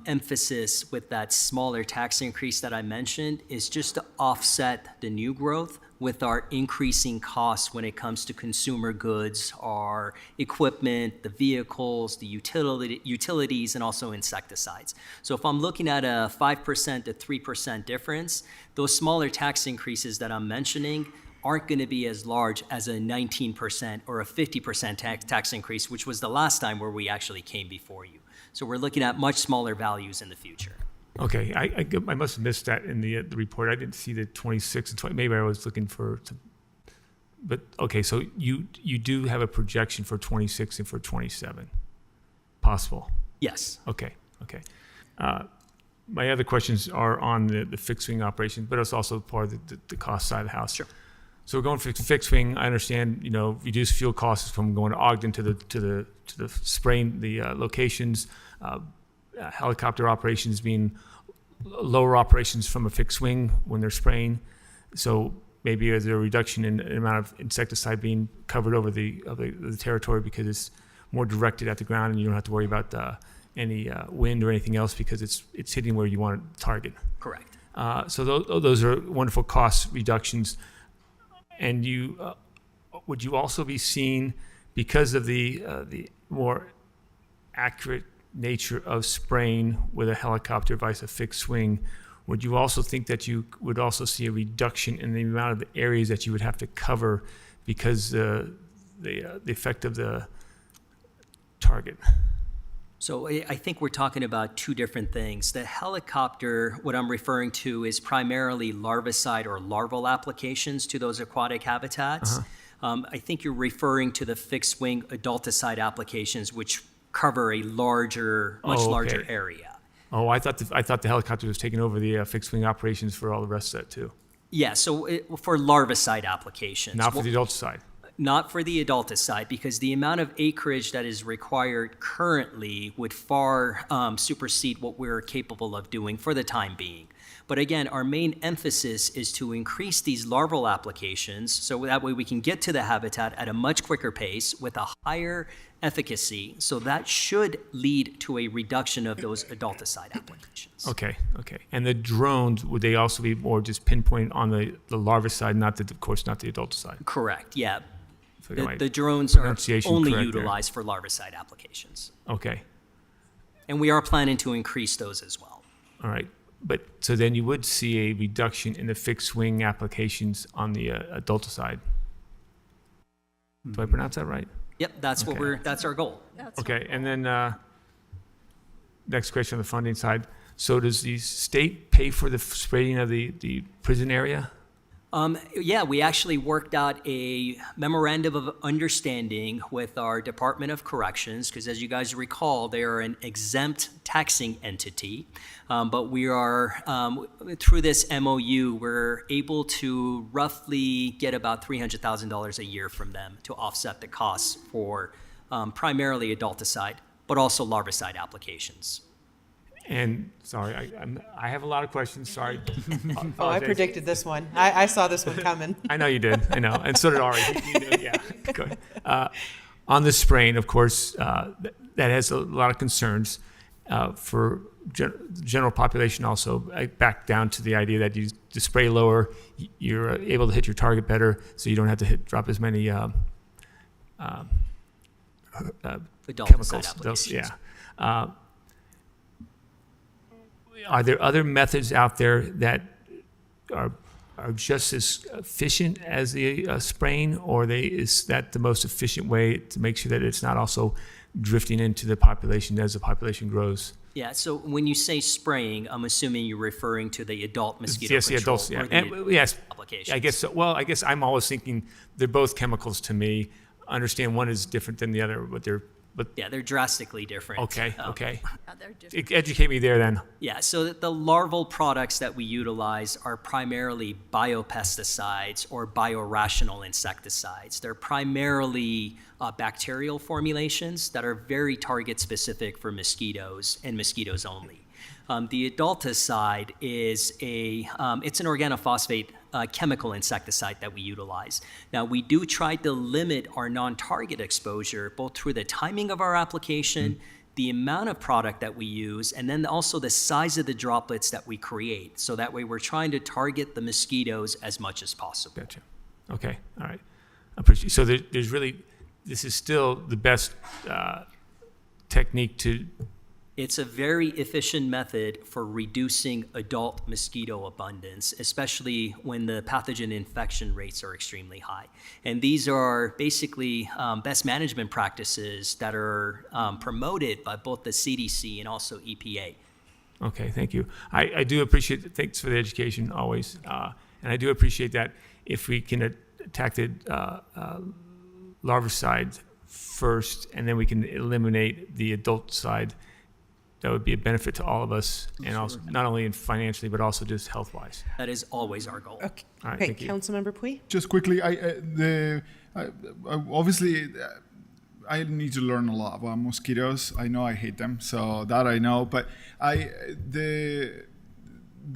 emphasis with that smaller tax increase that I mentioned is just to offset the new growth with our increasing costs when it comes to consumer goods, our equipment, the vehicles, the utilities, and also insecticides. So if I'm looking at a 5% to 3% difference, those smaller tax increases that I'm mentioning aren't going to be as large as a 19% or a 50% tax increase, which was the last time where we actually came before you. So we're looking at much smaller values in the future. Okay, I must have missed that in the report. I didn't see the 26 and 20. Maybe I was looking for some. But okay, so you do have a projection for 26 and for 27, possible. Yes. Okay. My other questions are on the fixed wing operation, but it's also part of the cost side of the house. Sure. So we're going for fixed wing. I understand, reduce fuel costs from going to Ogden to the spraying the locations. Helicopter operations being lower operations from a fixed wing when they're spraying. So maybe there's a reduction in the amount of insecticide being covered over the territory because it's more directed at the ground, and you don't have to worry about any wind or anything else because it's hitting where you want to target. Correct. So those are wonderful cost reductions. And would you also be seeing, because of the more accurate nature of spraying with a helicopter versus a fixed wing, would you also think that you would also see a reduction in the amount of the areas that you would have to cover because the effect of the target? So I think we're talking about two different things. The helicopter, what I'm referring to, is primarily larvicide or larval applications to those aquatic habitats. I think you're referring to the fixed wing adulticide applications, which cover a much larger area. Oh, I thought the helicopter was taking over the fixed wing operations for all the rest of that too. Yeah, so for larvicide applications. Not for the adulticide. Not for the adulticide, because the amount of acreage that is required currently would far supersede what we're capable of doing for the time being. But again, our main emphasis is to increase these larval applications so that way we can get to the habitat at a much quicker pace with a higher efficacy. So that should lead to a reduction of those adulticide applications. Okay. And the drones, would they also be more just pinpoint on the larvicide, of course, not the adulticide? Correct, yeah. So the drones are only correct utilized for larvicide applications. Okay. And we are planning to increase those as well. All right. But so then you would see a reduction in the fixed wing applications on the adult side. Do I pronounce that right? Yep, that's what Okay. that's our goal. Okay, and then next question on the funding side. So does the state pay for the spraying of the prison area? Yeah, we actually worked out a memorandum of understanding with our Department of Corrections, because as you guys recall, they are an exempt taxing entity. But we are, through this MOU, we're able to roughly get about $300,000 a year from them to offset the costs for primarily adulticide, but also larvicide applications. And sorry, I have a lot of questions. Sorry. Oh, I Apologize. predicted this one. I saw this one coming. I know you did. I know, and so did Ari. You know, yeah. Go ahead. On the spraying, of course, that has a lot of concerns for general population. Also, back down to the idea that you spray lower, you're able to hit your target better, so you don't have to drop as many chemicals. applications. Are there other methods out there that are just as efficient as the spraying, or is that the most efficient way to make sure that it's not also drifting into the population as the population grows? Yeah, so when you say spraying, I'm assuming you're referring to the adult mosquito Yes, the control. adults. Yeah, or the and, yes. applications. I guess. So, well, I guess I'm always thinking they're both chemicals to me. Understand one is different than the other, but Yeah, they're drastically different. Okay. Okay. Yeah, they're different. Educate me there then. Yeah, so the larval products that we utilize are primarily biopesticides or biorational insecticides. They're primarily bacterial formulations that are very target specific for mosquitoes and mosquitoes only. The adulticide is it's an organophosphate chemical insecticide that we utilize. Now, we do try to limit our non-target exposure both through the timing of our application, the amount of product that we use, and then also the size of the droplets that we create. So that way we're trying to target the mosquitoes as much as possible. Gotcha. Okay. All right. I appreciate. So there's really, this is still the best technique to. It's a very efficient method for reducing adult mosquito abundance, especially when the pathogen infection rates are extremely high. And these are basically best management practices that are promoted by both the CDC and also EPA. Okay, thank you. I do appreciate it. Thanks for the education always. And I do appreciate that if we can attack the larvicide first, and then we can eliminate the adult side, that would be a benefit to all of us, and also not only financially, but also just health-wise. That is always our goal. Okay. All right, Okay, thank you. Councilmember Pui. Just quickly, obviously, I need to learn a lot about mosquitoes. I know I hate them, so that I know. But there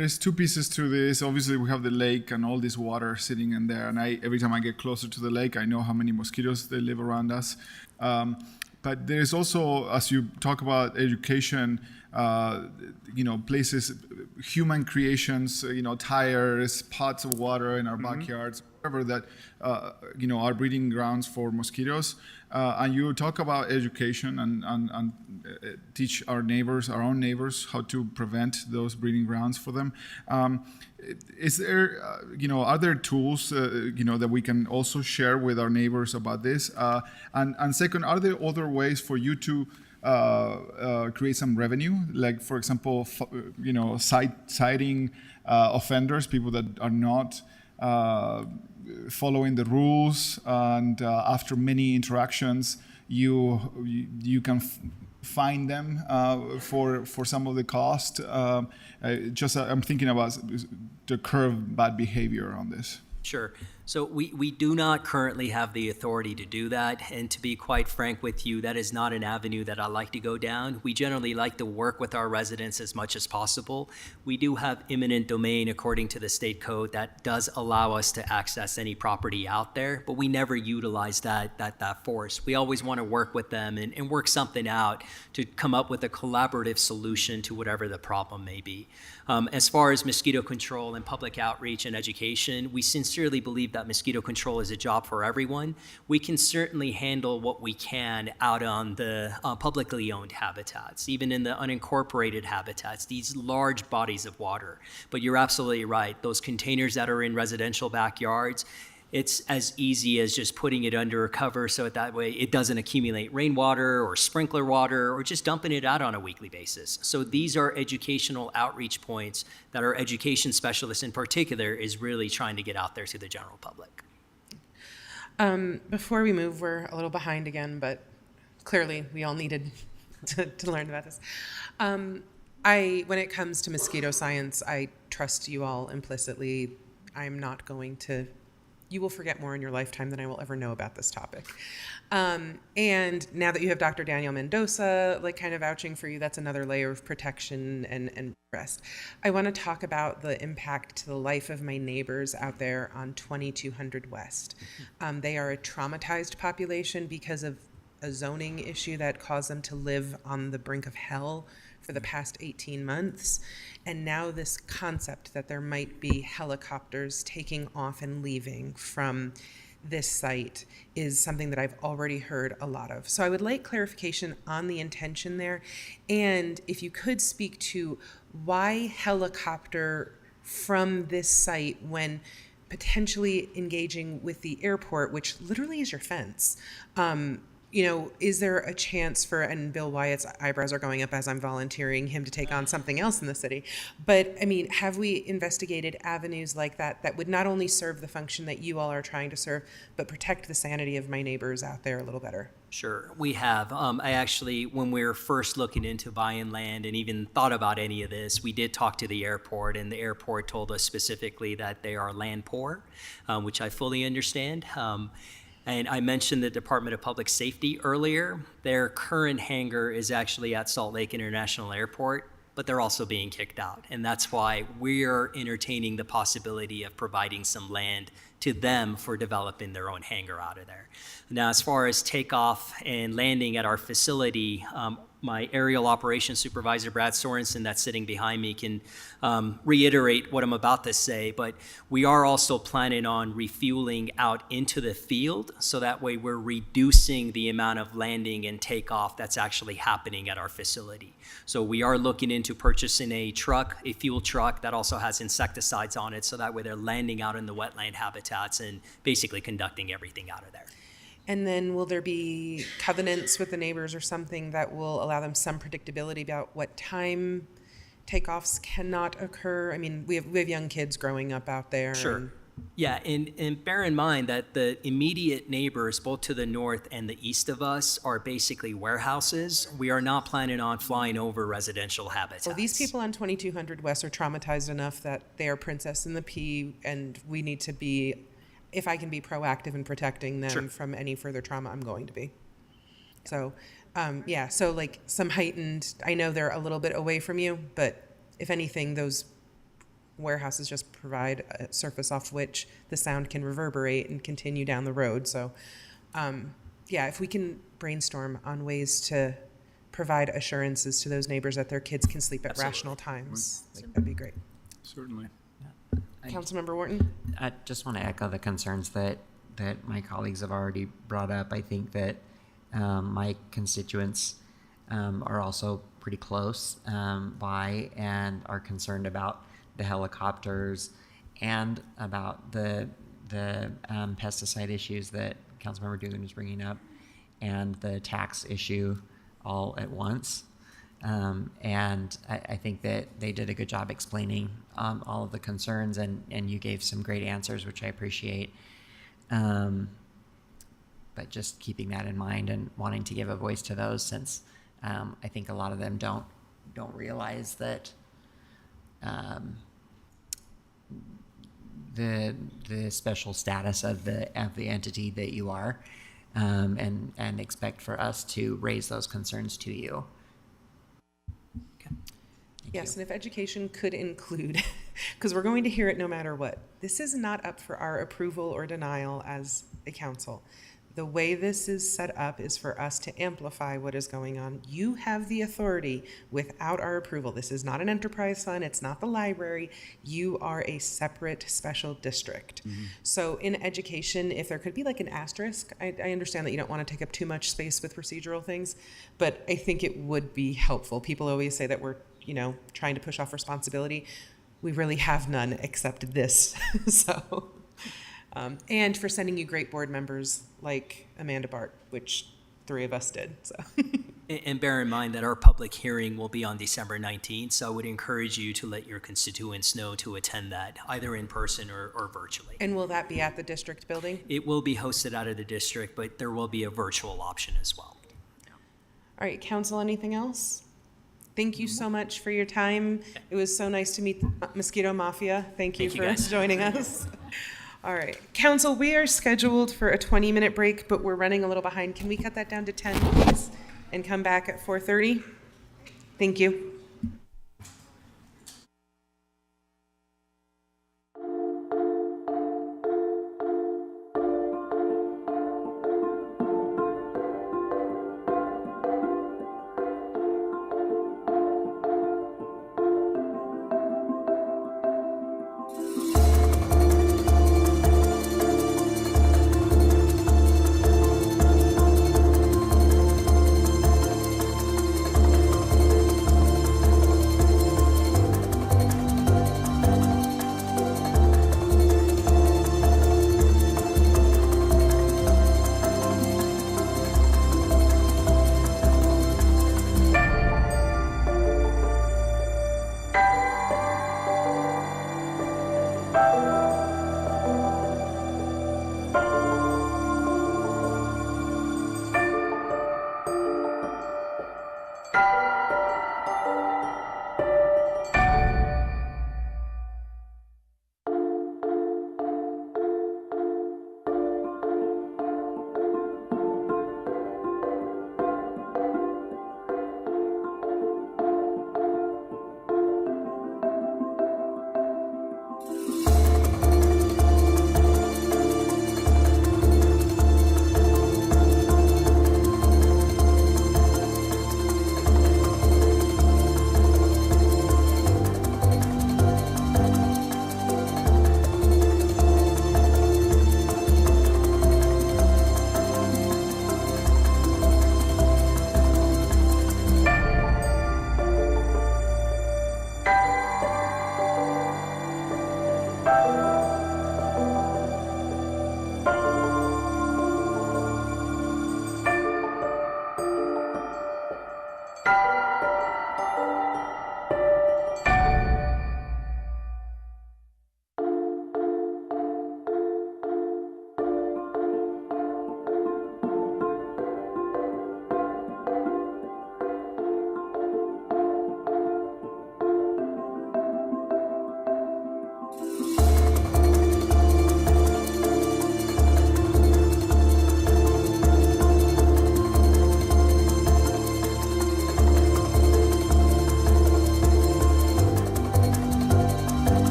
is two pieces to this. Obviously, we have the lake and all this water sitting in there, and every time I get closer to the lake, I know how many mosquitoes they live around us. But there's also, as you talk about education, places, human creations, tires, pots of water in our backyards, whatever that, are breeding grounds for mosquitoes. And you talk about education and teach our own neighbors, how to prevent those breeding grounds for them. Is there, are there tools, that we can also share with our neighbors about this? And second, are there other ways for you to create some revenue? Like, for example, citing offenders, people that are not following the rules, and after many interactions, you can fine them for some of the cost. I'm thinking about the curb bad behavior on this. Sure. So we do not currently have the authority to do that. And to be quite frank with you, that is not an avenue that I like to go down. We generally like to work with our residents as much as possible. We do have eminent domain according to the state code that does allow us to access any property out there, but we never utilize that force. We always want to work with them and work something out to come up with a collaborative solution to whatever the problem may be. As far as mosquito control and public outreach and education, we sincerely believe that mosquito control is a job for everyone. We can certainly handle what we can out on the publicly owned habitats, even in the unincorporated habitats, these large bodies of water. But you're absolutely right. Those containers that are in residential backyards, it's as easy as just putting it under a cover so that way it doesn't accumulate rainwater or sprinkler water, or just dumping it out on a weekly basis. So these are educational outreach points that our education specialists in particular is really trying to get out there to the general public. Before we move, we're a little behind again, but clearly we all needed to learn about this. When it comes to mosquito science, I trust you all implicitly. I'm not going to. You will forget more in your lifetime than I will ever know about this topic. And now that you have Dr. Daniel Mendoza, like kind of vouching for you, that's another layer of protection and rest. I want to talk about the impact to the life of my neighbors out there on 2200 West. They are a traumatized population because of a zoning issue that caused them to live on the brink of hell for the past 18 months. And now this concept that there might be helicopters taking off and leaving from this site is something that I've already heard a lot of. So I would like clarification on the intention there. And if you could speak to why helicopter from this site when potentially engaging with the airport, which literally is your fence. Is there a chance for, and Bill Wyatt's eyebrows are going up as I'm volunteering him to take on something else in the city, but I mean, have we investigated avenues like that that would not only serve the function that you all are trying to serve, but protect the sanity of my neighbors out there a little better? Sure, we have. I actually, when we were first looking into buying land and even thought about any of this, we did talk to the airport, and the airport told us specifically that they are land poor, which I fully understand. And I mentioned the Department of Public Safety earlier. Their current hangar is actually at Salt Lake International Airport, but they're also being kicked out. And that's why we're entertaining the possibility of providing some land to them for developing their own hangar out of there. Now, as far as takeoff and landing at our facility, my aerial operations supervisor, Brad Sorensen, that's sitting behind me, can reiterate what I'm about to say, but we are also planning on refueling out into the field, so that way we're reducing the amount of landing and takeoff that's actually happening at our facility. So we are looking into purchasing a truck, a fuel truck that also has insecticides on it, so that way they're landing out in the wetland habitats and basically conducting everything out of there. And then will there be covenants with the neighbors or something that will allow them some predictability about what time takeoffs cannot occur? I mean, we have young kids growing up out there. Sure. Yeah, and bear in mind that the immediate neighbors, both to the north and the east of us, are basically warehouses. We are not planning on flying over residential habitats. Well, these people on 2200 West are traumatized enough that they are Princess and the Pea, and we need to be, if I can be proactive in protecting them Sure. from any further trauma, I'm going to be. So, so like some heightened, I know they're a little bit away from you, but if anything, those warehouses just provide a surface off which the sound can reverberate and continue down the road. So, if we can brainstorm on ways to provide assurances to those neighbors that their kids can sleep at Absolutely. rational times, that'd be great. Certainly. Councilmember Wharton? I just want to echo the concerns that my colleagues have already brought up. I think that my constituents are also pretty close by and are concerned about the helicopters and about the pesticide issues that Councilmember Dugan was bringing up and the tax issue all at once. And I think that they did a good job explaining all of the concerns, and you gave some great answers, which I appreciate. But just keeping that in mind and wanting to give a voice to those, since I think a lot of them don't realize that the special status of the entity that you are, and expect for us to raise those concerns to you. Yes, and if education could include, because we're going to hear it no matter what, this is not up for our approval or denial as a council. The way this is set up is for us to amplify what is going on. You have the authority without our approval. This is not an enterprise fund. It's not the library. You are a separate special district. So in education, if there could be like an asterisk, I understand that you don't want to take up too much space with procedural things, but I think it would be helpful. People always say that we're, trying to push off responsibility. We really have none except this. So. And for sending you great board members like Amanda Bart, which 3 of us did. So. And bear in mind that our public hearing will be on December 19th, so I would encourage you to let your constituents know to attend that, either in person or virtually. And will that be at the district building? It will be hosted out of the district, but there will be a virtual option as well. All right, council, anything else? Thank you so much for your time. It was so nice to meet the Mosquito Mafia. Thank you for guys. joining us. All right, council, we are scheduled for a 20-minute break, but we're running a little behind. Can we cut that down to 10, please, and come back at 4:30? Thank you.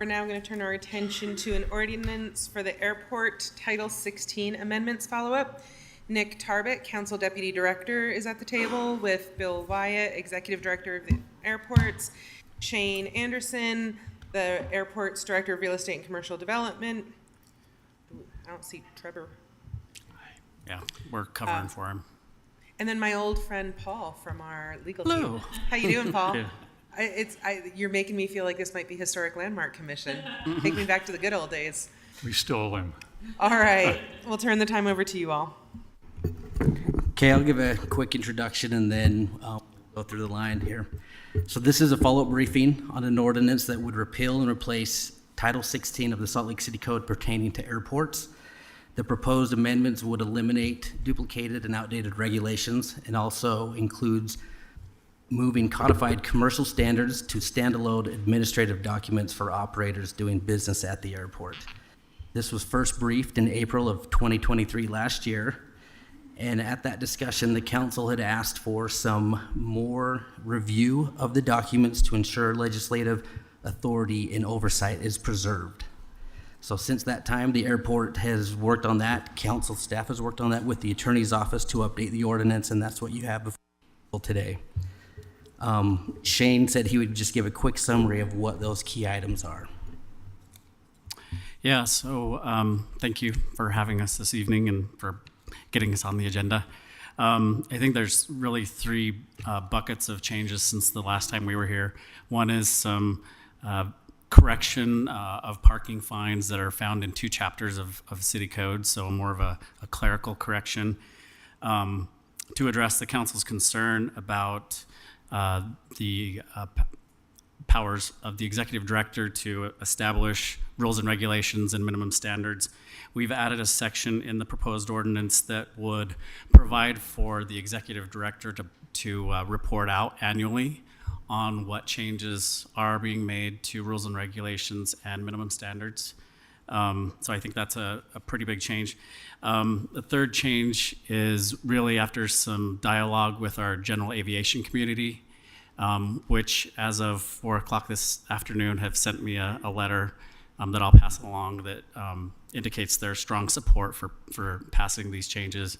We're now going to turn our attention to an ordinance for the airport Title 16 amendments follow-up. Nick Tarbett, Council Deputy Director, is at the table with Bill Wyatt, Executive Director of the airports, Shane Anderson, the airport's Director of Real Estate and Commercial Development. I don't see Trevor. Yeah, we're covering for him. And then my old friend Paul from our legal Hello. team. How you doing, Paul? Yeah. You're making me feel like this might be Historic Landmark Commission. Take me back to the good old days. We stole him. All right, we'll turn the time over to you all. Okay, I'll give a quick introduction and then go through the line here. So this is a follow-up briefing on an ordinance that would repeal and replace Title 16 of the Salt Lake City Code pertaining to airports. The proposed amendments would eliminate duplicated and outdated regulations and also includes moving codified commercial standards to standalone administrative documents for operators doing business at the airport. This was first briefed in April of 2023 last year. And at that discussion, the council had asked for some more review of the documents to ensure legislative authority and oversight is preserved. So since that time, the airport has worked on that. Council staff has worked on that with the attorney's office to update the ordinance, and that's what you have before you today. Shane said he would just give a quick summary of what those key items are. Yeah, so thank you for having us this evening and for getting us on the agenda. I think there's really three buckets of changes since the last time we were here. One is some correction of parking fines that are found in two chapters of city code, so more of a clerical correction to address the council's concern about the powers of the executive director to establish rules and regulations and minimum standards. We've added a section in the proposed ordinance that would provide for the executive director to report out annually on what changes are being made to rules and regulations and minimum standards. So I think that's a pretty big change. The third change is really after some dialogue with our general aviation community, which as of 4 o'clock this afternoon have sent me a letter that I'll pass along that indicates their strong support for passing these changes.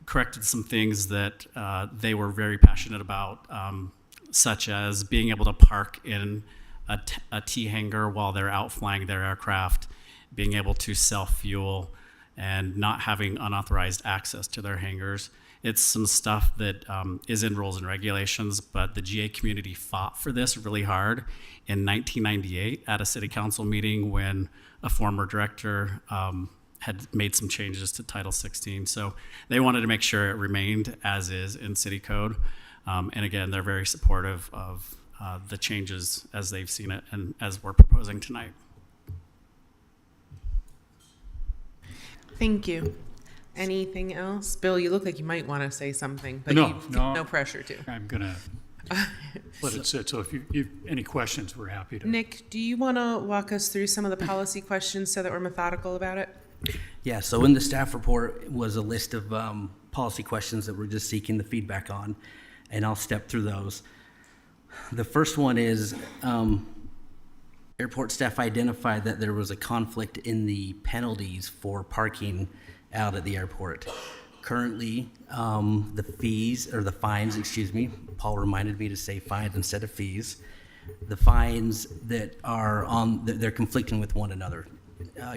Corrected some things that they were very passionate about, such as being able to park in a T hangar while they're out flying their aircraft, being able to self-fuel, and not having unauthorized access to their hangars. It's some stuff that is in rules and regulations, but the GA community fought for this really hard in 1998 at a city council meeting when a former director had made some changes to Title 16. So they wanted to make sure it remained as is in city code. And again, they're very supportive of the changes as they've seen it and as we're proposing tonight. Thank you. Anything else? Bill, you look like you might want to say something, but No, you no. no pressure to. I'm going to let it sit. So if you any questions, we're happy to. Nick, do you want to walk us through some of the policy questions so that we're methodical about it? Yeah, so in the staff report was a list of policy questions that we're just seeking the feedback on, and I'll step through those. The first one is airport staff identified that there was a conflict in the penalties for parking out at the airport. Currently, the fines, Paul reminded me to say fines instead of fees. The fines that are they're conflicting with one another.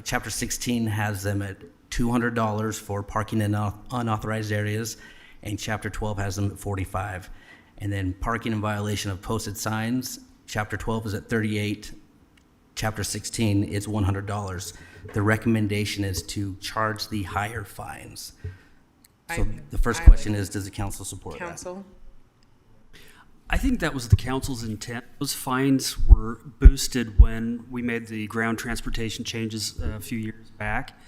Chapter 16 has them at $200 for parking in unauthorized areas, and Chapter 12 has them at $45. And then parking in violation of posted signs, Chapter 12 is at $38. Chapter 16 is $100. The recommendation is to charge the higher fines. So the first question is, does the council support that? Council? I think that was the council's intent. Those fines were boosted when we made the ground transportation changes a few years back.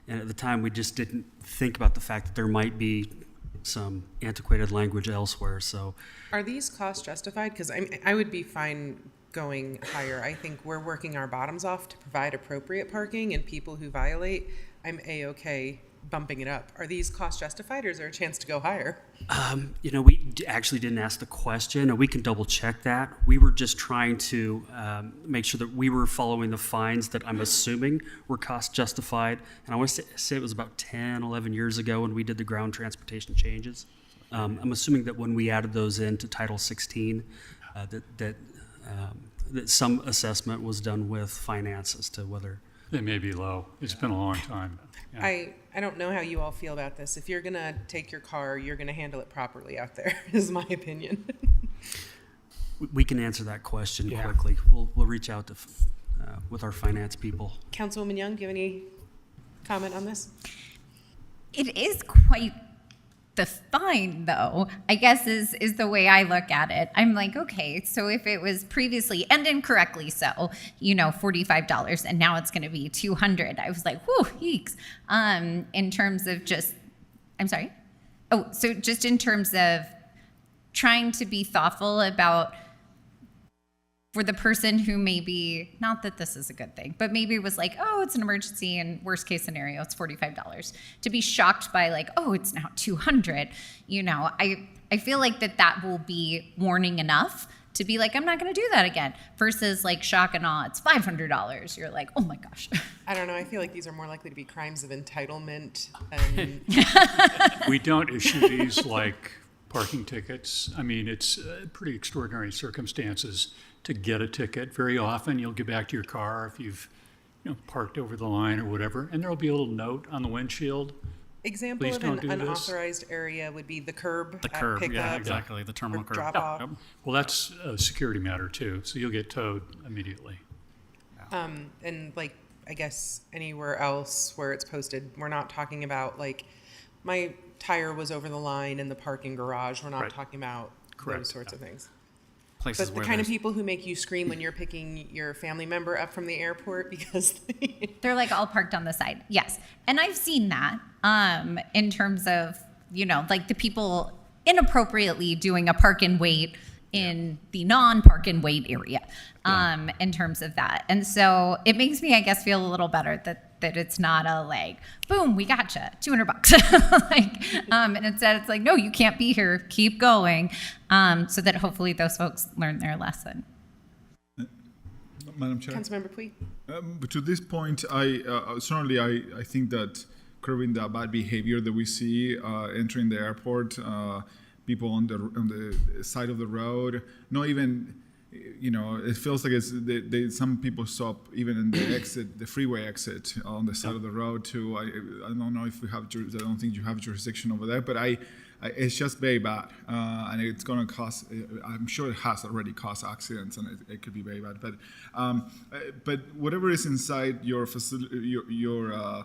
And at the time, we just didn't think about the fact that there might be some antiquated language elsewhere. So, Are these costs justified? Because I would be fine going higher. I think we're working our bottoms off to provide appropriate parking, and people who violate, I'm A-okay bumping it up. Are these cost justified, or is there a chance to go higher? We actually didn't ask the question, and we can double check that. We were just trying to make sure that we were following the fines that I'm assuming were cost justified. And I want to say it was about 10, 11 years ago when we did the ground transportation changes. I'm assuming that when we added those into Title 16, that some assessment was done with finance as to whether. They may be low. It's been a long time. Yeah. I don't know how you all feel about this. If you're gonna take your car, you're gonna handle it properly out there, is my opinion. We can answer that question Yeah. quickly. We'll reach out to with our finance people. Councilwoman Young, do you have any comment on this? It is quite the fine, though, I guess is the way I look at it. I'm like, okay, so if it was previously, and incorrectly so, $45, and now it's going to be $200, I was like, whew, yeeks. In terms of just, I'm sorry? Oh, so just in terms of trying to be thoughtful about, for the person who maybe, not that this is a good thing, but maybe was like, oh, it's an emergency and worst case scenario, it's $45. To be shocked by like, oh, it's now $200, I feel like that will be warning enough to be like, I'm not going to do that again. Versus like shock and awe, it's $500. You're like, oh my gosh. I don't know. I feel like these are more likely to be crimes of entitlement. And We don't issue these like parking tickets. I mean, it's pretty extraordinary circumstances to get a ticket. Very often you'll get back to your car if you've parked over the line or whatever, and there'll be a little note on the windshield. example Please of don't an do this. unauthorized area would be the curb. The at curb, pickup yeah, exactly, the terminal or curb. Drop Yep, off. yep. Well, that's a security matter too, so you'll get towed immediately. And like, I guess anywhere else where it's posted, we're not talking about like, my tire was over the line in the parking garage. We're not Right. talking about Correct. those sorts of things. Places But the where kind of there's- people who make you scream when you're picking your family member up from the airport because They're like all parked on the side. Yes. And I've seen that in terms of, like the people inappropriately doing a park and wait in the non-park and wait area in terms of that. And so it makes me, I guess, feel a little better that it's not a like, boom, we gotcha, $200. And instead it's like, no, you can't be here. Keep going. So that hopefully those folks learn their lesson. Madam Chair. Councilmember Puig. But to this point, I think that curbing the bad behavior that we see entering the airport, people on the side of the road, not even, it feels like some people stop even in the exit, the freeway exit on the side of the road too. I don't know if we have, I don't think you have jurisdiction over there, but it's just very bad, and it's going to cause. I'm sure it has already caused accidents, and it could be very bad. But whatever is inside your facility, your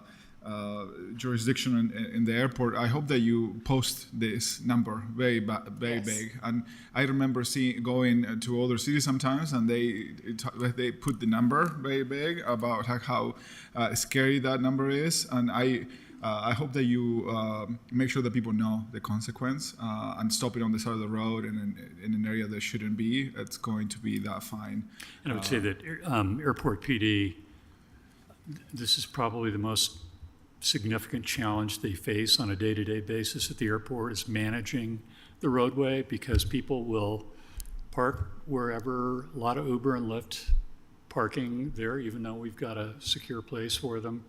jurisdiction in the airport, I hope that you post this number very big. And I remember going to other cities sometimes, and they put the number very big about how scary that number is, and I hope that you make sure that people know the consequence and stop it on the side of the road and in an area that shouldn't be. It's going to be that fine. And I would say that Airport PD, this is probably the most significant challenge they face on a day-to-day basis at the airport is managing the roadway, because people will park wherever, a lot of Uber and Lyft parking there, even though we've got a secure place for them.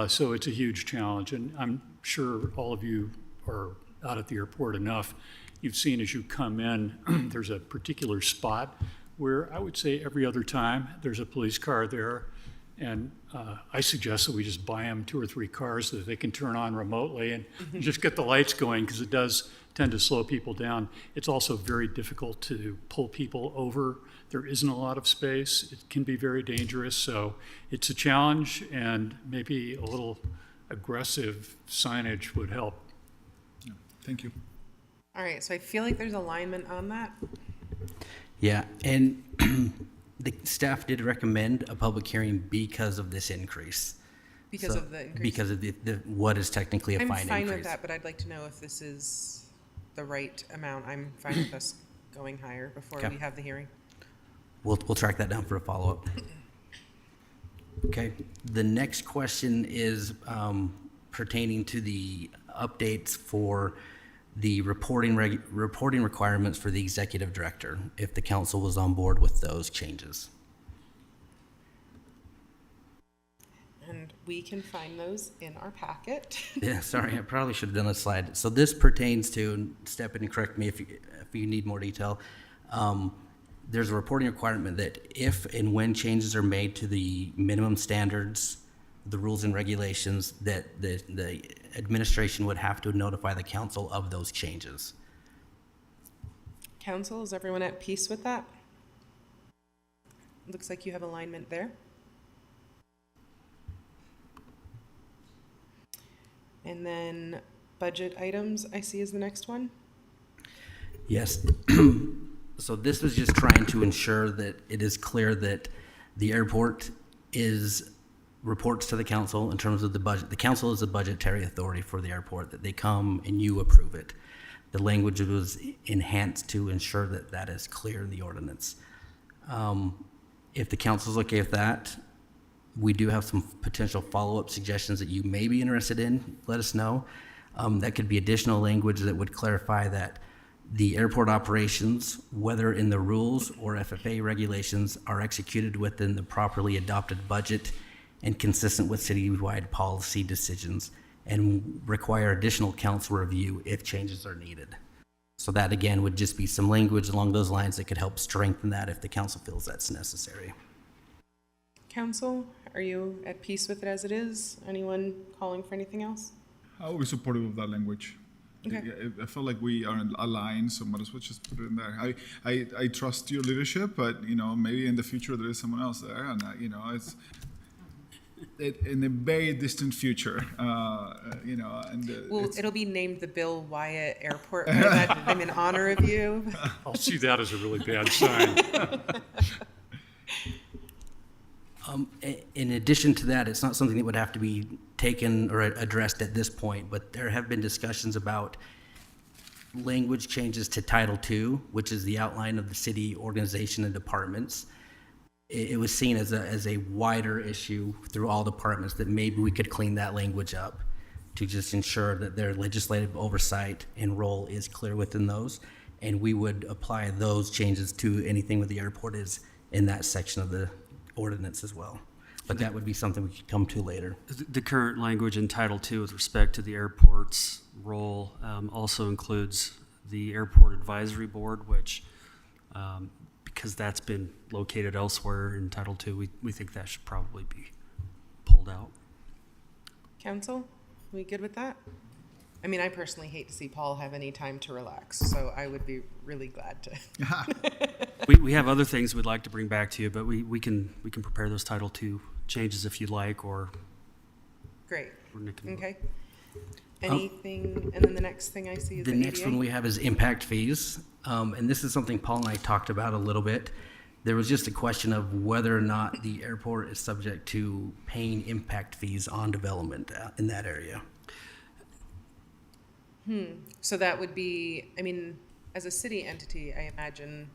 So it's a huge challenge, and I'm sure all of you are out at the airport enough. You've seen as you come in, there's a particular spot where I would say every other time there's a police car there, and I suggest that we just buy them 2 or 3 cars so that they can turn on remotely and just get the lights going, because it does tend to slow people down. It's also very difficult to pull people over. There isn't a lot of space. It can be very dangerous. So it's a challenge, and maybe a little aggressive signage would help. Thank you. All right, so I feel like there's alignment on that. Yeah, and the staff did recommend a public hearing because of this increase. Because of the increase? Because of the what is technically a I'm fine fine increase. with that, but I'd like to know if this is the right amount. I'm fine with us going higher before Okay. we have the hearing. We'll track that down for a follow-up. Okay, the next question is pertaining to the updates for the reporting requirements for the executive director, if the council was on board with those changes. And we can find those in our packet. Yeah, sorry, I probably should have done a slide. So this pertains to, and step in and correct me if you need more detail. There's a reporting requirement that if and when changes are made to the minimum standards, the rules and regulations, that the administration would have to notify the council of those changes. Council, is everyone at peace with that? Looks like you have alignment there. And then budget items, I see, is the next one. Yes. So this was just trying to ensure that it is clear that the airport reports to the council in terms of the budget. The council is the budgetary authority for the airport, that they come and you approve it. The language was enhanced to ensure that that is clear in the ordinance. If the council's okay with that, we do have some potential follow-up suggestions that you may be interested in. Let us know. That could be additional language that would clarify that the airport operations, whether in the rules or FFA regulations, are executed within the properly adopted budget and consistent with citywide policy decisions, and require additional council review if changes are needed. So that, again, would just be some language along those lines that could help strengthen that if the council feels that's necessary. Council, are you at peace with it as it is? Anyone calling for anything else? I will be supportive of that language. Okay. I feel like we are aligned, so might as well just put it in there. I trust your leadership, but maybe in the future there is someone else there, and it's in a very distant future, Well, it'll be named the Bill Wyatt Airport. I'm in honor of you. I'll see that as a really bad sign. In addition to that, it's not something that would have to be taken or addressed at this point, but there have been discussions about language changes to Title II, which is the outline of the city organization and departments. It was seen as a wider issue through all departments, that maybe we could clean that language up to just ensure that their legislative oversight and role is clear within those. And we would apply those changes to anything with the airport is in that section of the ordinance as well. But that would be something we could come to later. The current language in Title II with respect to the airport's role also includes the Airport Advisory Board, which, because that's been located elsewhere in Title II, we think that should probably be pulled out. Council, we good with that? I mean, I personally hate to see Paul have any time to relax, so I would be really glad to. We have other things we'd like to bring back to you, but we can prepare those Title II changes if you'd like, or. Great. Or Nick can- Okay. Anything, and then the next thing I see is The next one we have is impact fees. And this is something Paul and I talked about a little bit. There was just a question of whether or not the airport is subject to paying impact fees on development in that area. So that would be, I mean, as a city entity, I imagine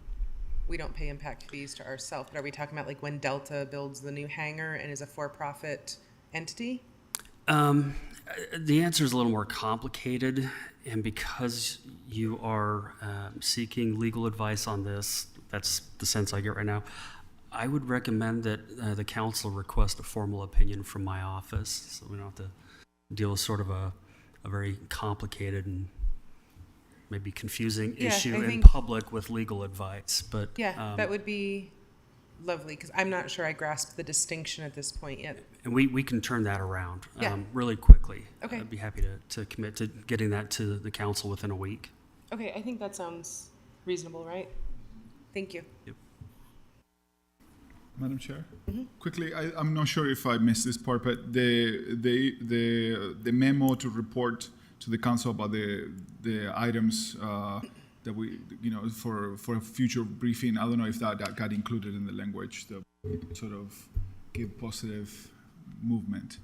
we don't pay impact fees to ourselves, but are we talking about like when Delta builds the new hangar and is a for-profit entity? The answer is a little more complicated, and because you are seeking legal advice on this, that's the sense I get right now, I would recommend that the council request a formal opinion from my office, so we don't have to deal with sort of a very complicated and maybe confusing issue in public with legal advice. But Yeah, that would be lovely, because I'm not sure I grasp the distinction at this point yet. And we can turn that around Yeah. really quickly. Okay. I'd be happy to commit to getting that to the council within a week. Okay, I think that sounds reasonable, right? Thank you. Yep. Madam Chair, quickly, I'm not sure if I missed this part, but the memo to report to the council about the items that we, for a future briefing, I don't know if that got included in the language, the sort of give positive movement.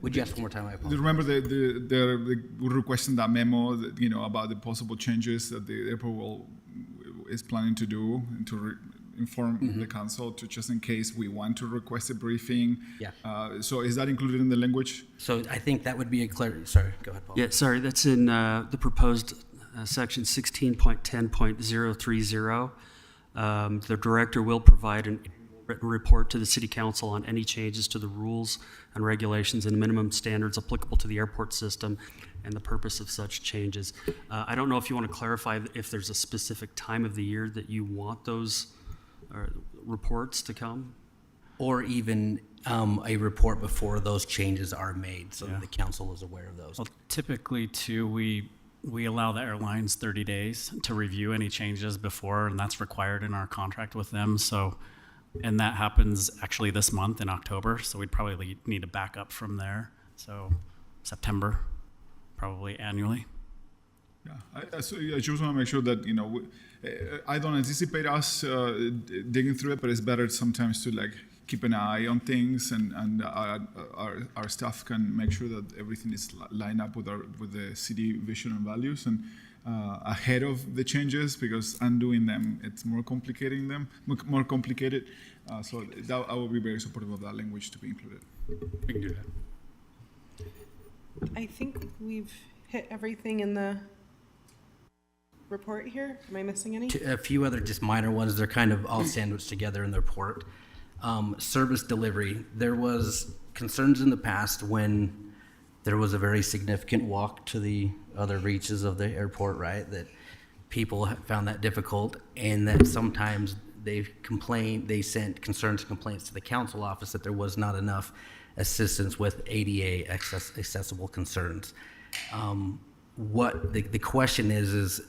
Would you ask one more time? I apologize. Remember we're requesting that memo, about the possible changes that the airport is planning to do and to inform the council to just in case we want to request a briefing. Yeah. So is that included in the language? So I think that would be a clear, sorry, go ahead, Paul. Yeah, sorry, that's in the proposed section 16.10.030. The director will provide a written report to the city council on any changes to the rules and regulations and minimum standards applicable to the airport system and the purpose of such changes. I don't know if you want to clarify if there's a specific time of the year that you want those reports to come? Or even a report before those changes are made, so that the council is aware of those. Well, typically, too, we allow the airlines 30 days to review any changes before, and that's required in our contract with them. So, and that happens actually this month in October, so we'd probably need a backup from there. So September, probably annually. Yeah, I just want to make sure that, you know, I don't anticipate us digging through it, but it's better sometimes to like keep an eye on things, and our staff can make sure that everything is lined up with the city vision and values, and ahead of the changes, because undoing them, it's more complicated. So that, I will be very supportive of that language to be included. We can do that. I think we've hit everything in the report here. Am I missing any? A few other just minor ones. They're kind of all sandwiched together in the report. Service delivery. There was concerns in the past when there was a very significant walk to the other reaches of the airport, right? That people found that difficult, and that sometimes they sent concerns and complaints to the council office that there was not enough assistance with ADA accessible concerns. What the question is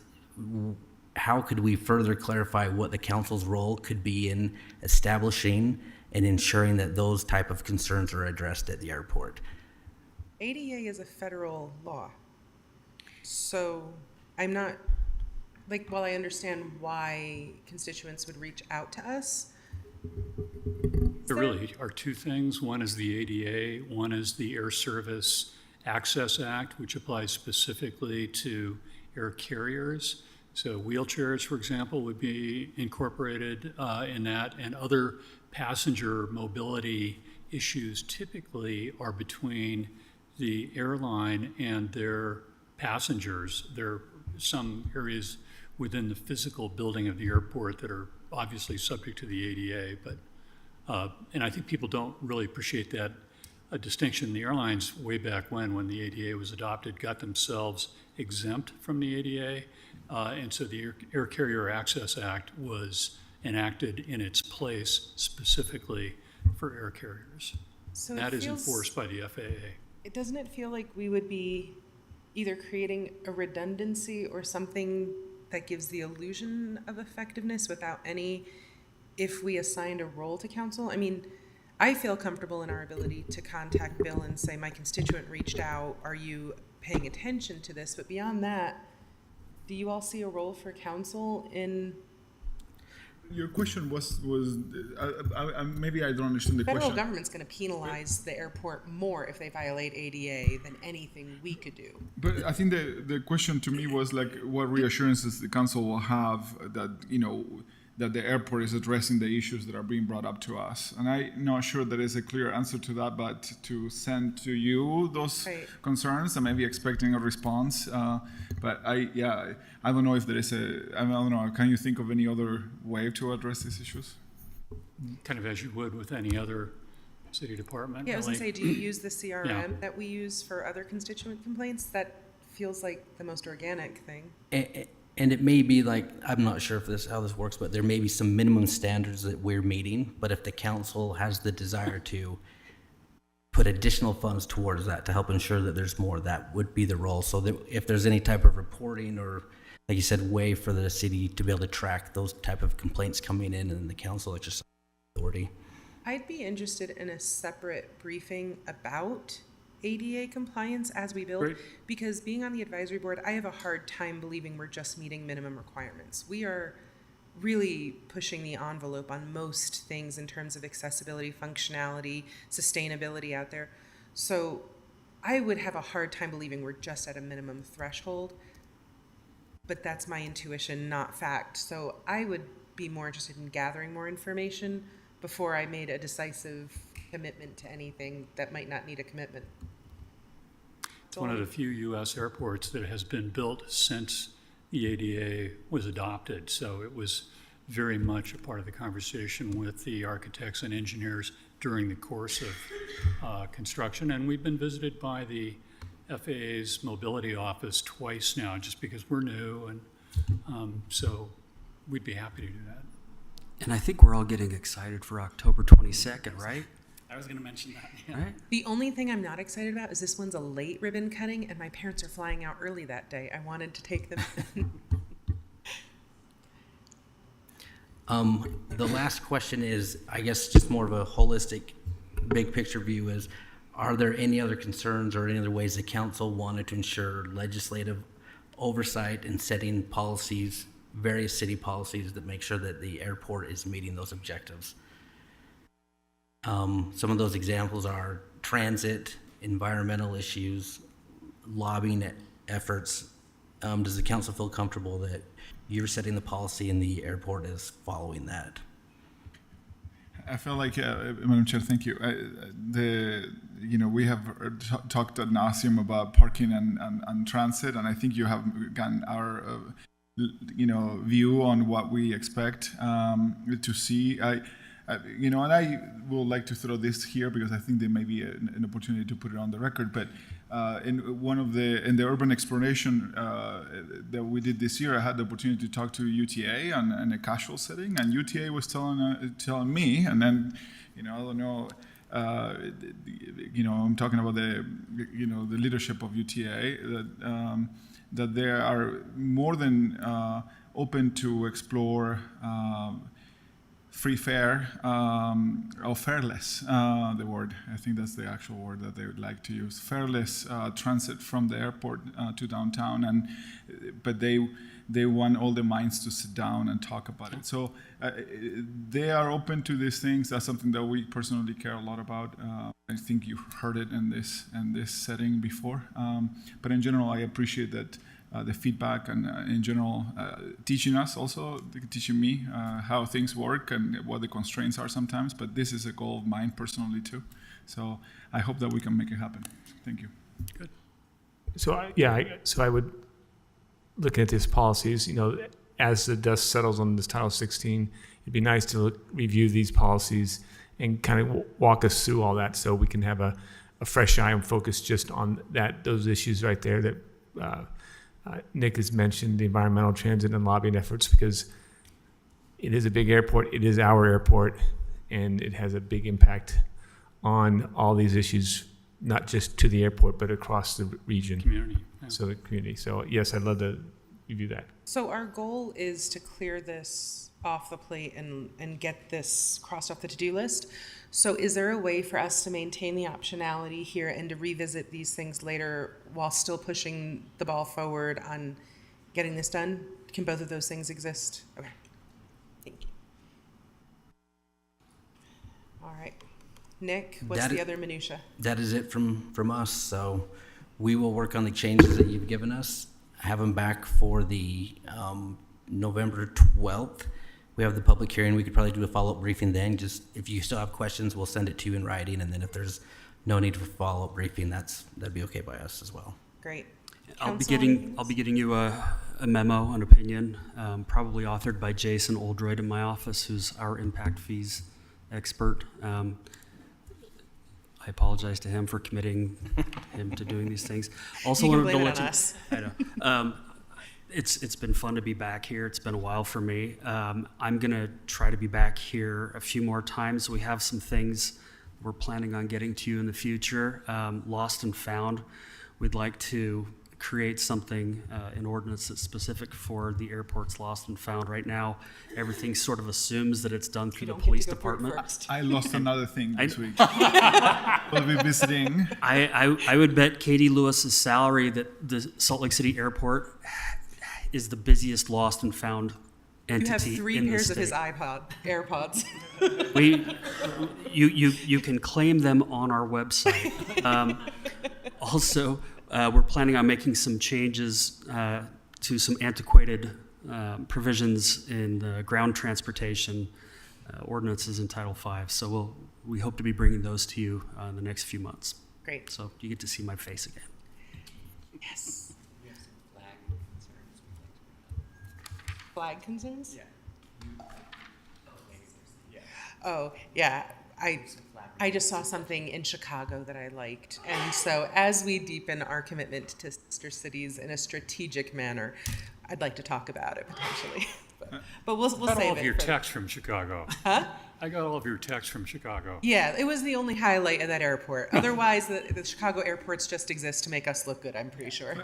how could we further clarify what the council's role could be in establishing and ensuring that those type of concerns are addressed at the airport? ADA is a federal law. So I'm not, like, while I understand why constituents would reach out to us, There really are two things. One is the ADA, one is the Air Service Access Act, which applies specifically to air carriers. So wheelchairs, for example, would be incorporated in that, and other passenger mobility issues typically are between the airline and their passengers. There are some areas within the physical building of the airport that are obviously subject to the ADA, but and I think people don't really appreciate that distinction. The airlines, way back when the ADA was adopted, got themselves exempt from the ADA, and so the Air Carrier Access Act was enacted in its place specifically for air carriers. So that it is feels- enforced by the FAA. Doesn't it feel like we would be either creating a redundancy or something that gives the illusion of effectiveness without any, if we assigned a role to council? I mean, I feel comfortable in our ability to contact Bill and say, my constituent reached out, are you paying attention to this? But beyond that, do you all see a role for council in? Your question was maybe I don't understand the Federal question. government's going to penalize the airport more if they violate ADA than anything we could do. But I think the question to me was like, what reassurances the council will have that, you know, that the airport is addressing the issues that are being brought up to us. And I'm not sure there is a clear answer to that, but to send to you those concerns and maybe expecting a response. But I don't know if there is I don't know, can you think of any other way to address these issues? Kind of as you would with any other city department. Yeah, I was going to really. say, do you use the CRM Yeah. that we use for other constituent complaints? That feels like the most organic thing. And it may be like, I'm not sure if how this works, but there may be some minimum standards that we're meeting. But if the council has the desire to put additional funds towards that to help ensure that there's more, that would be the role. So that if there's any type of reporting or, like you said, way for the city to be able to track those type of complaints coming in and the council exercise authority. I'd be interested in a separate briefing about ADA compliance as we build, Great. because being on the advisory board, I have a hard time believing we're just meeting minimum requirements. We are really pushing the envelope on most things in terms of accessibility, functionality, sustainability out there. So I would have a hard time believing we're just at a minimum threshold, but that's my intuition, not fact. So I would be more interested in gathering more information before I made a decisive commitment to anything that might not need a commitment. It's one of the few U.S. airports that has been built since the ADA was adopted, so it was very much a part of the conversation with the architects and engineers during the course of construction. And we've been visited by the FAA's mobility office twice now, just because we're new, and so we'd be happy to do that. And I think we're all getting excited for October 22nd, right? I was going to mention that. Yeah. Right? The only thing I'm not excited about is this one's a late ribbon cutting, and my parents are flying out early that day. I wanted to take them. The last question is, I guess, just more of a holistic, big picture view is, are there any other concerns or any other ways the council wanted to ensure legislative oversight in setting policies, various city policies that make sure that the airport is meeting those objectives? Some of those examples are transit, environmental issues, lobbying efforts. Does the council feel comfortable that you're setting the policy and the airport is following that? I feel like, Madam Chair, thank you. We have talked ad nauseum about parking and transit, and I think you have gotten our, view on what we expect to see. And I would like to throw this here because I think there may be an opportunity to put it on the record. But in the urban exploration that we did this year, I had the opportunity to talk to UTA in a casual setting, and UTA was telling me, and then I don't know. I'm talking about the leadership of UTA that they are more than open to explore. Free fare, or fareless, the word. I think that's the actual word that they would like to use. Fareless transit from the airport to downtown, but they want all the minds to sit down and talk about it. So they are open to these things. That's something that we personally care a lot about. I think you heard it in this setting before. But in general, I appreciate that. The feedback and in general teaching us also, teaching me how things work and what the constraints are sometimes, but this is a goal of mine personally too. So I hope that we can make it happen. Thank you. Good. So I would, looking at these policies, as the dust settles on this Title 16, it'd be nice to review these policies and kind of walk us through all that so we can have a fresh eye and focus just on those issues right there that Nick has mentioned, the environmental, transit, and lobbying efforts, because it is a big airport. It is our airport, and it has a big impact on all these issues, not just to the airport, but across the region. Community. Yeah. So the community. So yes, I'd love to review that. So our goal is to clear this off the plate and get this crossed off the to-do list. So is there a way for us to maintain the optionality here and to revisit these things later while still pushing the ball forward on getting this done? Can both of those things exist? Okay. Thank you. All right. Nick, what's the other minutia? That is it from us. So we will work on the changes that you've given us, have them back for the November 12th. We have the public hearing. We could probably do a follow-up briefing then. Just if you still have questions, we'll send it to you in writing. And then if there's no need for follow-up briefing, that'd be okay by us as well. Great. I'll be getting you a memo, an opinion, probably authored by Jason Oldroyd in my office, who's our impact fees expert. I apologize to him for committing him to doing these things. Also, wanted to let you. I know. It's been fun to be back here. It's been a while for me. I'm gonna try to be back here a few more times. We have some things we're planning on getting to you in the future. Lost and found. We'd like to create something, an ordinance that's specific for the airport's lost and found. Right now, everything sort of assumes that it's done through the police department. I lost another thing this week. We'll be visiting. I would bet Katie Lewis's salary that the Salt Lake City Airport is the busiest lost and found entity. You have 3 in pairs the of his state. AirPods. You can claim them on our website. Also, we're planning on making some changes to some antiquated provisions in the ground transportation ordinances in Title V. So we hope to be bringing those to you in the next few months. Great. So you get to see my face again. Yes. Flag concerns? Yeah. Oh, yeah. I just saw something in Chicago that I liked. And so as we deepen our commitment to sister cities in a strategic manner, I'd like to talk about it potentially. But we'll I got save all of it your for- texts from Chicago. Huh? I got all of your texts from Chicago. Yeah, it was the only highlight of that airport. Otherwise, the Chicago airports just exist to make us look good, I'm pretty sure.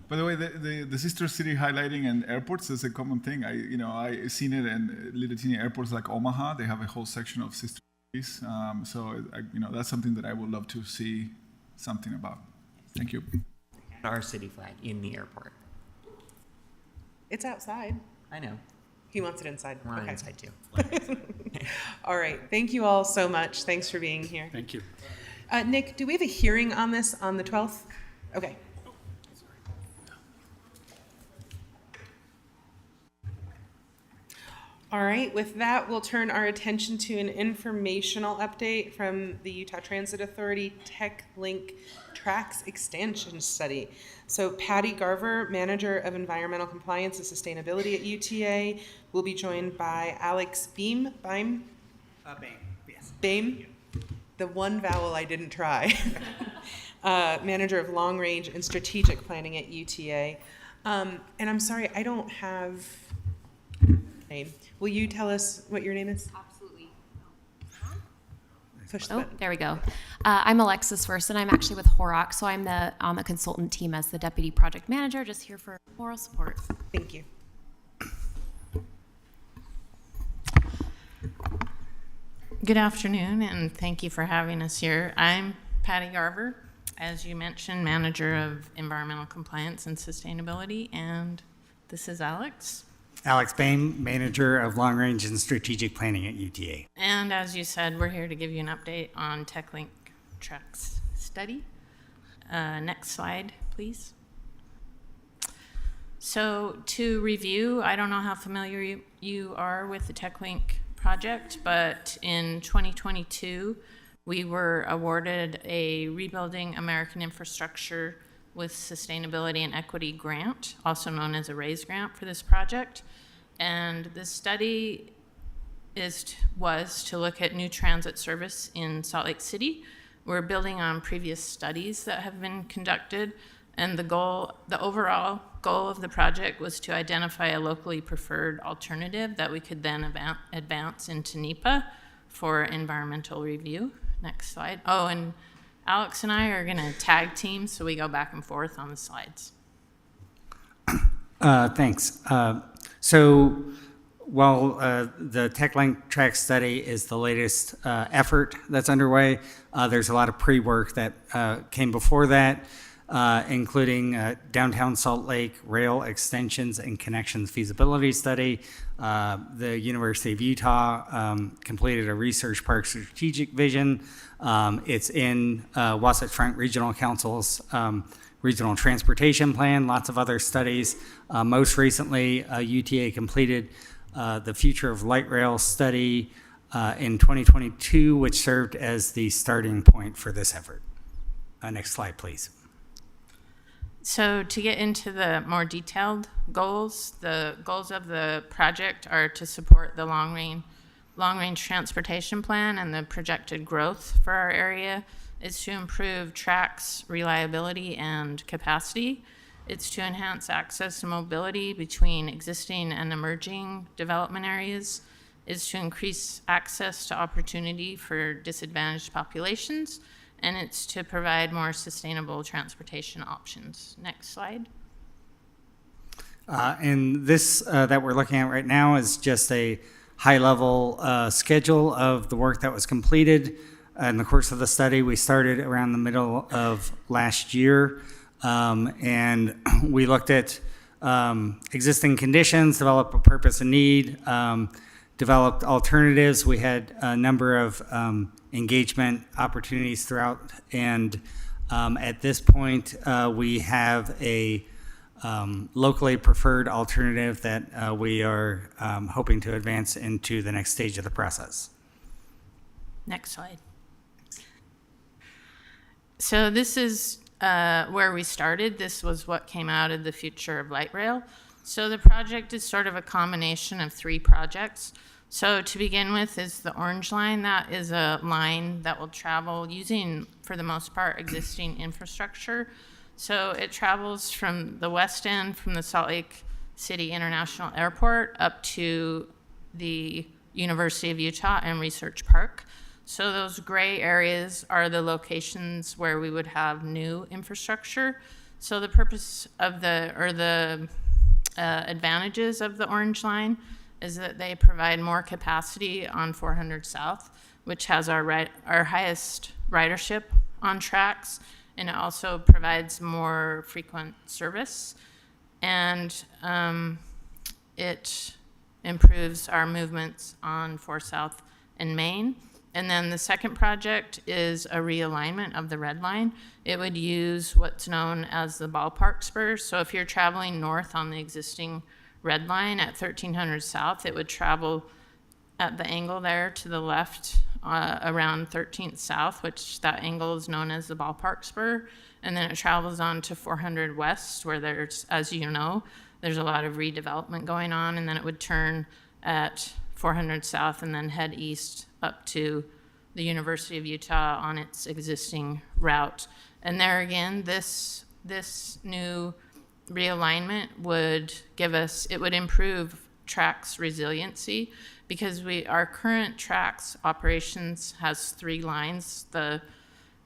By the way, the sister city highlighting and airports is a common thing. I seen it in little teeny airports like Omaha. They have a whole section of sister cities. That's something that I would love to see something about. Thank you. Our city flag in the airport. It's outside. I know. He wants it inside. I want it Okay. inside too. All right. Thank you all so much. Thanks for being here. Thank you. Nick, do we have a hearing on this on the 12th? Okay. All right, with that, we'll turn our attention to an informational update from the Utah Transit Authority Tech Link Tracks Extension Study. So Patty Garver, Manager of Environmental Compliance and Sustainability at UTA, will be joined by Alex Beam, Yes. Baim, the one vowel I didn't try, Manager of Long Range and Strategic Planning at UTA. And I'm sorry, I don't have name. Will you tell us what your name is? Absolutely. Push the Oh, button. there we go. I'm Alexis First, and I'm actually with Horrock, so I'm on the consultant team as the deputy project manager, just here for moral support. Thank you. Good afternoon, and thank you for having us here. I'm Patty Garver, as you mentioned, Manager of Environmental Compliance and Sustainability, and this is Alex. Alex Bain, Manager of Long Range and Strategic Planning at UTA. And as you said, we're here to give you an update on TechLink Tracks study. Next slide, please. So to review, I don't know how familiar you are with the TechLink project, but in 2022, we were awarded a Rebuilding American Infrastructure with Sustainability and Equity grant, also known as a RAISE grant for this project. And this study was to look at new transit service in Salt Lake City. We're building on previous studies that have been conducted, and the overall goal of the project was to identify a locally preferred alternative that we could then advance into NEPA for environmental review. Next slide. Oh, and Alex and I are going to tag team, so we go back and forth on the slides. Thanks. So while the TechLink Track study is the latest effort that's underway, there's a lot of pre-work that came before that, including downtown Salt Lake rail extensions and connections feasibility study. The University of Utah completed a research park strategic vision. It's in Wasatch Front Regional Council's regional transportation plan, lots of other studies. Most recently, UTA completed the Future of Light Rail study in 2022, which served as the starting point for this effort. Next slide, please. So to get into the more detailed goals, the goals of the project are to support the long range transportation plan, and the projected growth for our area is to improve tracks reliability and capacity. It's to enhance access and mobility between existing and emerging development areas. It's to increase access to opportunity for disadvantaged populations, and it's to provide more sustainable transportation options. Next slide. And this that we're looking at right now is just a high-level schedule of the work that was completed in the course of the study. We started around the middle of last year, and we looked at existing conditions, developed a purpose and need, developed alternatives. We had a number of engagement opportunities throughout, and at this point, we have a locally preferred alternative that we are hoping to advance into the next stage of the process. Next slide. So this is where we started. This was what came out of the future of light rail. So the project is sort of a combination of 3 projects. So to begin with is the orange line. That is a line that will travel using, for the most part, existing infrastructure. So it travels from the west end, from the Salt Lake City International Airport up to the University of Utah and Research Park. So those gray areas are the locations where we would have new infrastructure. So the purpose of the advantages of the orange line is that they provide more capacity on 400 South, which has our highest ridership on tracks, and it also provides more frequent service, and it improves our movements on 4 South and Main. And then the second project is a realignment of the red line. It would use what's known as the ballpark spur. So if you're traveling north on the existing red line at 1300 South, it would travel at the angle there to the left around 13th South, which that angle is known as the ballpark spur. And then it travels on to 400 West, where there's, as you know, there's a lot of redevelopment going on. And then it would turn at 400 South and then head east up to the University of Utah on its existing route. And there again, this new realignment would give us, it would improve TRAC's resiliency, because our current TRAC's operations has 3 lines, the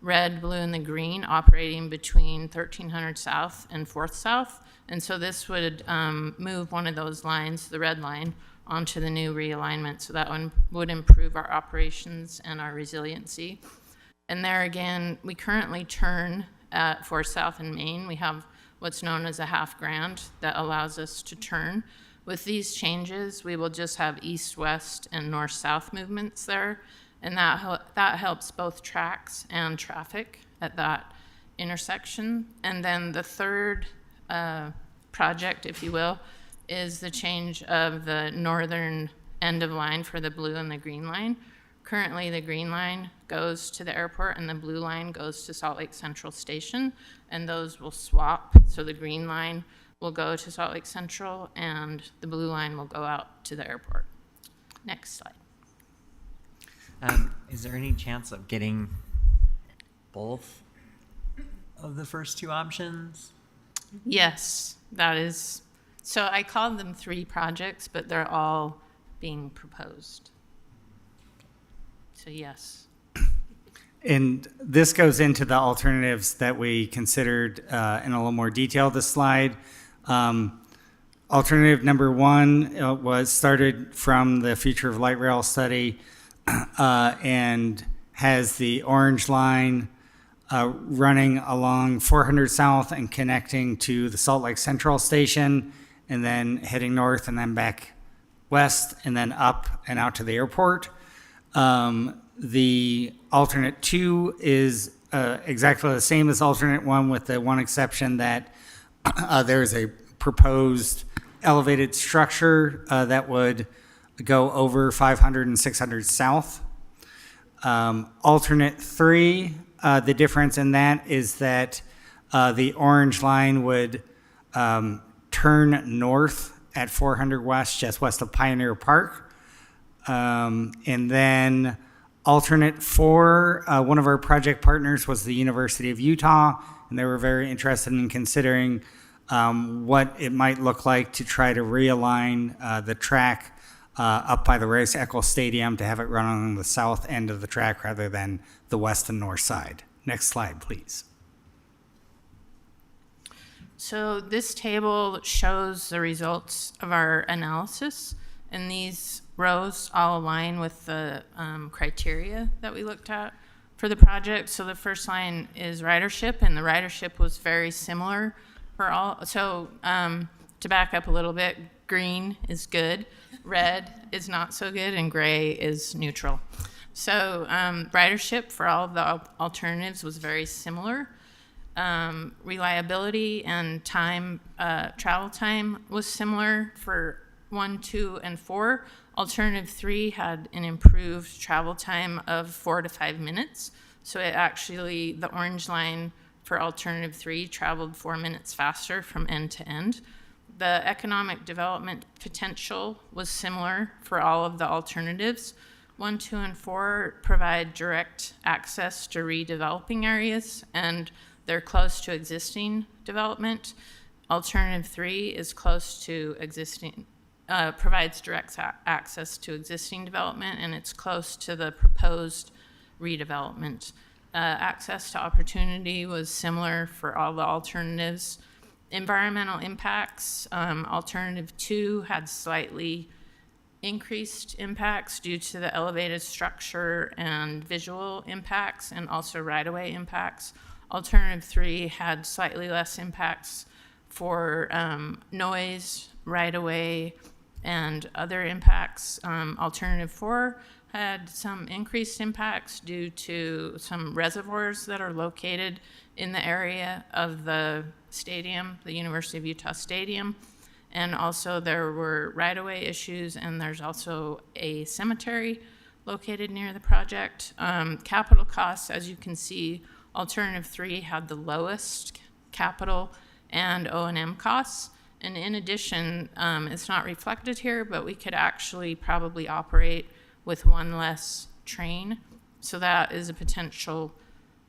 red, blue, and the green, operating between 1300 South and 4th South. And so this would move one of those lines, the red line, onto the new realignment. So that one would improve our operations and our resiliency. And there again, we currently turn at 4 South and Main. We have what's known as a half grand that allows us to turn. With these changes, we will just have east-west and north-south movements there. And that helps both tracks and traffic at that intersection. And then the third project, if you will, is the change of the northern end of line for the blue and the green line. Currently, the green line goes to the airport and the blue line goes to Salt Lake Central Station, and those will swap. So the green line will go to Salt Lake Central and the blue line will go out to the airport. Next slide. Is there any chance of getting both of the first 2 options? Yes, that is. So I called them 3 projects, but they're all being proposed. So yes. And this goes into the alternatives that we considered in a little more detail, this slide. Alternative number 1 was started from the Future of Light Rail study and has the orange line running along 400 South and connecting to the Salt Lake Central Station, and then heading north and then back west and then up and out to the airport. The alternate 2 is exactly the same as alternate 1, with the one exception that there is a proposed elevated structure that would go over 500 and 600 South. Alternate 3, the difference in that is that the orange line would turn north at 400 West, just west of Pioneer Park. And then alternate 4, one of our project partners was the University of Utah, and they were very interested in considering what it might look like to try to realign the track up by the Rice Eccles Stadium to have it run on the south end of the track rather than the west and north side. Next slide, please. So this table shows the results of our analysis, and these rows all align with the criteria that we looked at for the project. So the first line is ridership, and the ridership was very similar for all. So to back up a little bit, green is good, red is not so good, and gray is neutral. So ridership for all of the alternatives was very similar. Reliability and time, travel time was similar for 1, 2, and 4. Alternative 3 had an improved travel time of 4 to 5 minutes. So it actually, the orange line for alternative 3 traveled 4 minutes faster from end to end. The economic development potential was similar for all of the alternatives. 1, 2, and 4 provide direct access to redeveloping areas, and they're close to existing development. Alternative 3 is close to existing, provides direct access to existing development, and it's close to the proposed redevelopment. Access to opportunity was similar for all the alternatives. Environmental impacts, alternative 2 had slightly increased impacts due to the elevated structure and visual impacts, and also right-of-way impacts. Alternative 3 had slightly less impacts for noise, right-of-way, and other impacts. Alternative 4 had some increased impacts due to some reservoirs that are located in the area of the stadium, the University of Utah Stadium. And also there were right-of-way issues, and there's also a cemetery located near the project. Capital costs, as you can see, Alternative 3 had the lowest capital and O&M costs. And in addition, it's not reflected here, but we could actually probably operate with one less train. So that is a potential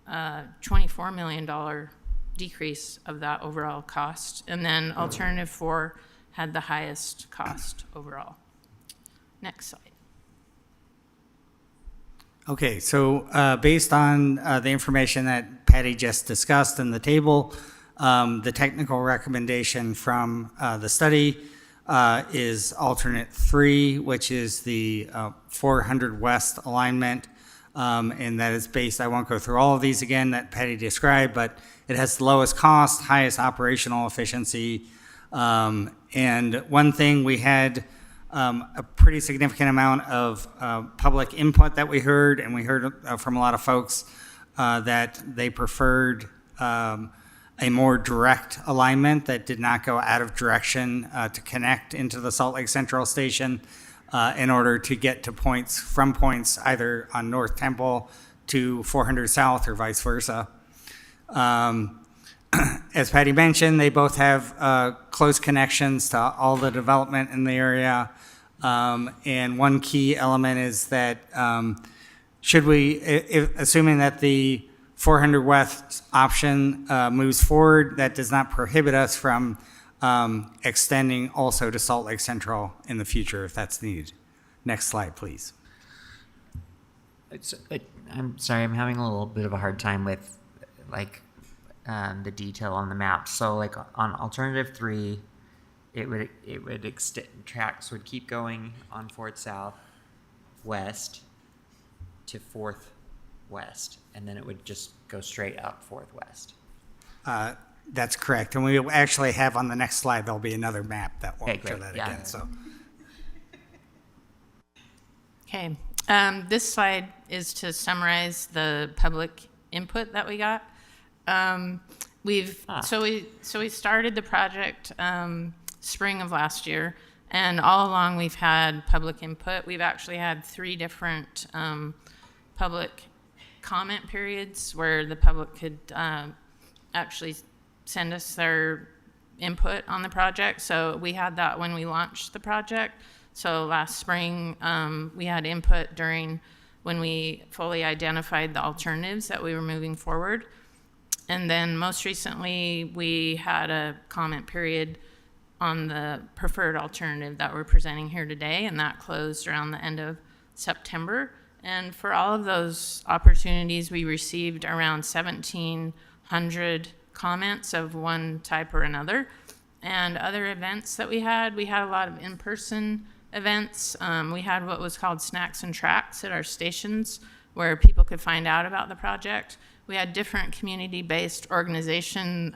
$24 million decrease of that overall cost. And then Alternative 4 had the highest cost overall. Next slide. Okay, so based on the information that Patty just discussed in the table, the technical recommendation from the study is alternate 3, which is the 400 West alignment. And that is based, I won't go through all of these again that Patty described, but it has the lowest cost, highest operational efficiency. And one thing, we had a pretty significant amount of public input that we heard, and we heard from a lot of folks that they preferred a more direct alignment that did not go out of direction to connect into the Salt Lake Central station in order to get to points either on North Temple to 400 South or vice versa. As Patty mentioned, they both have close connections to all the development in the area. And one key element is that assuming that the 400 West option moves forward, that does not prohibit us from extending also to Salt Lake Central in the future if that's needed. Next slide, please. I'm sorry, I'm having a little bit of a hard time with the detail on the map. So on Alternative 3, it would extend, tracks would keep going on 4th South West to 4th West, and then it would just go straight up 4th West. That's correct. And we actually have on the next slide, there'll be another map that will show that Yeah. again. So. Okay, this slide is to summarize the public input that we got. So we started the project spring of last year, and all along we've had public input. We've actually had 3 different public comment periods where the public could actually send us their input on the project. So we had that when we launched the project. So last spring, we had input during when we fully identified the alternatives that we were moving forward. And then most recently, we had a comment period on the preferred alternative that we're presenting here today, and that closed around the end of September. And for all of those opportunities, we received around 1,700 comments of one type or another. And other events that we had a lot of in-person events. We had what was called Snacks and Tracks at our stations where people could find out about the project. We had different community-based organization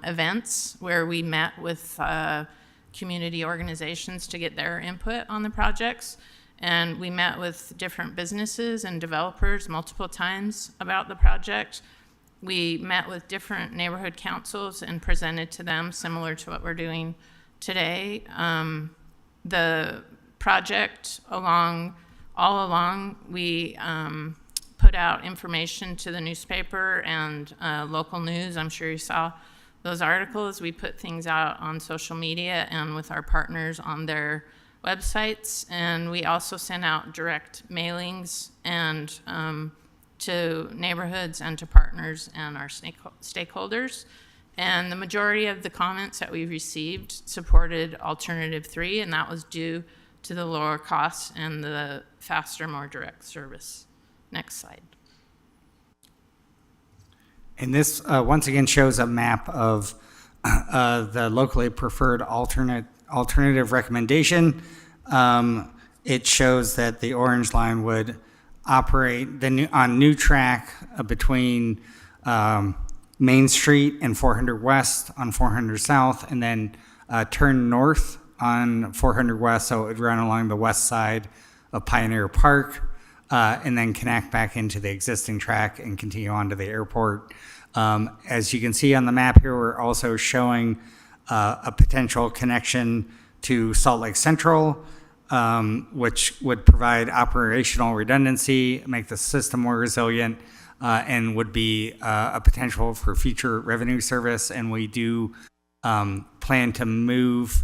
events where we met with community organizations to get their input on the projects. And we met with different businesses and developers multiple times about the project. we met with different neighborhood councils and presented to them, similar to what we're doing today. The project all along, we put out information to the newspaper and local news. I'm sure you saw those articles. We put things out on social media and with our partners on their websites. And we also sent out direct mailings and to neighborhoods and to partners and our stakeholders. And the majority of the comments that we received supported Alternative 3, and that was due to the lower costs and the faster, more direct service. Next slide. And this once again shows a map of the locally preferred alternative recommendation. It shows that the orange line would operate on new track between Main Street and 400 West on 400 South, and then turn north on 400 West, so it would run along the west side of Pioneer Park, and then connect back into the existing track and continue on to the airport. As you can see on the map here, we're also showing a potential connection to Salt Lake Central, which would provide operational redundancy, make the system more resilient, and would be a potential for future revenue service. And we do plan to move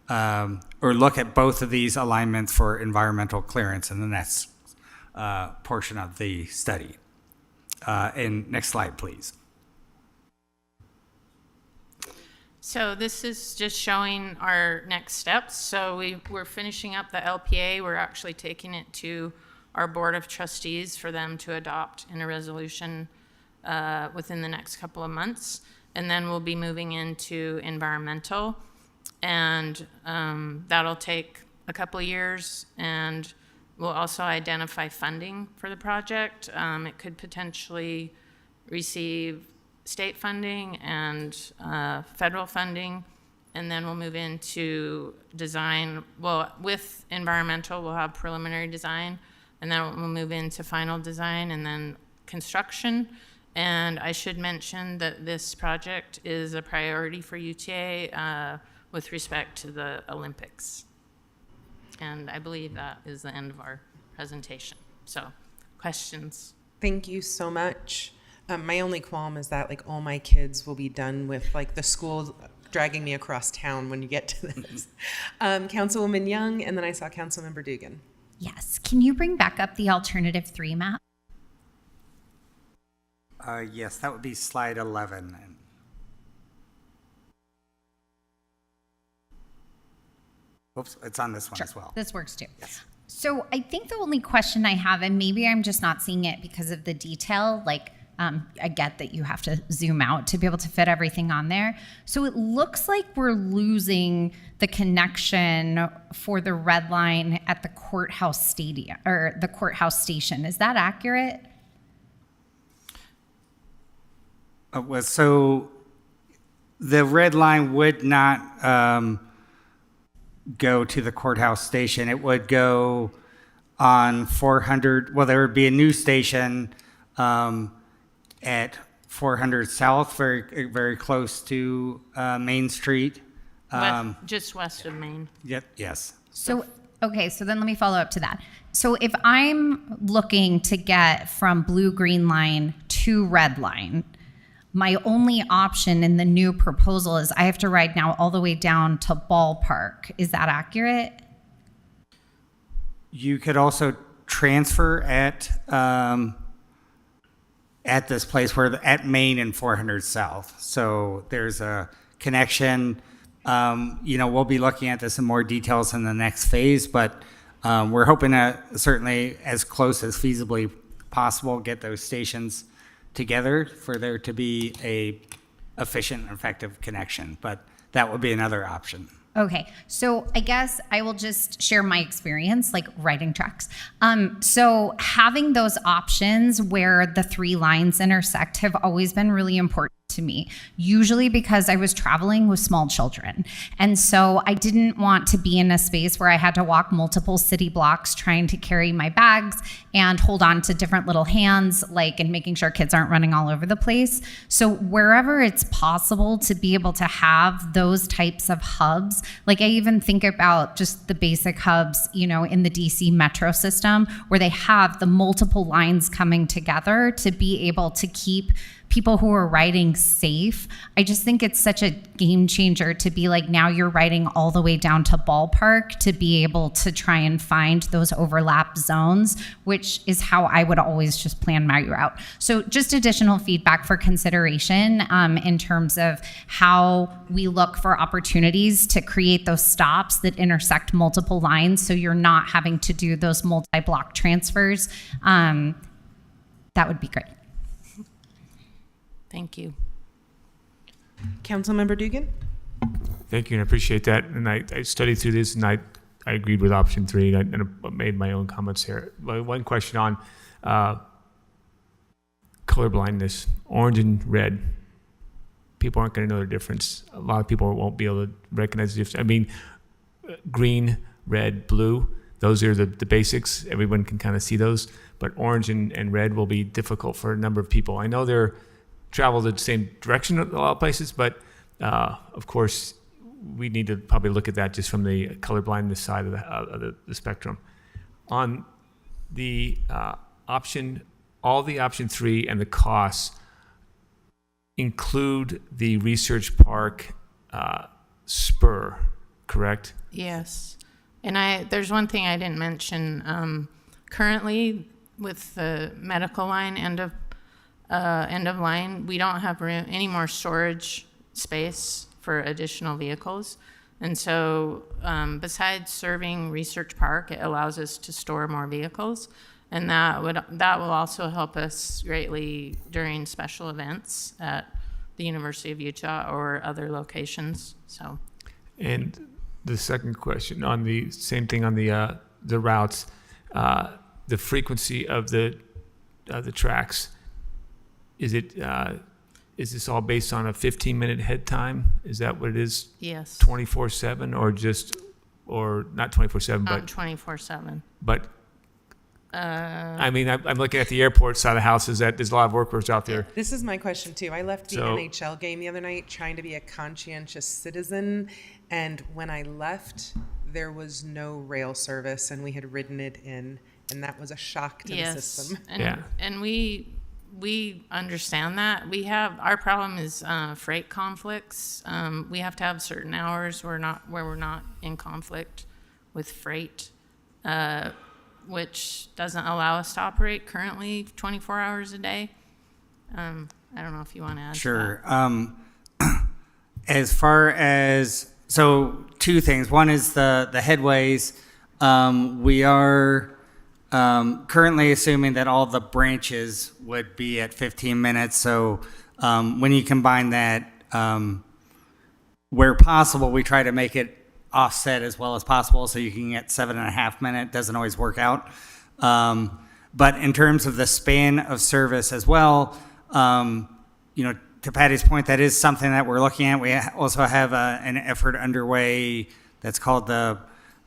or look at both of these alignments for environmental clearance in the next portion of the study. And next slide, please. So this is just showing our next steps. So we're finishing up the LPA. We're actually taking it to our Board of Trustees for them to adopt in a resolution within the next couple of months. And then we'll be moving into environmental. And that'll take a couple of years. And we'll also identify funding for the project. It could potentially receive state funding and federal funding, and then we'll move into design. Well, with environmental, we'll have preliminary design, and then we'll move into final design and then construction. And I should mention that this project is a priority for UTA with respect to the Olympics. And I believe that is the end of our presentation. So, questions? Thank you so much. My only qualm is that like all my kids will be done with like the school dragging me across town when you get to this. Councilwoman Young, and then I saw Councilmember Dugan. Yes. Can you bring back up the Alternative 3 map? Yes, that would be slide 11. Oops, it's on this one as well. This works too. Yes. So I think the only question I have, and maybe I'm just not seeing it because of the detail, like I get that you have to zoom out to be able to fit everything on there. So it looks like we're losing the connection for the red line at the courthouse stadium or the courthouse station. Is that accurate? So the red line would not go to the courthouse station. It would go on 400. Well, there would be a new station at 400 South, very, very close to Main Street. Just west of Main. Yep. Yes. So, okay, so then let me follow up to that. So if I'm looking to get from blue green line to red line, my only option in the new proposal is I have to ride now all the way down to Ballpark. Is that accurate? You could also transfer at this place at Main and 400 South. So there's a connection. We'll be looking at this in more details in the next phase, but we're hoping to certainly as close as feasibly possible get those stations together for there to be a efficient and effective connection. But that would be another option. Okay, so I guess I will just share my experience, like riding trucks. So having those options where the three lines intersect have always been really important to to me, usually because I was traveling with small children. And so I didn't want to be in a space where I had to walk multiple city blocks trying to carry my bags and hold on to different little hands, and making sure kids aren't running all over the place. So wherever it's possible to be able to have those types of hubs, I even think about just the basic hubs, in the DC metro system, where they have the multiple lines coming together to be able to keep people who are riding safe. I just think it's such a game changer to be now you're riding all the way down to Ballpark to be able to try and find those overlap zones, which is how I would always just plan my route. So just additional feedback for consideration in terms of how we look for opportunities to create those stops that intersect multiple lines so you're not having to do those multi-block transfers. That would be great. Thank you. Councilmember Dugan? Thank you, and I appreciate that. And I studied through this, and I agreed with option 3, and I made my own comments here. One question on color blindness, orange and red. People aren't going to know the difference. A lot of people won't be able to recognize the difference. I mean, green, red, blue, those are the basics. Everyone can kind of see those. But orange and red will be difficult for a number of people. I know they're travel the same direction in a lot of places, but of course, we need to probably look at that just from the colorblindness side of the spectrum. On the option 3 and the costs include the Research Park spur, correct? Yes. And there's one thing I didn't mention. Currently, with the medical line end of line, we don't have any more storage space for additional vehicles. And so besides serving Research Park, it allows us to store more vehicles. And that will also help us greatly during special events at the University of Utah or other locations. So. And the second question on the same thing on the routes, the frequency of the tracks. Is this all based on a 15-minute head time? Is that what it is? Yes. 24/7 or not 24/7, but 24/7. But I mean, I'm looking at the airport side of the house. Is that there's a lot of workers out there? This is my question too. I left the NHL game the other night trying to be a conscientious citizen, and when I left, there was no rail service, and we had ridden it in, and that was a shock to the system. And we understand that. Our problem is freight conflicts. We have to have certain hours where we're not in conflict with freight, which doesn't allow us to operate currently 24 hours a day. I don't know if you want to add Sure. to that. As far as, so 2 things. One is the headways. We are currently assuming that all the branches would be at 15 minutes. So when you combine that, where possible, we try to make it offset as well as possible so you can get 7.5 minutes. Doesn't always work out. But in terms of the span of service as well, to Patty's point, that is something that we're looking at. We also have an effort underway that's called the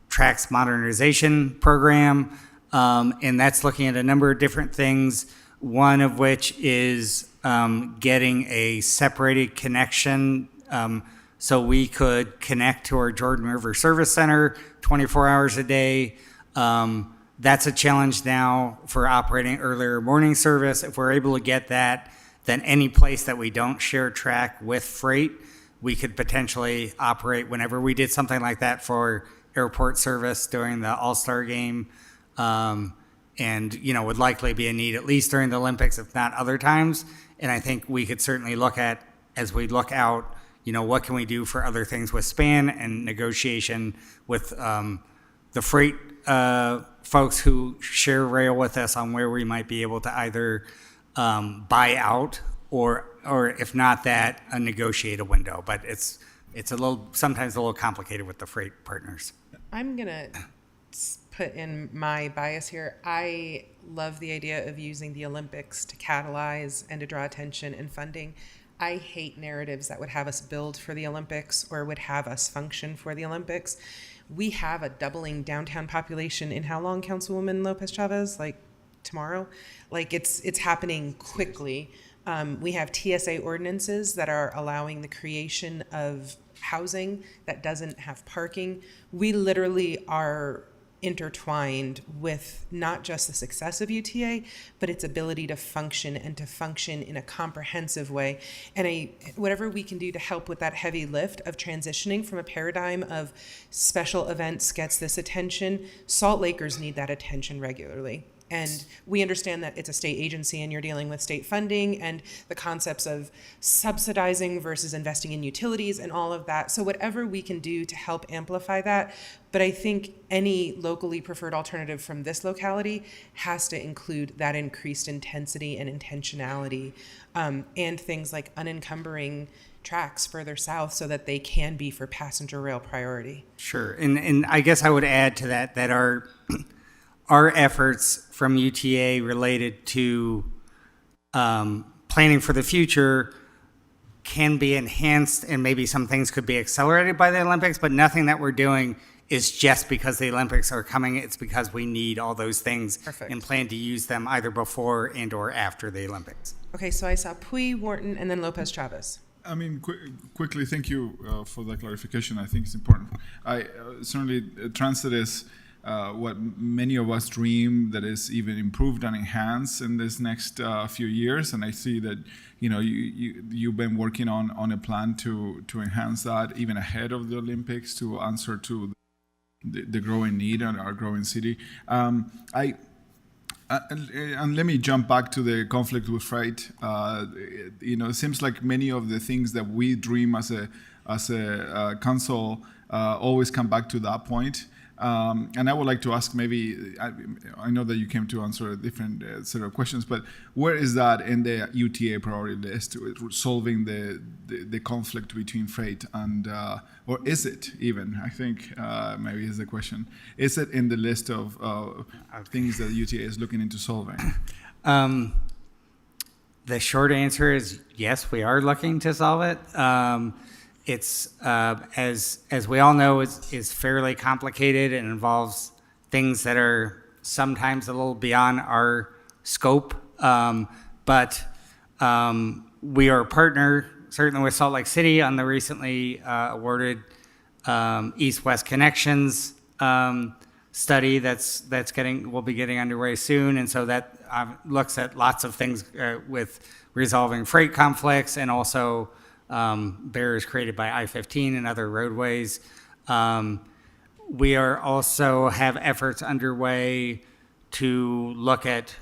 Tracks Modernization Program. And that's looking at a number of different things, one of which is getting a separated connection so we could connect to our Jordan River Service Center 24 hours a day. That's a challenge now for operating earlier morning service. If we're able to get that, then any place that we don't share track with freight, we could potentially operate whenever we did something like that for airport service during the All-Star game. And, would likely be a need at least during the Olympics, if not other times. And I think we could certainly look at, as we look out, what can we do for other things with span and negotiation with the freight folks who share rail with us on where we might be able to either buy out or if not that, negotiate a window. But it's sometimes a little complicated with the freight partners. I'm going to put in my bias here. I love the idea of using the Olympics to catalyze and to draw attention and funding. I hate narratives that would have us build for the Olympics or would have us function for the Olympics. We have a doubling downtown population in how long, Councilwoman Lopez Chavez? Like tomorrow? Like it's happening quickly. We have TSA ordinances that are allowing the creation of housing that doesn't have parking. We literally are intertwined with not just the success of UTA, but its ability to function and to function in a comprehensive way. And whatever we can do to help with that heavy lift of transitioning from a paradigm of special events gets this attention, Salt Lakers need that attention regularly. And we understand that it's a state agency and you're dealing with state funding and the concepts of subsidizing versus investing in utilities and all of that. So whatever we can do to help amplify that. But I think any locally preferred alternative from this locality has to include that increased intensity and intentionality, and things like unencumbering tracks further south so that they can be for passenger rail priority. Sure. And I guess I would add to that our efforts from UTA related to planning for the future can be enhanced, and maybe some things could be accelerated by the Olympics, but nothing that we're doing is just because the Olympics are coming. It's because we need all those things and plan to use them either before and or after the Olympics. Okay, so I saw Pui, Wharton, and then Lopez Chavez. I mean, quickly, thank you for that clarification. I think it's important. Certainly, transit is what many of us dream that is even improved and enhanced in this next few years, and I see that you've been working on a plan to enhance that even ahead of the Olympics to answer to the growing need in our growing city. And let me jump back to the conflict with freight. It seems like many of the things that we dream as a council always come back to that point. And I would like to ask, maybe, I know that you came to answer a different set of questions, but where is that in the UTA priority list, solving the conflict between freight and, or is it even? I think maybe is the question. Is it in the list of things that UTA is looking into solving? The short answer is yes, we are looking to solve it. It's, as we all know, is fairly complicated and involves things that are sometimes a little beyond our scope. But we are a partner, certainly with Salt Lake City, on the recently awarded East-West Connections study we'll be getting underway soon. And so that looks at lots of things with resolving freight conflicts and also barriers created by I-15 and other roadways. We are also have efforts underway to look at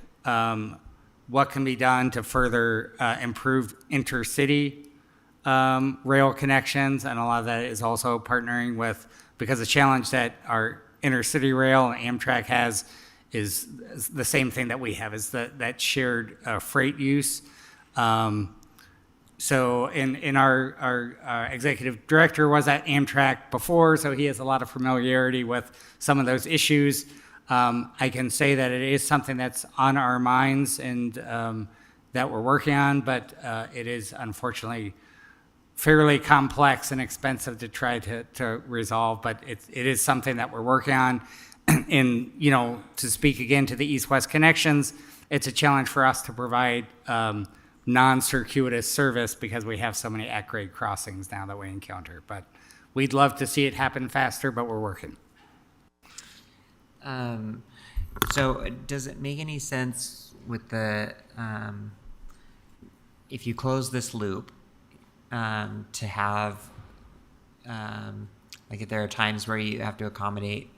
what can be done to further improve intercity rail connections, and a lot of that is also partnering with, because the challenge that our intercity rail and Amtrak has is the same thing that we have, is that shared freight use. So in our executive director was at Amtrak before, so he has a lot of familiarity with some of those issues. I can say that it is something that's on our minds and that we're working on, but it is unfortunately fairly complex and expensive to try to resolve, but it is something that we're working on. And, to speak again to the East-West Connections, it's a challenge for us to provide non-circuitous service because we have so many at-grade crossings now that we encounter. But we'd love to see it happen faster, but we're working. So does it make any sense with the, if you close this loop, to have, like if there are times where you have to accommodate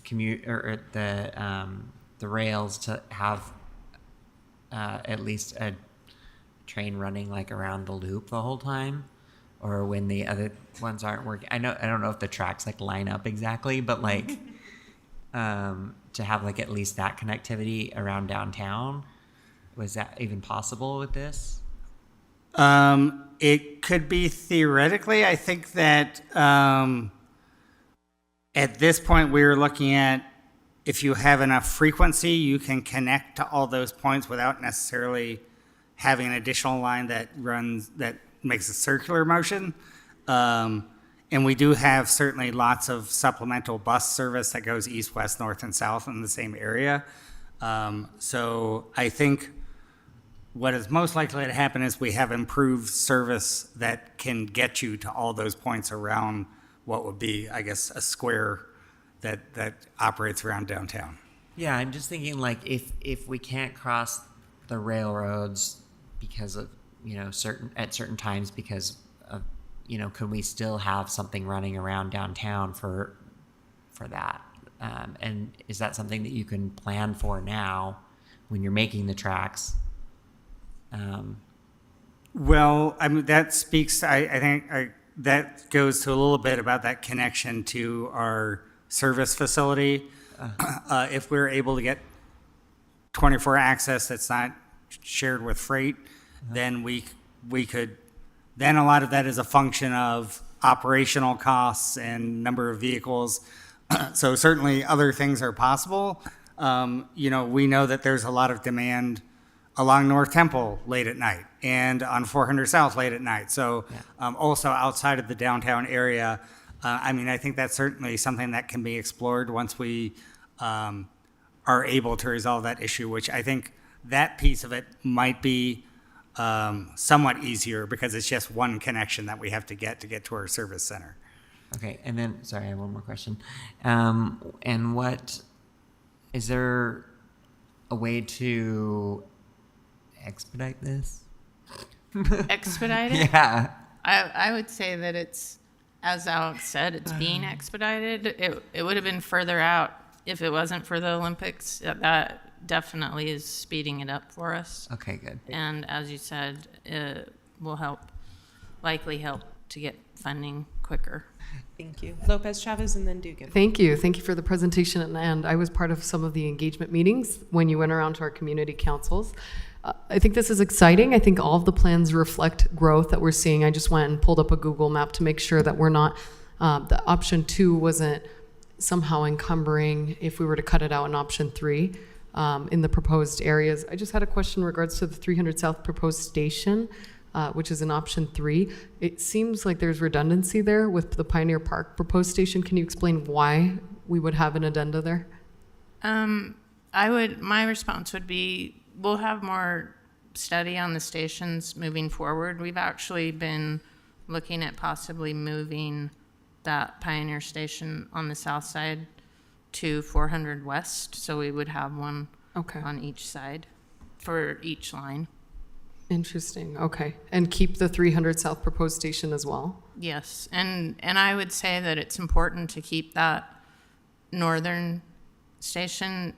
the rails to have at least a train running like around the loop the whole time, or when the other ones aren't working. I don't know if the tracks like line up exactly, but like to have like at least that connectivity around downtown, was that even possible with this? It could be theoretically. I think that at this point we're looking at, if you have enough frequency, you can connect to all those points without necessarily having an additional line that makes a circular motion. And we do have certainly lots of supplemental bus service that goes east, west, north, and south in the same area. So I think what is most likely to happen is we have improved service that can get you to all those points around what would be, I guess, a square that operates around downtown. Yeah, I'm just thinking like if we can't cross the railroads because of, you know, at certain times because of, you know, could we still have something running around downtown for that? And is that something that you can plan for now when you're making the tracks? Well, I mean, that speaks, I think that goes to a little bit about that connection to our service facility. If we're able to get 24 access that's not shared with freight, then we could, then a lot of that is a function of operational costs and number of vehicles. So certainly other things are possible. You know, we know that there's a lot of demand along North Temple late at night and on 400 South late at night. So also outside of the downtown area, I mean, I think that's certainly something that can be explored once we are able to resolve that issue, which I think that piece of it might be somewhat easier because it's just one connection that we have to get to our service center. Okay, and then, sorry, I have one more question. And what, is there a way to expedite this? Expedite it? Yeah. I would say that it's, as Alex said, it's being expedited. It would have been further out if it wasn't for the Olympics. That definitely is speeding it up for us. Okay, good. And as you said, it will likely help to get funding quicker. Thank you. Lopez Chavez and then Dugan. Thank you. Thank you for the presentation. And I was part of some of the engagement meetings when you went around to our community councils. I think this is exciting. I think all of the plans reflect growth that we're seeing. I just went and pulled up a Google map to make sure that we're not, the option 2 wasn't somehow encumbering if we were to cut it out in option 3 in the proposed areas. I just had a question in regards to the 300 South proposed station, which is in option 3. It seems like there's redundancy there with the Pioneer Park proposed station. Can you explain why we would have an addenda there? My response would be, we'll have more study on the stations moving forward. We've actually been looking at possibly moving that Pioneer Station on the south side to 400 West, so we would have one on each side for each line. Interesting. Okay. And keep the 300 South proposed station as well? Yes. And I would say that it's important to keep that northern station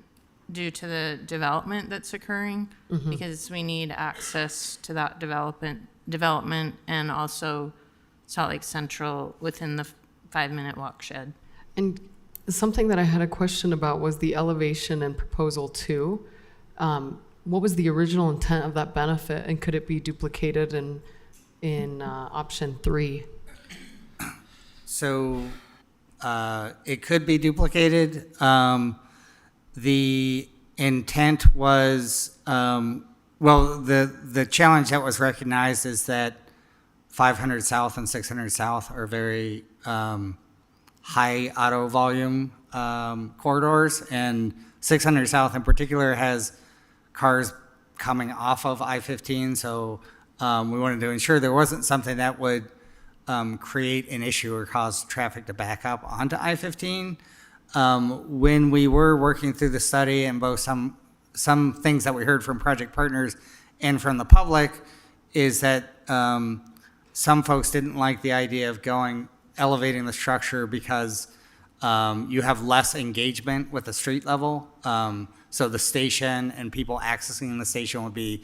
due to the development that's occurring, because we need access to that development and also Salt Lake Central within the 5-minute walk shed. And something that I had a question about was the elevation in proposal 2. What was the original intent of that benefit, and could it be duplicated in option 3? So it could be duplicated. The intent was, well, the challenge that was recognized is that 500 South and 600 South are very high auto volume corridors, and 600 South in particular has cars coming off of I-15, so we wanted to ensure there wasn't something that would create an issue or cause traffic to back up onto I-15. When we were working through the study and both some things that we heard from project partners and from the public is that some folks didn't like the idea of elevating the structure because you have less engagement with the street level. So the station and people accessing the station would be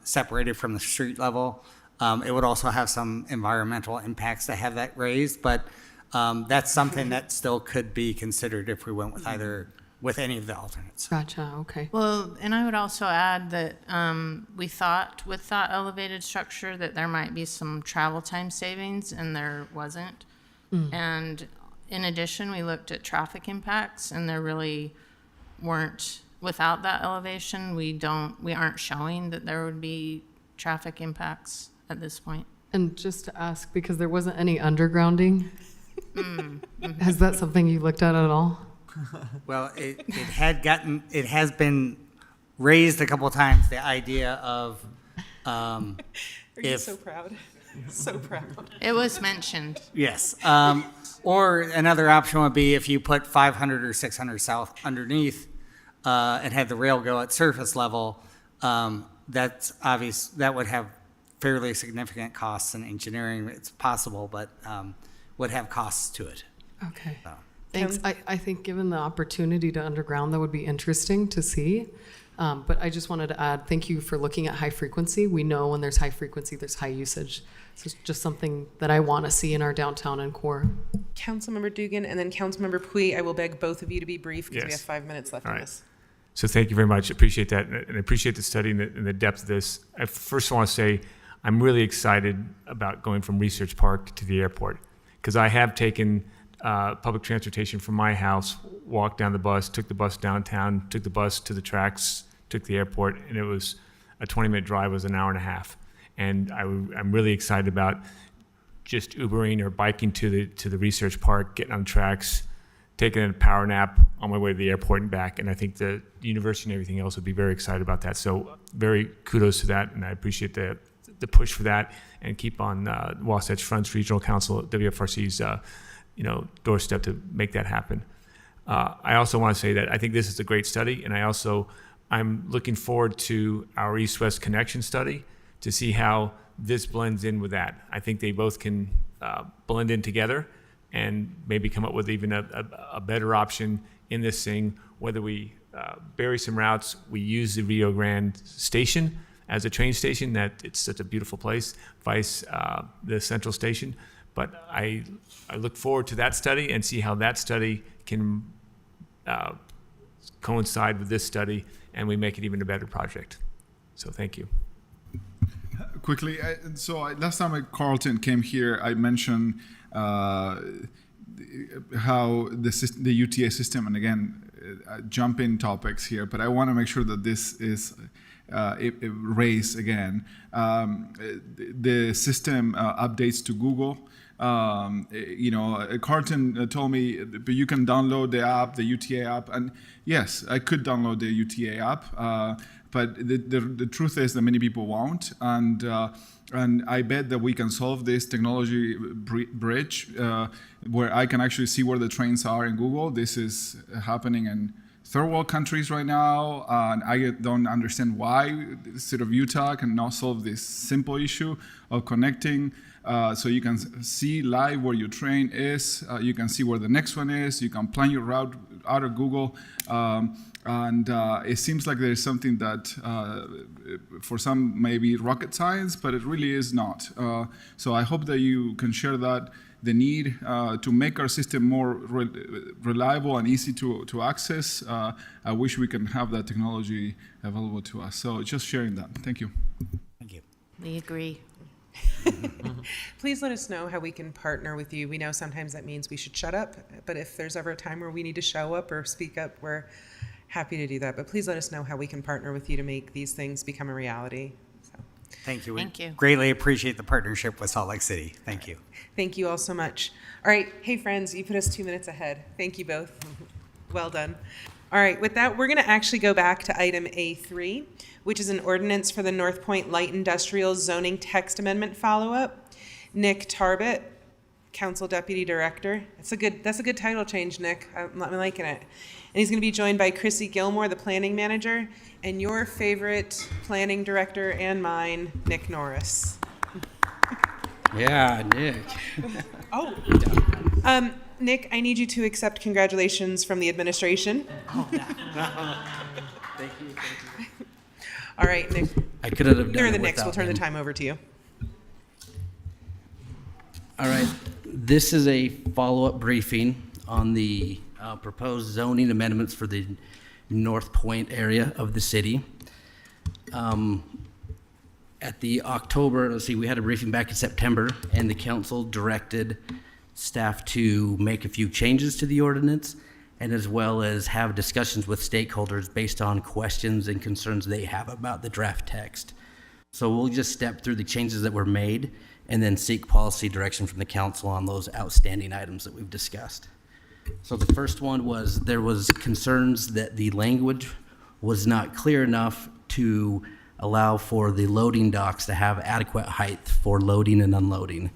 separated from the street level. It would also have some environmental impacts to have that raised, but that's something that still could be considered if we went with any of the alternates. Gotcha. Okay. Well, and I would also add that we thought with that elevated structure that there might be some travel time savings, and there wasn't. And in addition, we looked at traffic impacts, and there really weren't. Without that elevation, we aren't showing that there would be traffic impacts at this point. And just to ask, because there wasn't any undergrounding, has that something you looked at all? Well, it has been raised a couple of times, the idea of Are you so proud? So proud. It was mentioned. Yes. Or another option would be if you put 500 or 600 south underneath and had the rail go at surface level, that's obvious. That would have fairly significant costs in engineering. It's possible, but would have costs to it. Okay. Thanks. I think given the opportunity to underground, that would be interesting to see. But I just wanted to add, thank you for looking at high frequency. We know when there's high frequency, there's high usage. So it's just something that I want to see in our downtown and core. Councilmember Dugan and then Councilmember Pui, I will beg both of you to be brief because we Yes. have 5 minutes left All on right. this. So thank you very much. Appreciate that, and I appreciate the study and the depth of this. I first want to say I'm really excited about going from Research Park to the airport because I have taken public transportation from my house, walked down the bus, took the bus downtown, took the bus to the tracks, took the airport, and it was a 20-minute drive was an hour and a half. And I'm really excited about just Ubering or biking to the Research Park, getting on the tracks, taking a power nap on my way to the airport and back. And I think the university and everything else would be very excited about that. So very kudos to that, and I appreciate the push for that, and keep on Wasatch Front's Regional Council, WFRC's doorstep to make that happen. I also want to say that I think this is a great study, and I'm looking forward to our East-West Connection study to see how this blends in with that. I think they both can blend in together and maybe come up with even a better option in this thing, whether we bury some routes, we use the Rio Grande station as a train station, that it's such a beautiful place, vice the Central Station. But I look forward to that study and see how that study can coincide with this study, and we make it even a better project. So thank you. Quickly, last time Carlton came here, I mentioned how the UTA system, and again, jump in topics here, but I want to make sure that this is raised again. The system updates to Google. Carlton told me, but you can download the app, the UTA app, and yes, I could download the UTA app, but the truth is that many people won't, and I bet that we can solve this technology bridge where I can actually see where the trains are in Google. This is happening in third world countries right now, and I don't understand why the city of Utah cannot solve this simple issue of connecting. So you can see live where your train is, you can see where the next one is, you can plan your route out of Google, and it seems like there's something that for some may be rocket science, but it really is not. So I hope that you can share that, the need to make our system more reliable and easy to access. I wish we can have that technology available to us. So just sharing that. Thank you. Thank you. We agree. Please let us know how we can partner with you. We know sometimes that means we should shut up, but if there's ever a time where we need to show up or speak up, we're happy to do that. But please let us know how we can partner with you to make these things become a reality. So. Thank you. Thank you. Greatly appreciate the partnership with Salt Lake City. Thank you. Thank you all so much. All right. Hey, friends, you put us 2 minutes ahead. Thank you both. Well done. All right. With that, we're going to actually go back to item A3, which is an ordinance for the North Point Light Industrial Zoning Text Amendment follow-up. Nick Tarbett, Council Deputy Director. That's a good title change, Nick. I'm liking it. And he's going to be joined by Chrissy Gilmore, the Planning Manager, and your favorite Planning Director and mine, Nick Norris. Yeah, Nick. Oh. Nick, I need you to accept congratulations from the administration. Oh, thank you. All right, Nick. I couldn't have done You're it the next. We'll without turn the him. time over to you. All right. This is a follow-up briefing on the proposed zoning amendments for the North Point area of the city. At the October, we had a briefing back in September, and the council directed staff to make a few changes to the ordinance, and as well as have discussions with stakeholders based on questions and concerns they have about the draft text. So we'll just step through the changes that were made, and then seek policy direction from the council on those outstanding items that we've discussed. So the first one was there was concerns that the language was not clear enough to allow for the loading docks to have adequate height for loading and unloading.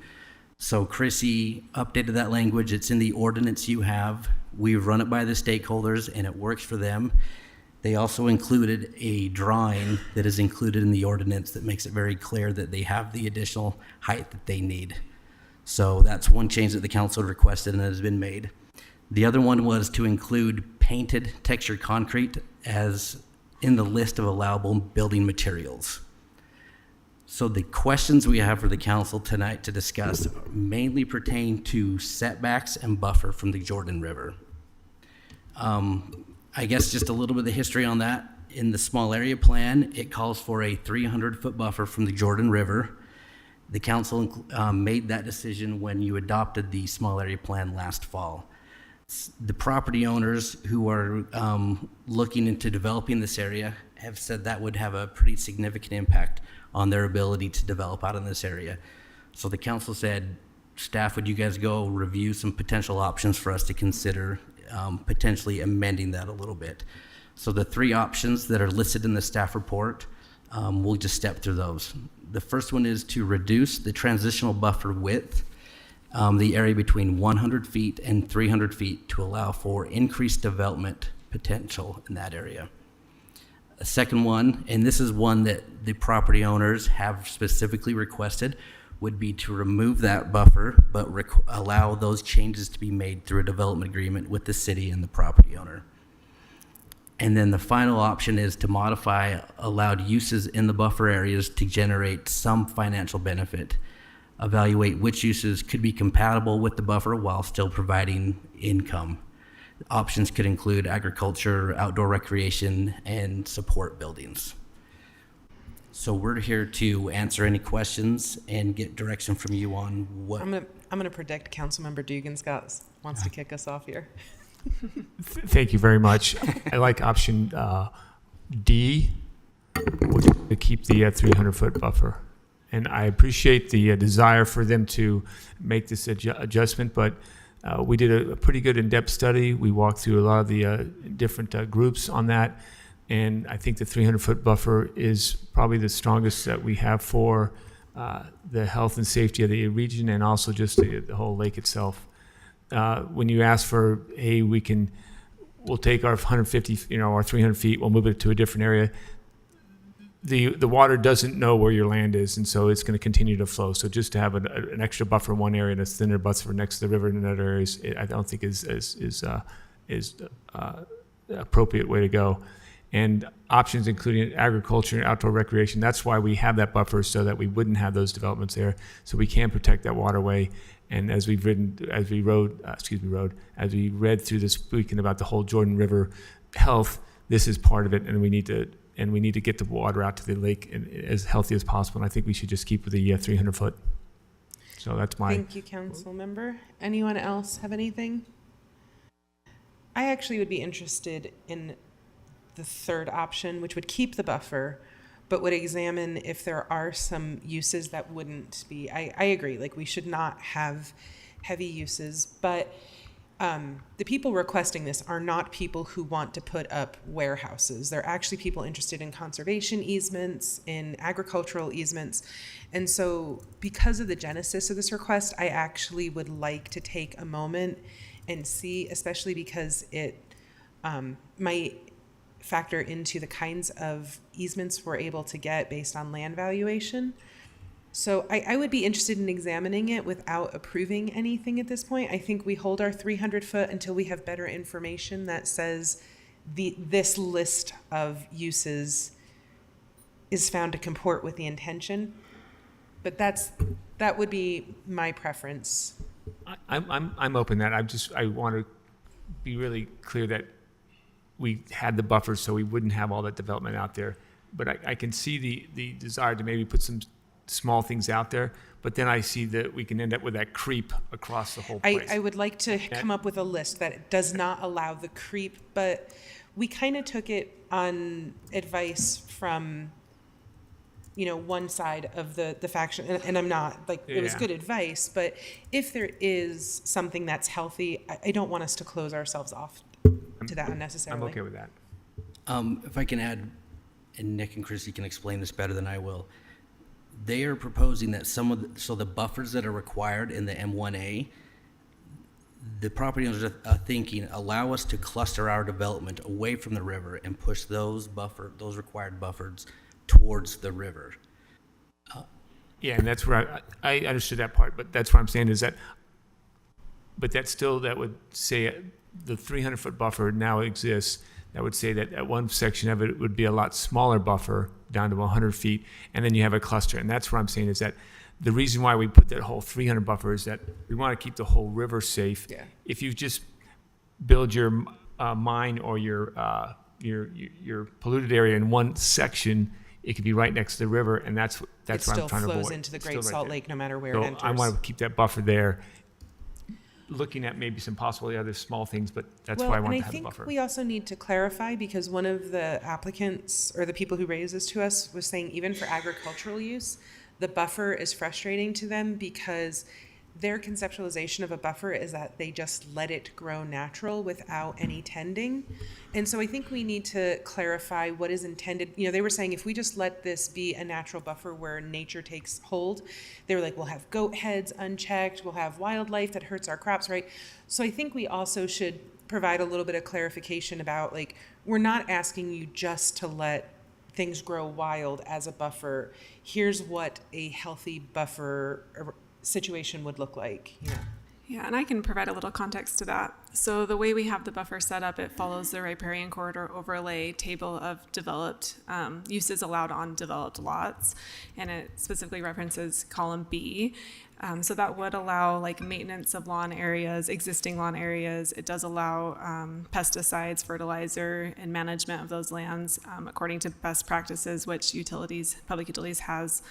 So Chrissy updated that language. It's in the ordinance you have. We've run it by the stakeholders and it works for them. They also included a drawing that is included in the ordinance that makes it very clear that they have the additional height that they need. So that's one change that the council requested and has been made. The other one was to include painted textured concrete as in the list of allowable building materials. So the questions we have for the council tonight to discuss mainly pertain to setbacks and buffer from the Jordan River. I guess just a little bit of history on that. In the small area plan, it calls for a 300-foot buffer from the Jordan River. The council made that decision when you adopted the small area plan last fall. The property owners who are looking into developing this area have said that would have a pretty significant impact on their ability to develop out in this area. So the council said, staff, would you guys go review some potential options for us to consider potentially amending that a little bit? So the three options that are listed in the staff report, we'll just step through those. The first one is to reduce the transitional buffer width, the area between 100 feet and 300 feet to allow for increased development potential in that area. A second one, and this is one that the property owners have specifically requested, would be to remove that buffer, but allow those changes to be made through a development agreement with the city and the property owner. And then the final option is to modify allowed uses in the buffer areas to generate some financial benefit. Evaluate which uses could be compatible with the buffer while still providing income. Options could include agriculture, outdoor recreation, and support buildings. So we're here to answer any questions and get direction from you on what. I'm gonna predict Councilmember Dugan Scott wants to kick us off here. Thank you very much. I like option D, which is to keep the 300-foot buffer. And I appreciate the desire for them to make this adjustment, but we did a pretty good in-depth study. We walked through a lot of the different groups on that, and I think the 300-foot buffer is probably the strongest that we have for the health and safety of the region and also just the whole lake itself. When you ask for, hey, we'll take our 150, our 300 feet, we'll move it to a different area. The water doesn't know where your land is, and so it's going to continue to flow. So just to have an extra buffer in one area and a thinner buffer next to the river in another areas, I don't think is appropriate way to go. And options including agriculture and outdoor recreation. That's why we have that buffer, so that we wouldn't have those developments there, so we can protect that waterway. And as we read through this weekend about the whole Jordan River health, this is part of it, and we need to get the water out to the lake as healthy as possible. And I think we should just keep with the 300 foot. So that's my. Thank you, council member. Anyone else have anything? I actually would be interested in the third option, which would keep the buffer, but would examine if there are some uses that wouldn't be. I agree, like we should not have heavy uses, but the people requesting this are not people who want to put up warehouses. They're actually people interested in conservation easements, in agricultural easements. And so because of the genesis of this request, I actually would like to take a moment and see, especially because it might factor into the kinds of easements we're able to get based on land valuation. So I would be interested in examining it without approving anything at this point. I think we hold our 300 foot until we have better information that says this list of uses is found to comport with the intention. But that would be my preference. I'm open to that. I want to be really clear that we had the buffer so we wouldn't have all that development out there. But I can see the desire to maybe put some small things out there, but then I see that we can end up with that creep across the whole place. I would like to come up with a list that does not allow the creep, but we kind of took it on advice from one side of the faction, and I'm not, like, it was Yeah. good advice, but if there is something that's healthy, I don't want us to close ourselves off to that unnecessarily. I'm okay with that. If I can add, and Nick and Chrissy can explain this better than I will. They are proposing that so the buffers that are required in the M1A, the property owners are thinking, allow us to cluster our development away from the river and push those required buffers towards the river. Yeah, and that's where I understood that part, but that's what I'm saying is that, but that would say the 300-foot buffer now exists. That would say that at one section of it would be a lot smaller buffer down to 100 feet, and then you have a cluster. And that's what I'm saying is that the reason why we put that whole 300 buffer is that we want to keep the whole river safe. Yeah. If you just build your mine or your polluted area in one section, it could be right next to the river, and that's what I'm trying to avoid. It still flows into the Great Salt Lake no matter where it enters. I want to keep that buffer there, looking at maybe some possibly other small things, but that's why I want to have a buffer. I think we also need to clarify, because one of the applicants or the people who raised this to us was saying even for agricultural use, the buffer is frustrating to them because their conceptualization of a buffer is that they just let it grow natural without any tending. And so I think we need to clarify what is intended. They were saying if we just let this be a natural buffer where nature takes hold, they were like, we'll have goat heads unchecked, we'll have wildlife that hurts our crops, right? So I think we also should provide a little bit of clarification about, like, we're not asking you just to let things grow wild as a buffer. Here's what a healthy buffer situation would look like. Yeah, and I can provide a little context to that. So the way we have the buffer set up, it follows the riparian corridor overlay table of developed uses allowed on developed lots, and it specifically references column B. So that would allow like maintenance of lawn areas, existing lawn areas. It does allow pesticides, fertilizer, and management of those lands according to best practices, which public utilities has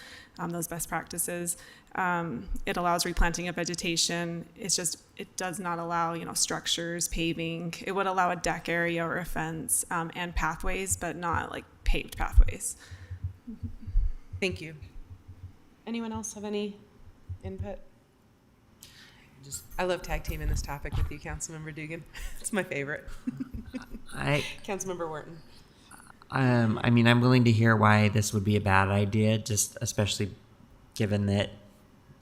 those best practices. It allows replanting of vegetation. It does not allow, structures, paving. It would allow a deck area or a fence and pathways, but not like paved pathways. Thank you. Anyone else have any input? I love tag teaming this topic with you, Councilmember Dugan. It's my favorite. Councilmember Wharton. I'm willing to hear why this would be a bad idea, just especially given that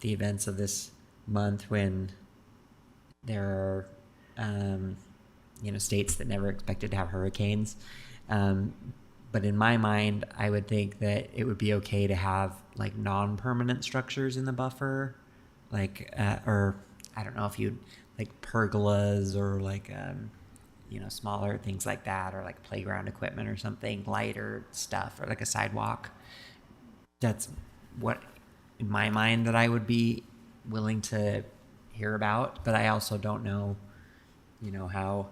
the events of this month, when there are, states that never expected to have hurricanes. But in my mind, I would think that it would be okay to have like non-permanent structures in the buffer, like, or I don't know if you'd like pergolas or like, smaller things like that, or like playground equipment or something, lighter stuff, or like a sidewalk. That's what, in my mind, that I would be willing to hear about. But I also don't know, how,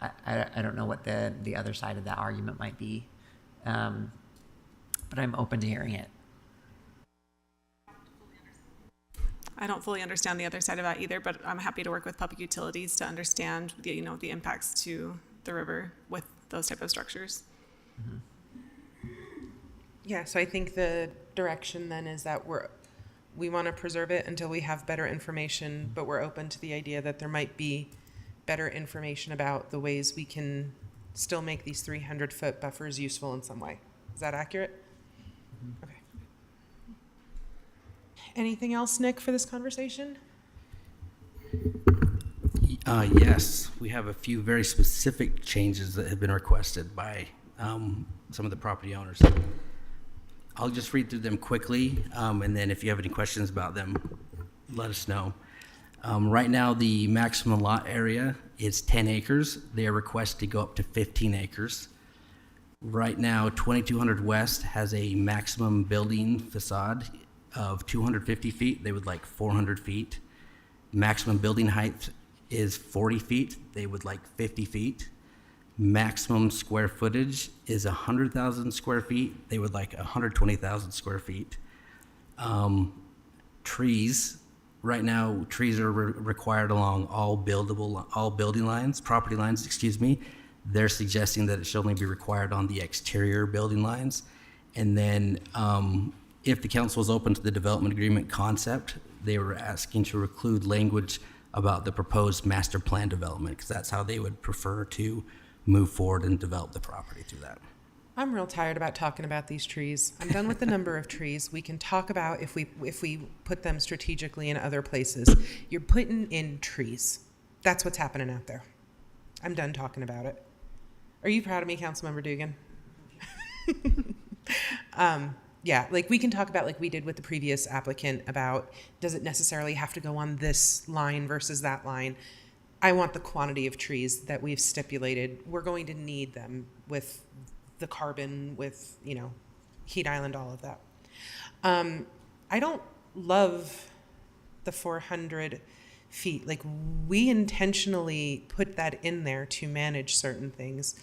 I don't know what the other side of that argument might be. But I'm open to hearing it. I don't fully understand the other side of that either, but I'm happy to work with public utilities to understand the impacts to the river with those type of structures. Mm-hmm. Yeah, so I think the direction then is that we want to preserve it until we have better information, but we're open to the idea that there might be better information about the ways we can still make these 300-foot buffers useful in some way. Is that accurate? Mm-hmm. Okay. Anything else, Nick, for this conversation? Yes, we have a few very specific changes that have been requested by some of the property owners. I'll just read through them quickly, and then if you have any questions about them, let us know. Right now, the maximum lot area is 10 acres. They are requested to go up to 15 acres. Right now, 2200 West has a maximum building facade of 250 feet. They would like 400 feet. Maximum building height is 40 feet. They would like 50 feet. Maximum square footage is 100,000 square feet. They would like 120,000 square feet. Trees, right now, trees are required along all building lines, property lines, excuse me. They're suggesting that it should only be required on the exterior building lines. And then if the council is open to the development agreement concept, they were asking to include language about the proposed master plan development, because that's how they would prefer to move forward and develop the property through that. I'm real tired about talking about these trees. I'm done with the number of trees. We can talk about if we put them strategically in other places. You're putting in trees. That's what's happening out there. I'm done talking about it. Are you proud of me, Councilmember Dugan? Yeah, like we can talk about, like we did with the previous applicant, about does it necessarily have to go on this line versus that line? I want the quantity of trees that we've stipulated. We're going to need them with the carbon, with, you know, heat island, all of that. I don't love the 400 feet. Like, we intentionally put that in there to manage certain things.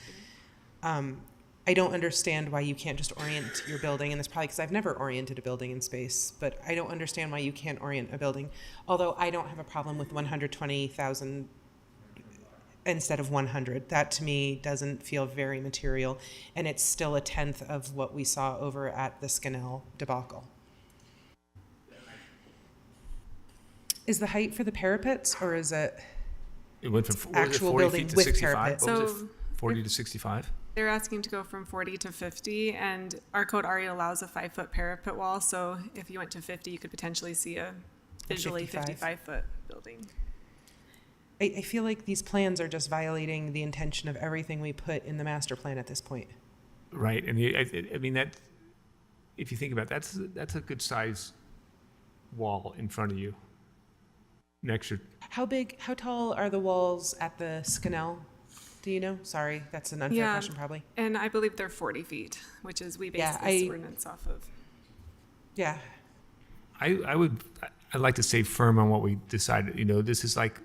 I don't understand why you can't just orient your building, and that's probably because I've never oriented a building in space, but I don't understand why you can't orient a building. Although I don't have a problem with 120,000 instead of 100. That to me doesn't feel very material, and it's still a tenth of what we saw over at the Scannell debacle. Is the height for the parapets, or is it? It went from actual 40 building feet to with 65. parapet? What was it? So 40 to 65. They're asking to go from 40 to 50, and our code already allows a 5-foot parapet wall. So if you went to 50, you could potentially see a visually 55-foot building. I feel like these plans are just violating the intention of everything we put in the master plan at this point. Right, and I mean that. If you think about it, that's a good size wall in front of you. Next, How tall are the walls at the Scannell? Do you know? Sorry, that's an unfair question probably. And I believe they're 40 feet, which is we base this ordinance off of. Yeah. I'd like to stay firm on what we decided. You know, this is like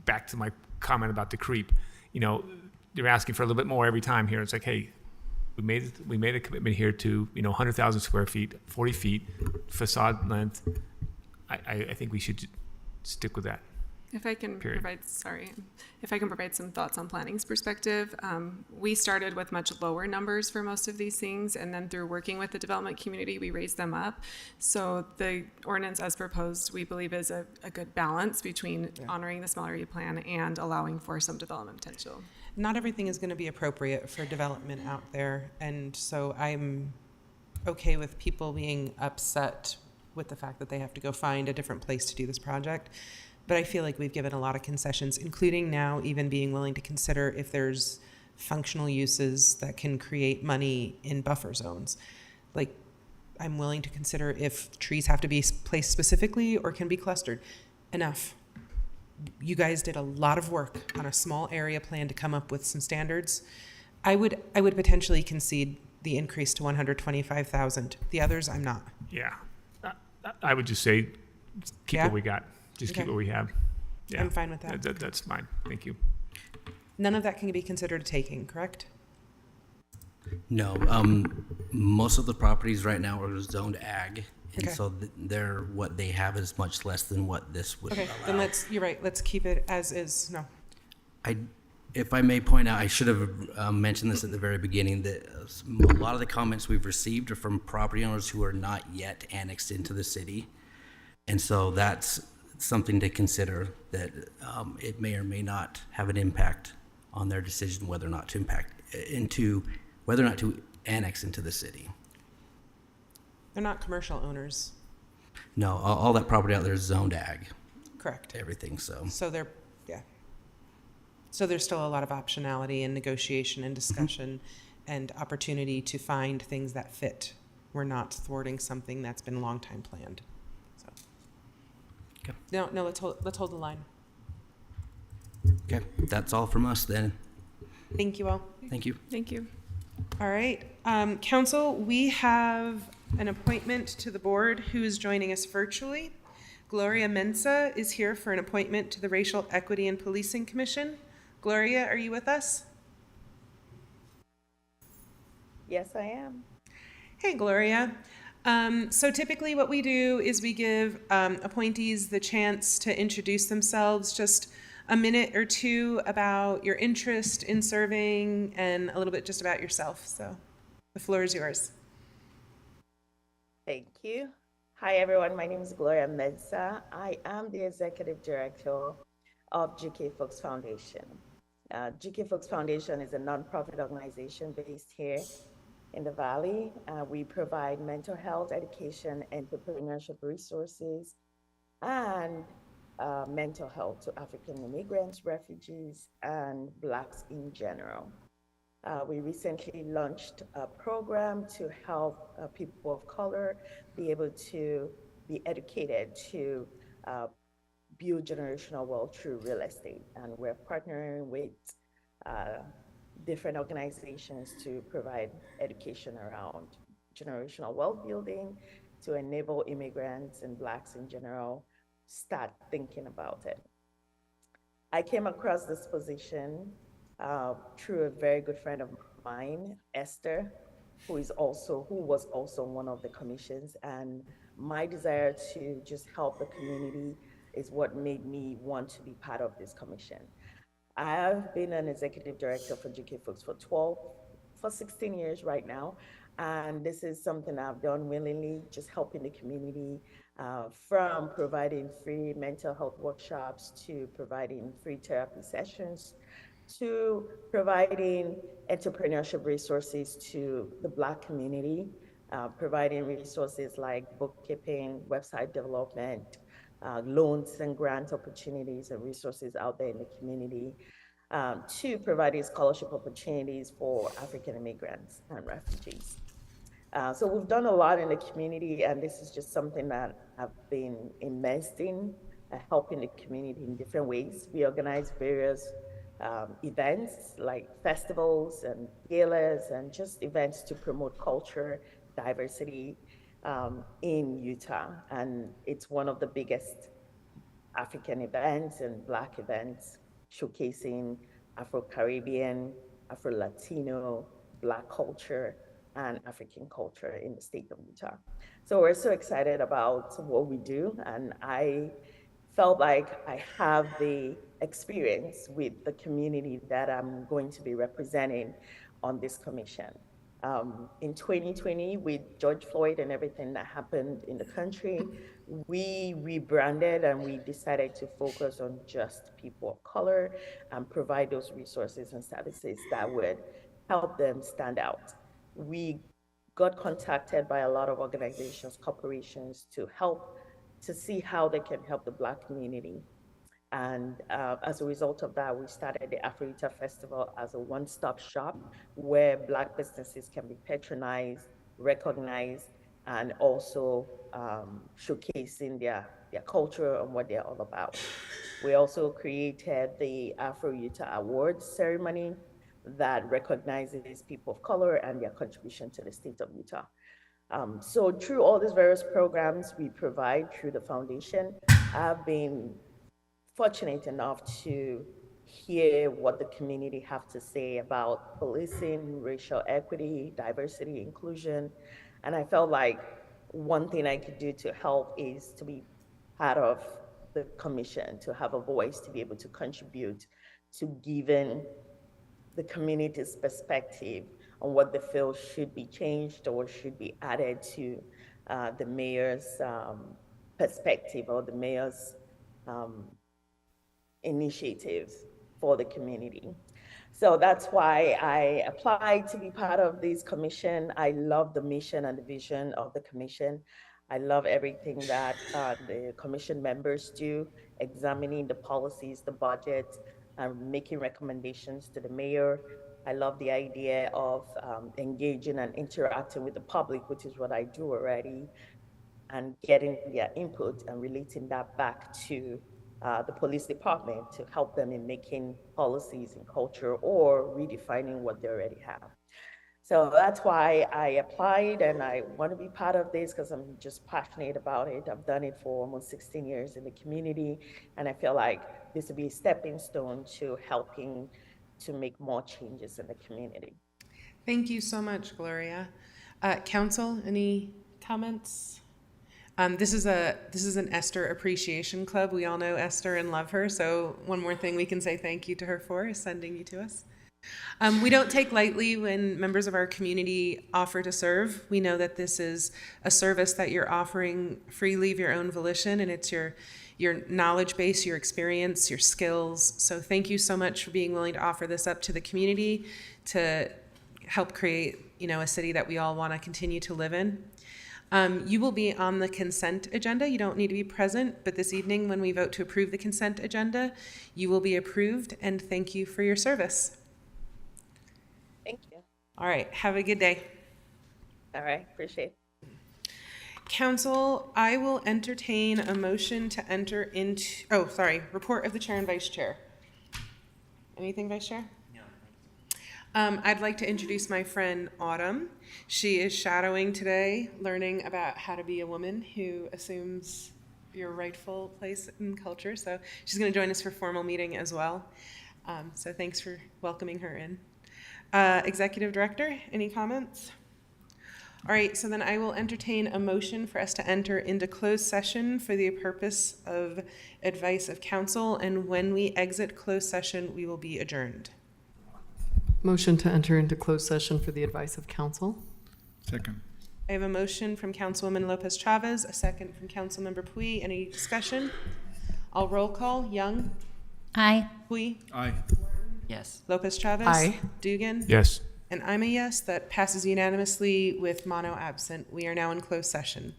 back to my comment about the creep. You know, they're asking for a little bit more every time here. It's like, hey, we made a commitment here to, you know, 100,000 square feet, 40 feet, facade length. I think we should stick with that. If I can Period. provide some thoughts on planning's perspective, we started with much lower numbers for most of these things, and then through working with the development community, we raised them up. So the ordinance as proposed, we believe, is a good balance between honoring the small area plan and allowing for some development potential. Not everything is going to be appropriate for development out there, and so I'm okay with people being upset with the fact that they have to go find a different place to do this project. But I feel like we've given a lot of concessions, including now even being willing to consider if there's functional uses that can create money in buffer zones. Like, I'm willing to consider if trees have to be placed specifically or can be clustered. Enough. You guys did a lot of work on a small area plan to come up with some standards. I would potentially concede the increase to 125,000. The others, I'm not. Yeah, I would just say keep what we got. Just Okay. keep what we have. Yeah, I'm fine with that. That's fine. Thank you. None of that can be considered a taking, correct? No, most of the properties right now are zoned ag, and Okay. so they're, what they have is much less than what this would Okay, allow. then you're right, let's keep it as is. No. If I may point out, I should have mentioned this at the very beginning, that a lot of the comments we've received are from property owners who are not yet annexed into the city. And so that's something to consider, that it may or may not have an impact on their decision whether or not to annex into the city. They're not commercial owners. No, all that property out there is zoned ag. Correct. Everything, so. So So there's still a lot of optionality and negotiation and discussion and opportunity to find things that fit. We're not thwarting something that's been a long time planned. So. Okay. No, let's hold the line. Okay, that's all from us then. Thank you all. Thank you. Thank you. All right, council, we have an appointment to the board who is joining us virtually. Gloria Mensa is here for an appointment to the Racial Equity and Policing Commission. Gloria, are you with us? Yes, I am. Hey, Gloria. So typically what we do is we give appointees the chance to introduce themselves, just a minute or two about your interest in serving and a little bit just about yourself. So the floor is yours. Thank you. Hi, everyone. My name is Gloria Mensah. I am the Executive Director of GK Folks Foundation. GK Folks Foundation is a nonprofit organization based here in the Valley. We provide mental health education, entrepreneurship resources, and mental health to African immigrants, refugees, and Blacks in general. We recently launched a program to help people of color be able to be educated to build generational wealth through real estate. And we're partnering with different organizations to provide education around generational wealth building to enable immigrants and Blacks in general start thinking about it. I came across this position through a very good friend of mine, Esther, who was also one of the commissions. And my desire to just help the community is what made me want to be part of this commission. I have been an executive director for GK Folks for 16 years right now. And this is something I've done willingly, just helping the community from providing free mental health workshops to providing free therapy sessions to providing entrepreneurship resources to the Black community, providing resources like bookkeeping, website development, loans and grant opportunities and resources out there in the community, to providing scholarship opportunities for African immigrants and refugees. So we've done a lot in the community, and this is just something that I've been immersed in, helping the community in different ways. We organize various events like festivals and galas and just events to promote culture, diversity in Utah. And it's one of the biggest African events and Black events showcasing Afro-Caribbean, Afro-Latino, Black culture, and African culture in the state of Utah. So we're so excited about what we do, and I felt like I have the experience with the community that I'm going to be representing on this commission. In 2020, with George Floyd and everything that happened in the country, we rebranded and we decided to focus on just people of color and provide those resources and services that would help them stand out. We got contacted by a lot of organizations, corporations to see how they can help the Black community. And as a result of that, we started the Afro-Utah Festival as a one-stop shop where Black businesses can be patronized, recognized, and also showcasing their culture and what they're all about. We also created the Afro-Utah Awards ceremony that recognizes people of color and their contribution to the state of Utah. So through all these various programs we provide through the foundation, I've been fortunate enough to hear what the community have to say about policing, racial equity, diversity, inclusion. And I felt like one thing I could do to help is to be part of the commission, to have a voice, to be able to contribute to giving the community's perspective on what they feel should be changed or should be added to the mayor's perspective or the mayor's initiatives for the community. So that's why I applied to be part of this commission. I love the mission and the vision of the commission. I love everything that the commission members do, examining the policies, the budget, and making recommendations to the mayor. I love the idea of engaging and interacting with the public, which is what I do already, and getting their input and relating that back to the police department to help them in making policies in culture or redefining what they already have. So that's why I applied, and I want to be part of this because I'm just passionate about it. I've done it for almost 16 years in the community, and I feel like this will be a stepping stone to helping to make more changes in the community. Thank you so much, Gloria. Council, any comments? This is an Esther Appreciation Club. We all know Esther and love her. So one more thing we can say thank you to her for is sending you to us. We don't take lightly when members of our community offer to serve. We know that this is a service that you're offering freely of your own volition, and it's your knowledge base, your experience, your skills. So thank you so much for being willing to offer this up to the community to help create, a city that we all want to continue to live in. You will be on the consent agenda. You don't need to be present, but this evening when we vote to approve the consent agenda, you will be approved, and thank you for your service. Thank you. All right, have a good day. All right, appreciate it. Council, I will entertain a motion to enter into, report of the chair and vice chair. Anything, Vice Chair? No. I'd like to introduce my friend Autumn. She is shadowing today, learning about how to be a woman who assumes your rightful place in culture. So she's going to join us for formal meeting as well. So thanks for welcoming her in. Executive Director, any comments? All right, so then I will entertain a motion for us to enter into closed session for the purpose of advice of counsel, and when we exit closed session, we will be adjourned. Motion to enter into closed session for the advice of counsel. Second. I have a motion from Councilwoman Lopez Chavez, a second from Councilmember Pui. Any discussion? I'll roll call. Young? Aye. Pui? Aye. Yes. Lopez Chavez? Aye. Dugan? Yes. And I'm a yes. That passes unanimously with mono absent. We are now in closed session.